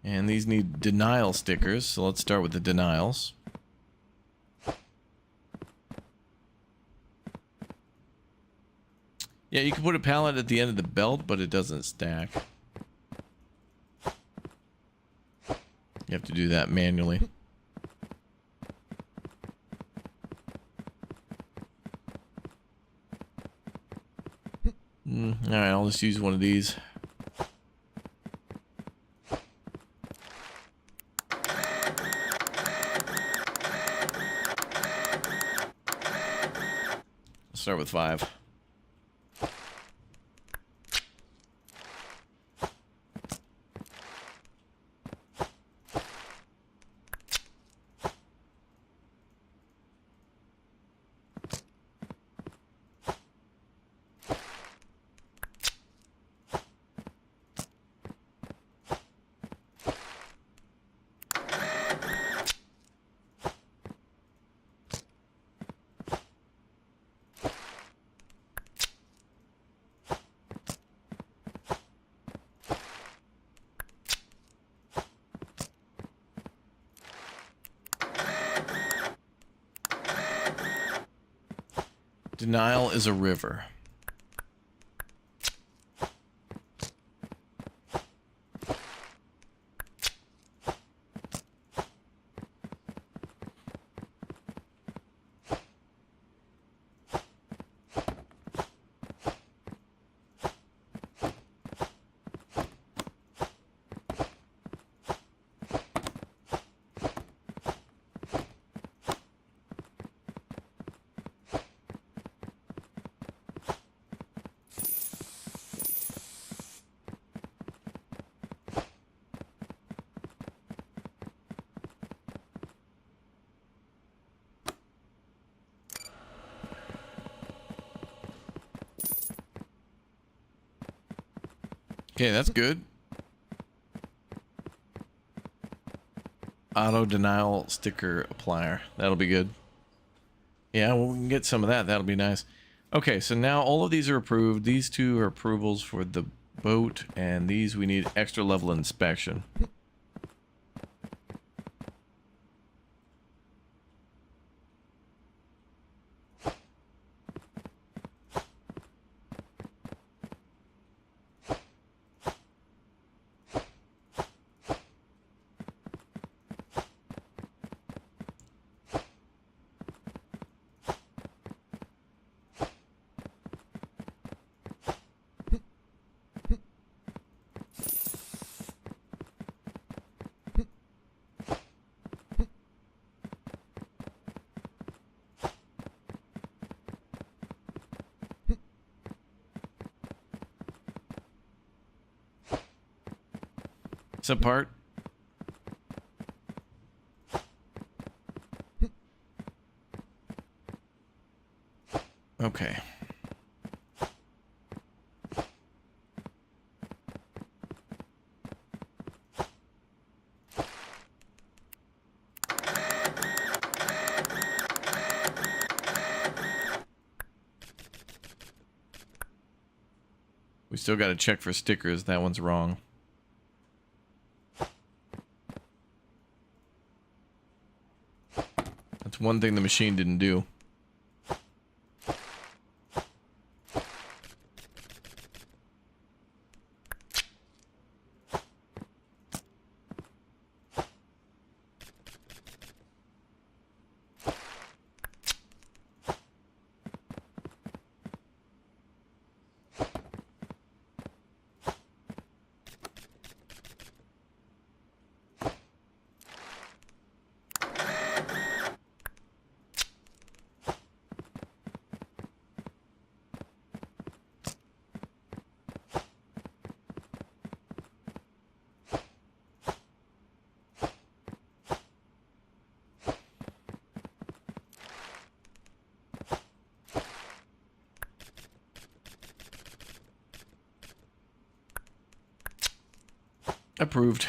And these need denial stickers, so let's start with the denials. Yeah, you can put a pallet at the end of the belt, but it doesn't stack. You have to do that manually. Alright, I'll just use one of these. Let's start with 5. Denial is a river. Okay, that's good. Auto denial sticker applier. That'll be good. Yeah, well, we can get some of that. That'll be nice. Okay, so now all of these are approved. These two are approvals for the boat, and these we need extra level inspection. Part. Okay. We still got to check for stickers. That one's wrong. That's one thing the machine didn't do. Approved.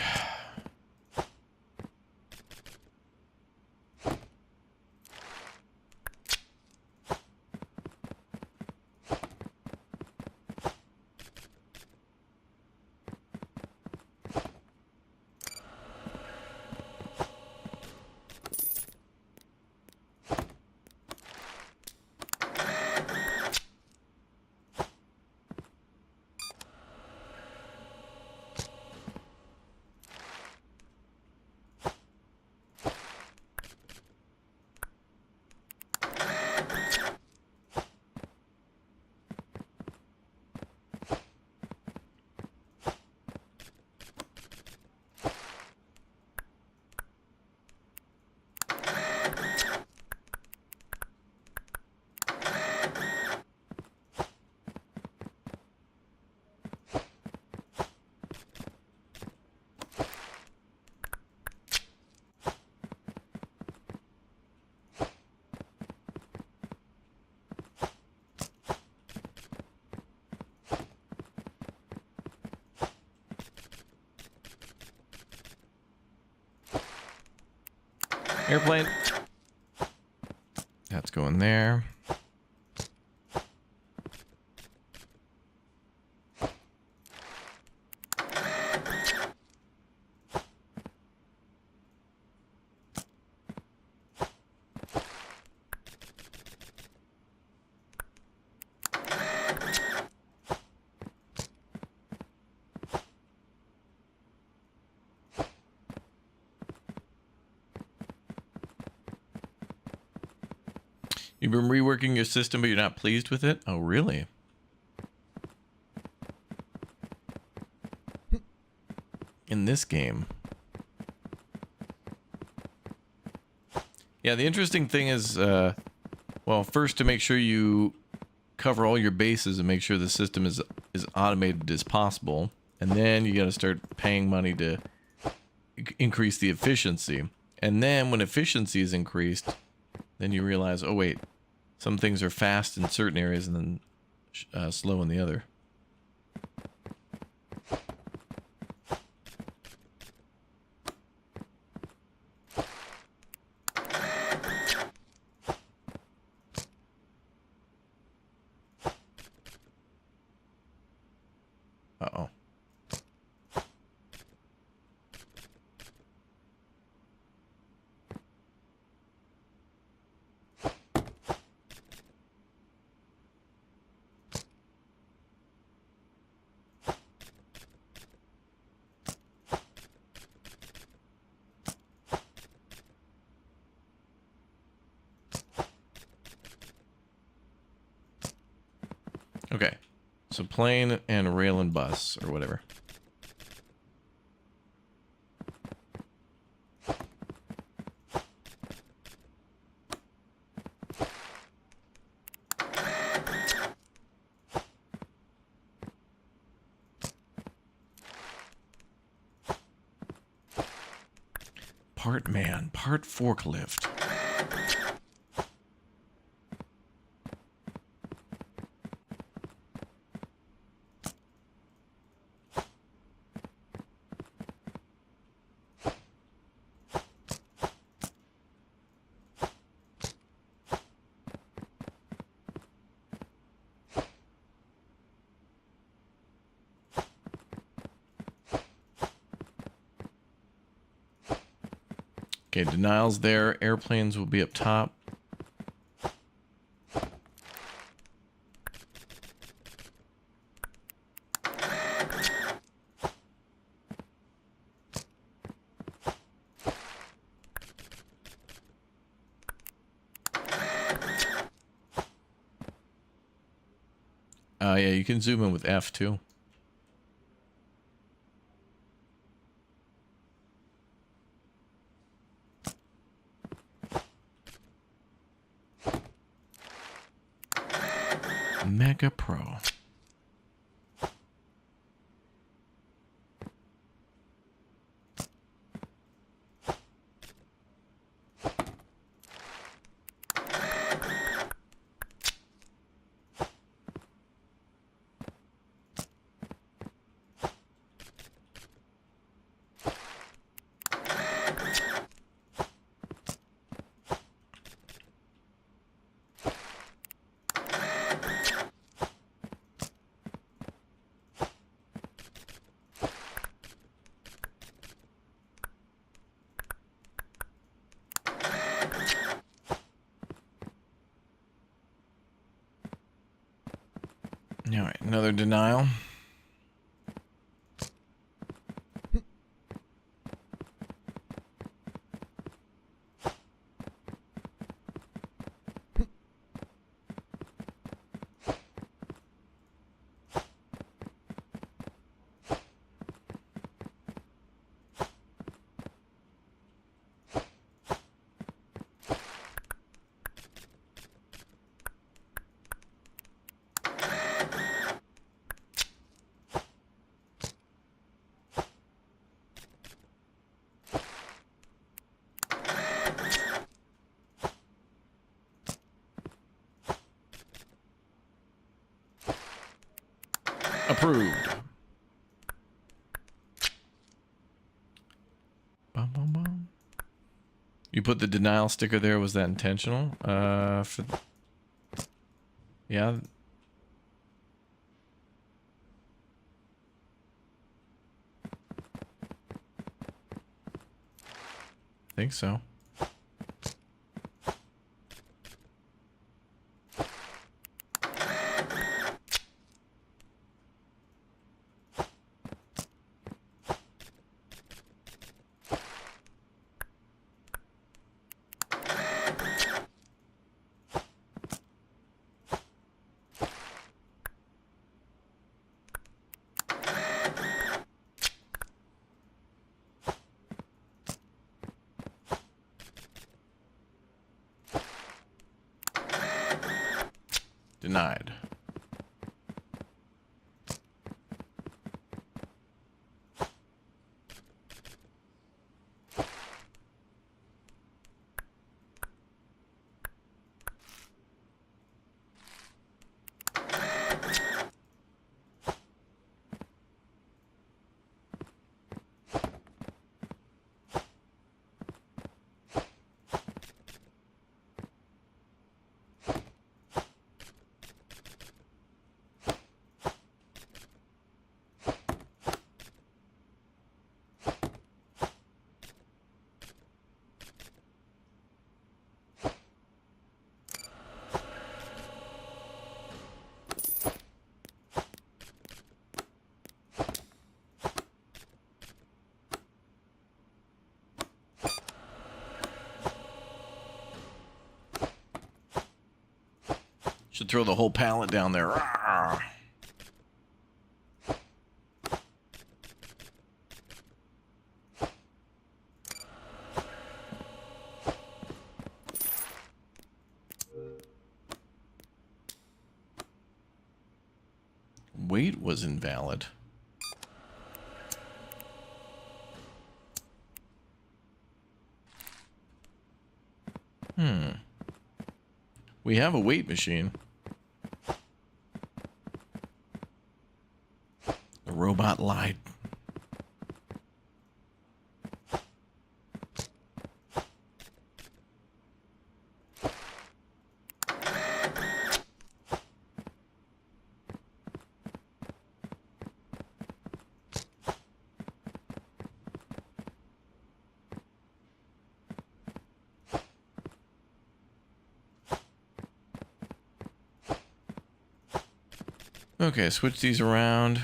Airplane. That's going there. You've been reworking your system, but you're not pleased with it? Oh, really? In this game. Yeah, the interesting thing is, well, first to make sure you cover all your bases and make sure the system is automated as possible. And then you got to start paying money to increase the efficiency. And then when efficiency is increased, then you realize, oh wait, some things are fast in certain areas and then slow in the other. Uh-oh. Okay, so plane and rail and bus, or whatever. Part man, part forklift. Okay, denials there. Airplanes will be up top. Yeah, you can zoom in with F too. Mega Pro. All right, another denial. Approved. Bum, bum, bum. You put the denial sticker there. Was that intentional? Yeah. I think so. Denied. Should throw the whole pallet down there. Rawr. Weight was invalid. We have a weight machine. The robot lied. Okay, switch these around.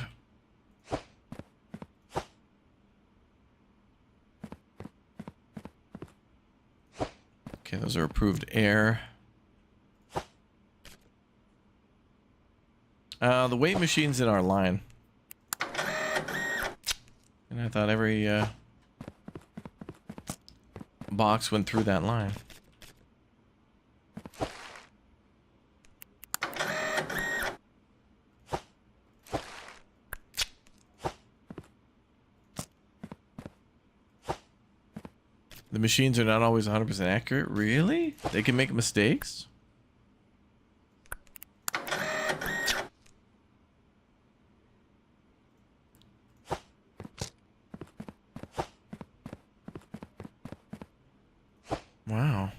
Okay, those are approved air. The weight machine's in our line. And I thought every box went through that line. The machines are not always 100% accurate. Really? They can make mistakes? Wow.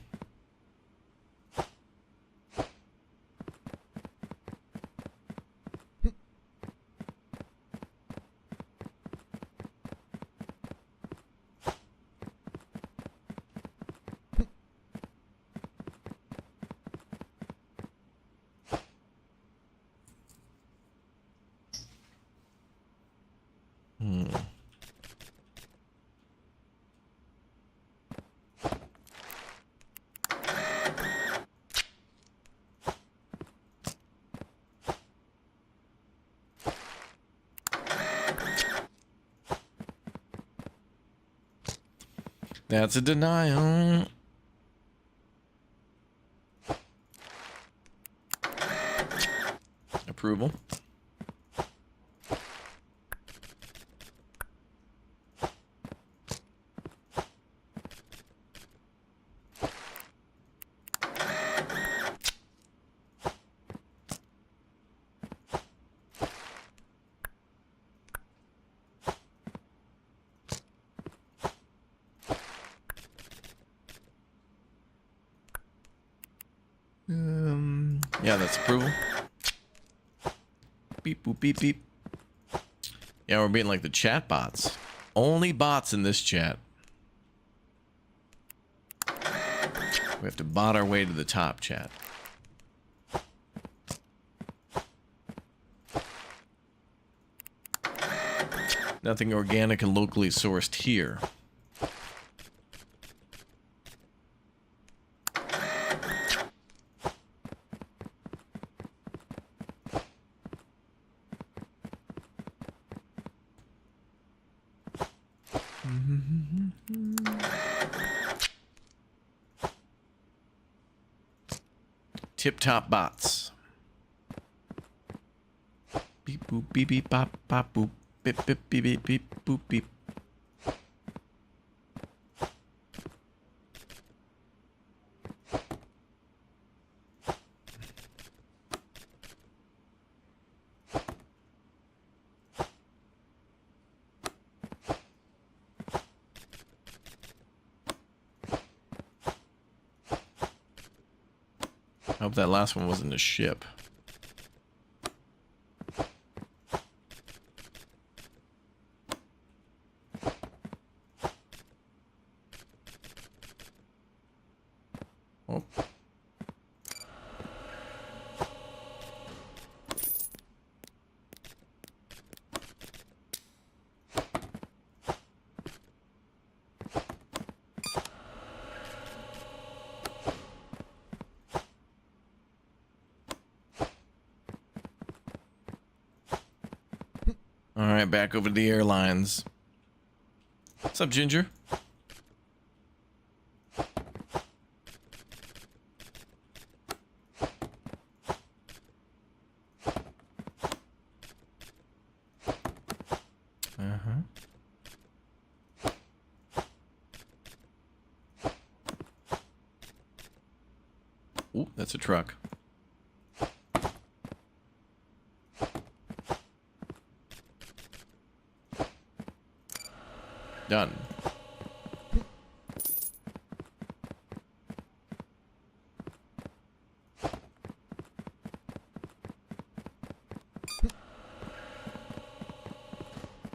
That's a denial. Approval. Yeah, that's approval. Beep, boop, beep, beep. Yeah, we're being like the chat bots. Only bots in this chat. We have to bot our way to the top, chat. Nothing organic and locally sourced here. Tip-top bots. boop beep beep bop bop boop beep beep beep beep beep boop beep. I hope that last one wasn't a ship. Oh. All right, back over to the airlines. What's up, Ginger? Ooh, that's a truck. Done.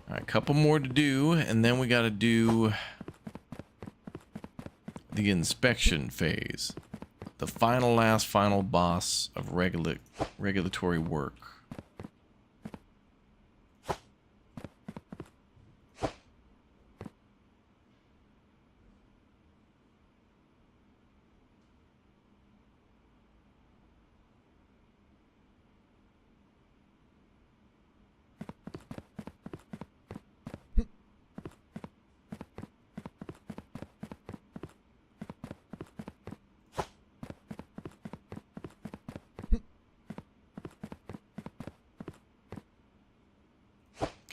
All right, couple more to do, and then we got to do the inspection phase. The final boss of regulatory work.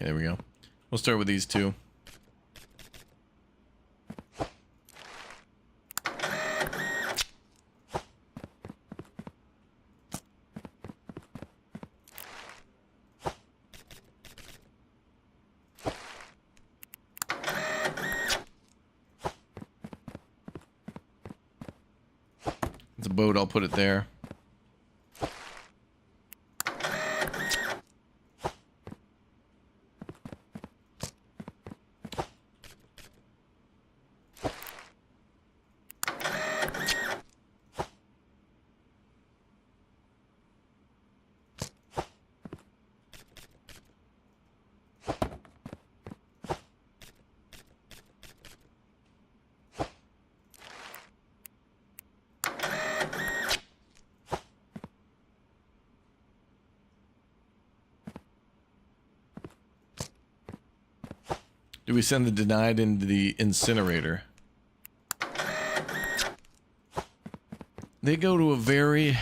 Okay, there we go. We'll start with these two. It's a boat, I'll put it there. Do we send the denied into the incinerator? They go to a very,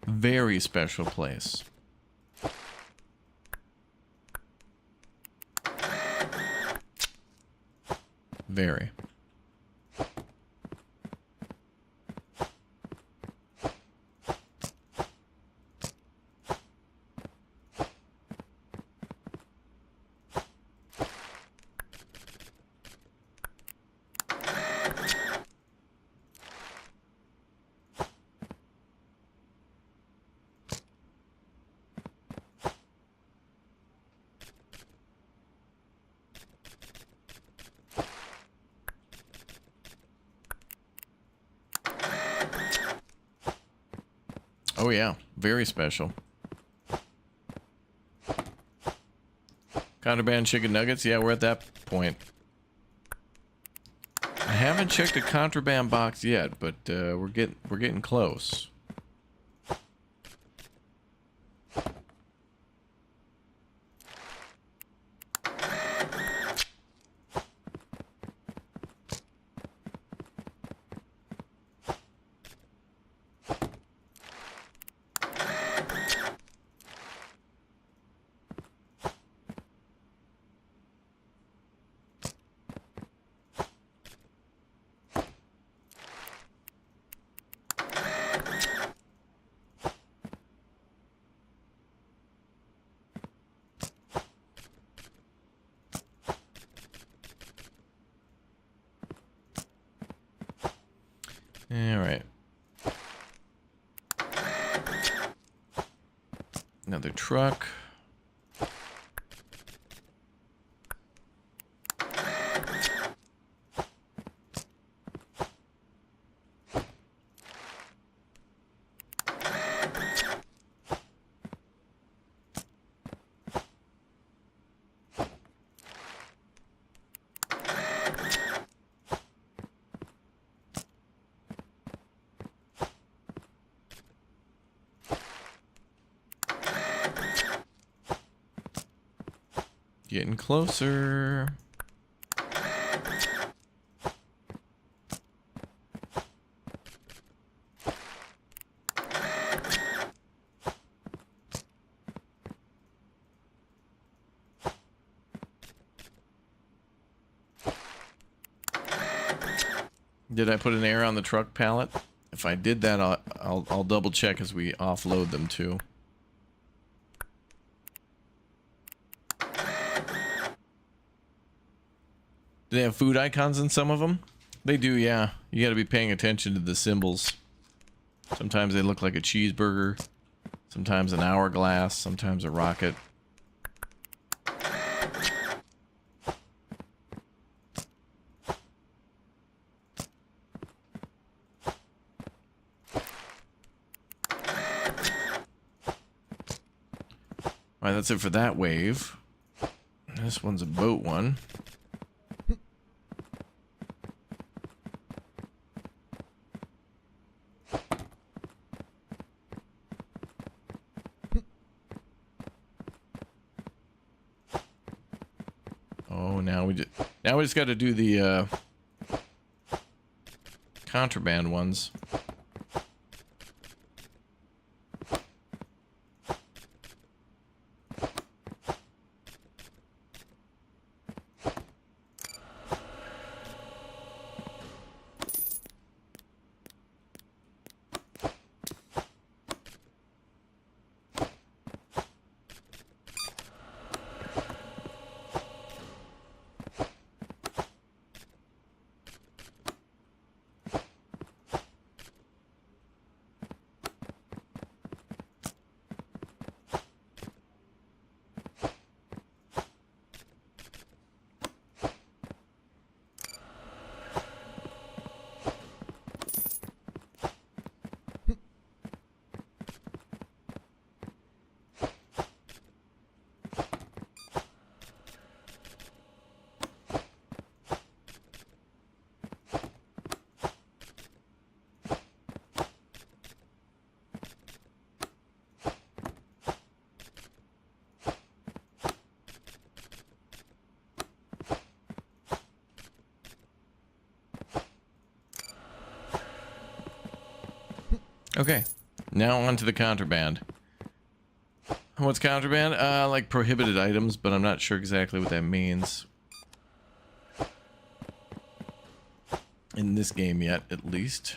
very special place. Very. Oh yeah, very special. Contraband chicken nuggets? Yeah, we're at that point. I haven't checked a contraband box yet, but we're getting close. All right. Another truck. Getting closer. Did I put an air on the truck pallet? If I did that, I'll double check as we offload them too. Do they have food icons in some of them? They do, yeah. You gotta be paying attention to the symbols. Sometimes they look like a cheeseburger, sometimes an hourglass, sometimes a rocket. Alright, that's it for that wave. This one's a boat one. Oh, now we just got to do the contraband ones. Okay, now on to the contraband. What's contraband? Like prohibited items, but I'm not sure exactly what that means. In this game yet, at least.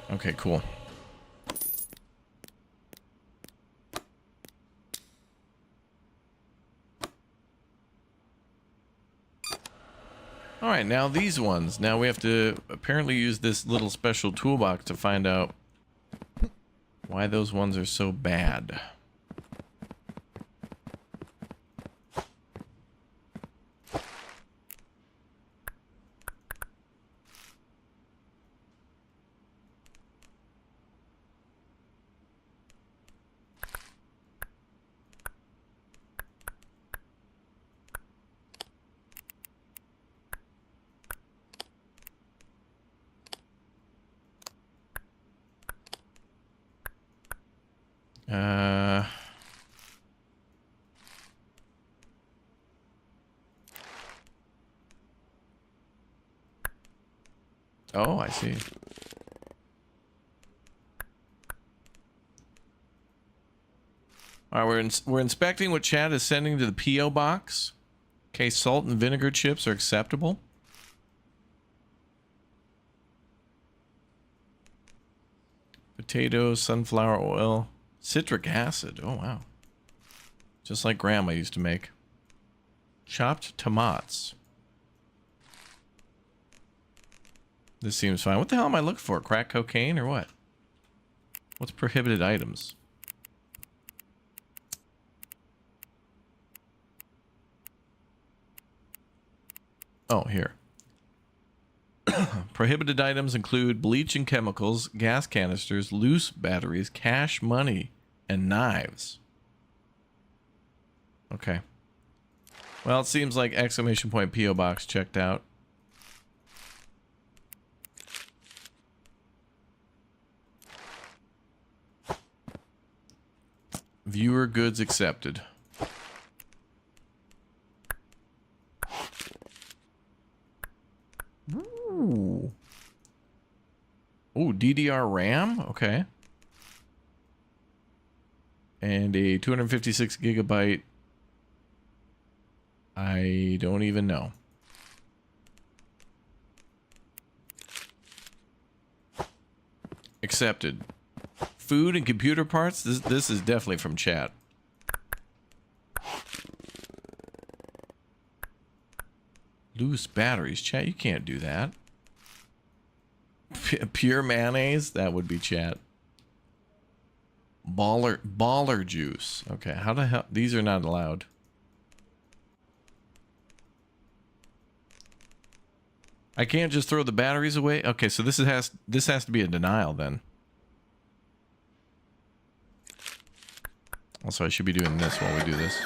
Okay, cool. All right, now these ones. Now we have to apparently use this little special toolbox to find out why those ones are so bad. Oh, I see. All right, we're inspecting what Chad is sending to the P.O. box. Okay, salt and vinegar chips are acceptable. Potatoes, sunflower oil, citric acid. Oh, wow. Just like Grandma used to make. Chopped tomatoes. This seems fine. What the hell am I looking for? Crack cocaine or what? What's prohibited items? Oh, here. Prohibited items include bleach and chemicals, gas canisters, loose batteries, cash money, and knives. Okay. Well, it seems like exclamation point P.O. box checked out. Viewer goods accepted. Ooh. Ooh, DDR RAM? Okay. And a 256 gigabyte. I don't even know. Accepted. Food and computer parts? This is definitely from chat. Loose batteries. Chat, you can't do that. Pure mayonnaise? That would be chat. Baller juice. Okay, how the hell? These are not allowed. I can't just throw the batteries away? Okay, so this has to be a denial then. Also, I should be doing this while we do this.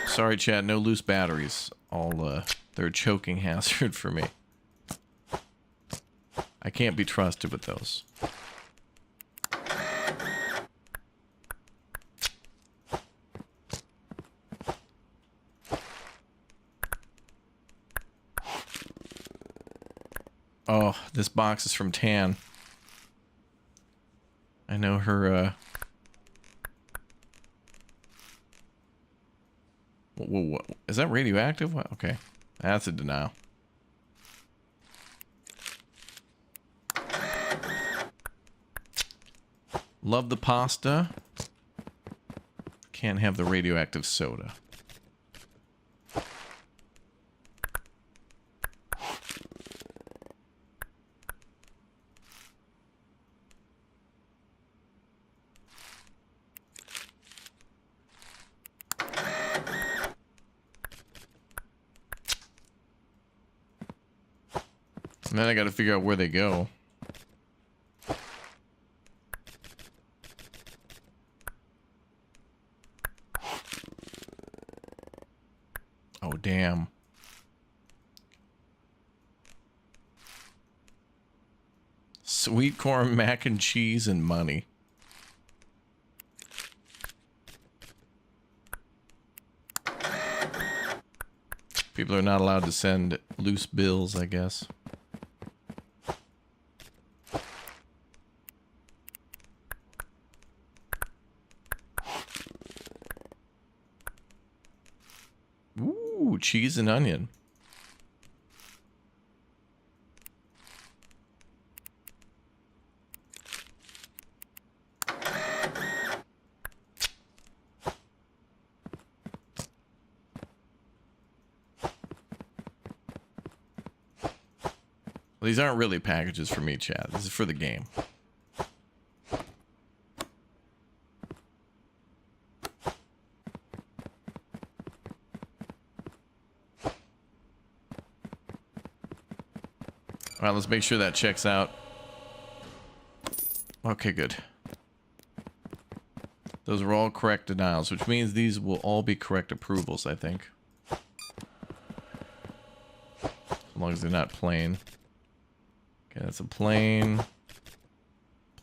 Sorry, chat, no loose batteries. They're a choking hazard for me. I can't be trusted with those. Oh, this box is from Tan. I know her, what, is that radioactive? What? Okay. That's a denial. Love the pasta. Can't have the radioactive soda. And then I got to figure out where they go. Oh, damn. Sweet corn, mac and cheese, and money. People are not allowed to send loose bills, I guess. Ooh, cheese and onion. Well, these aren't really packages for me, Chad. This is for the game. All right, let's make sure that checks out. Okay, good. Those are all correct denials, which means these will all be correct approvals, I think. As long as they're not plain. Okay, that's a plain.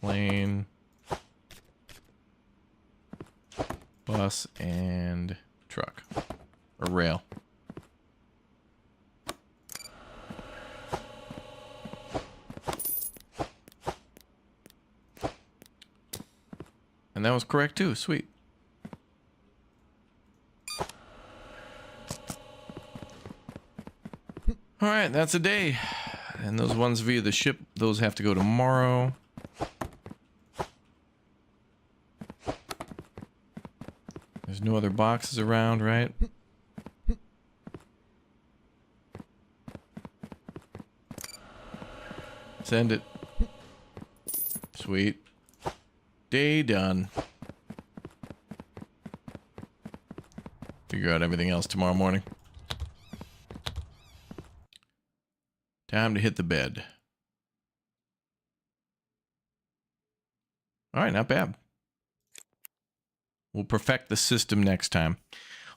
Plain. bus and truck or rail. And that was correct too. Sweet. All right, that's a day. And those ones via the ship, those have to go tomorrow. There's no other boxes around, right? Send it. Sweet. Day done. Figure out everything else tomorrow morning. Time to hit the bed. All right, not bad. We'll perfect the system next time.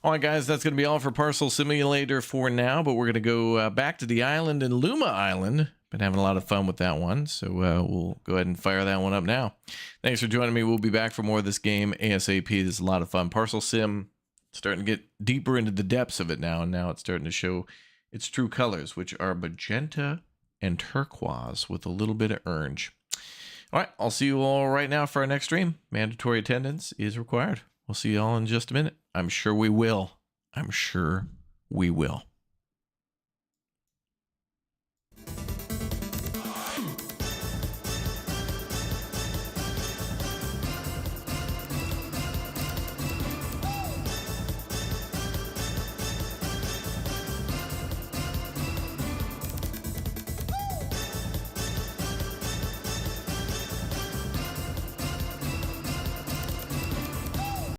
All right, guys, that's going to be all for Parcel Simulator for now, but we're going to go back to the island in Luma Island. Been having a lot of fun with that one, so we'll go ahead and fire that one up now. Thanks for joining me. We'll be back for more of this game ASAP. This is a lot of fun. Parcel Sim, starting to get deeper into the depths of it now, and now it's starting to show its true colors, which are magenta and turquoise with a little bit of orange. All right, I'll see you all right now for our next stream. Mandatory attendance is required. We'll see you all in just a minute. I'm sure we will. I'm sure we will.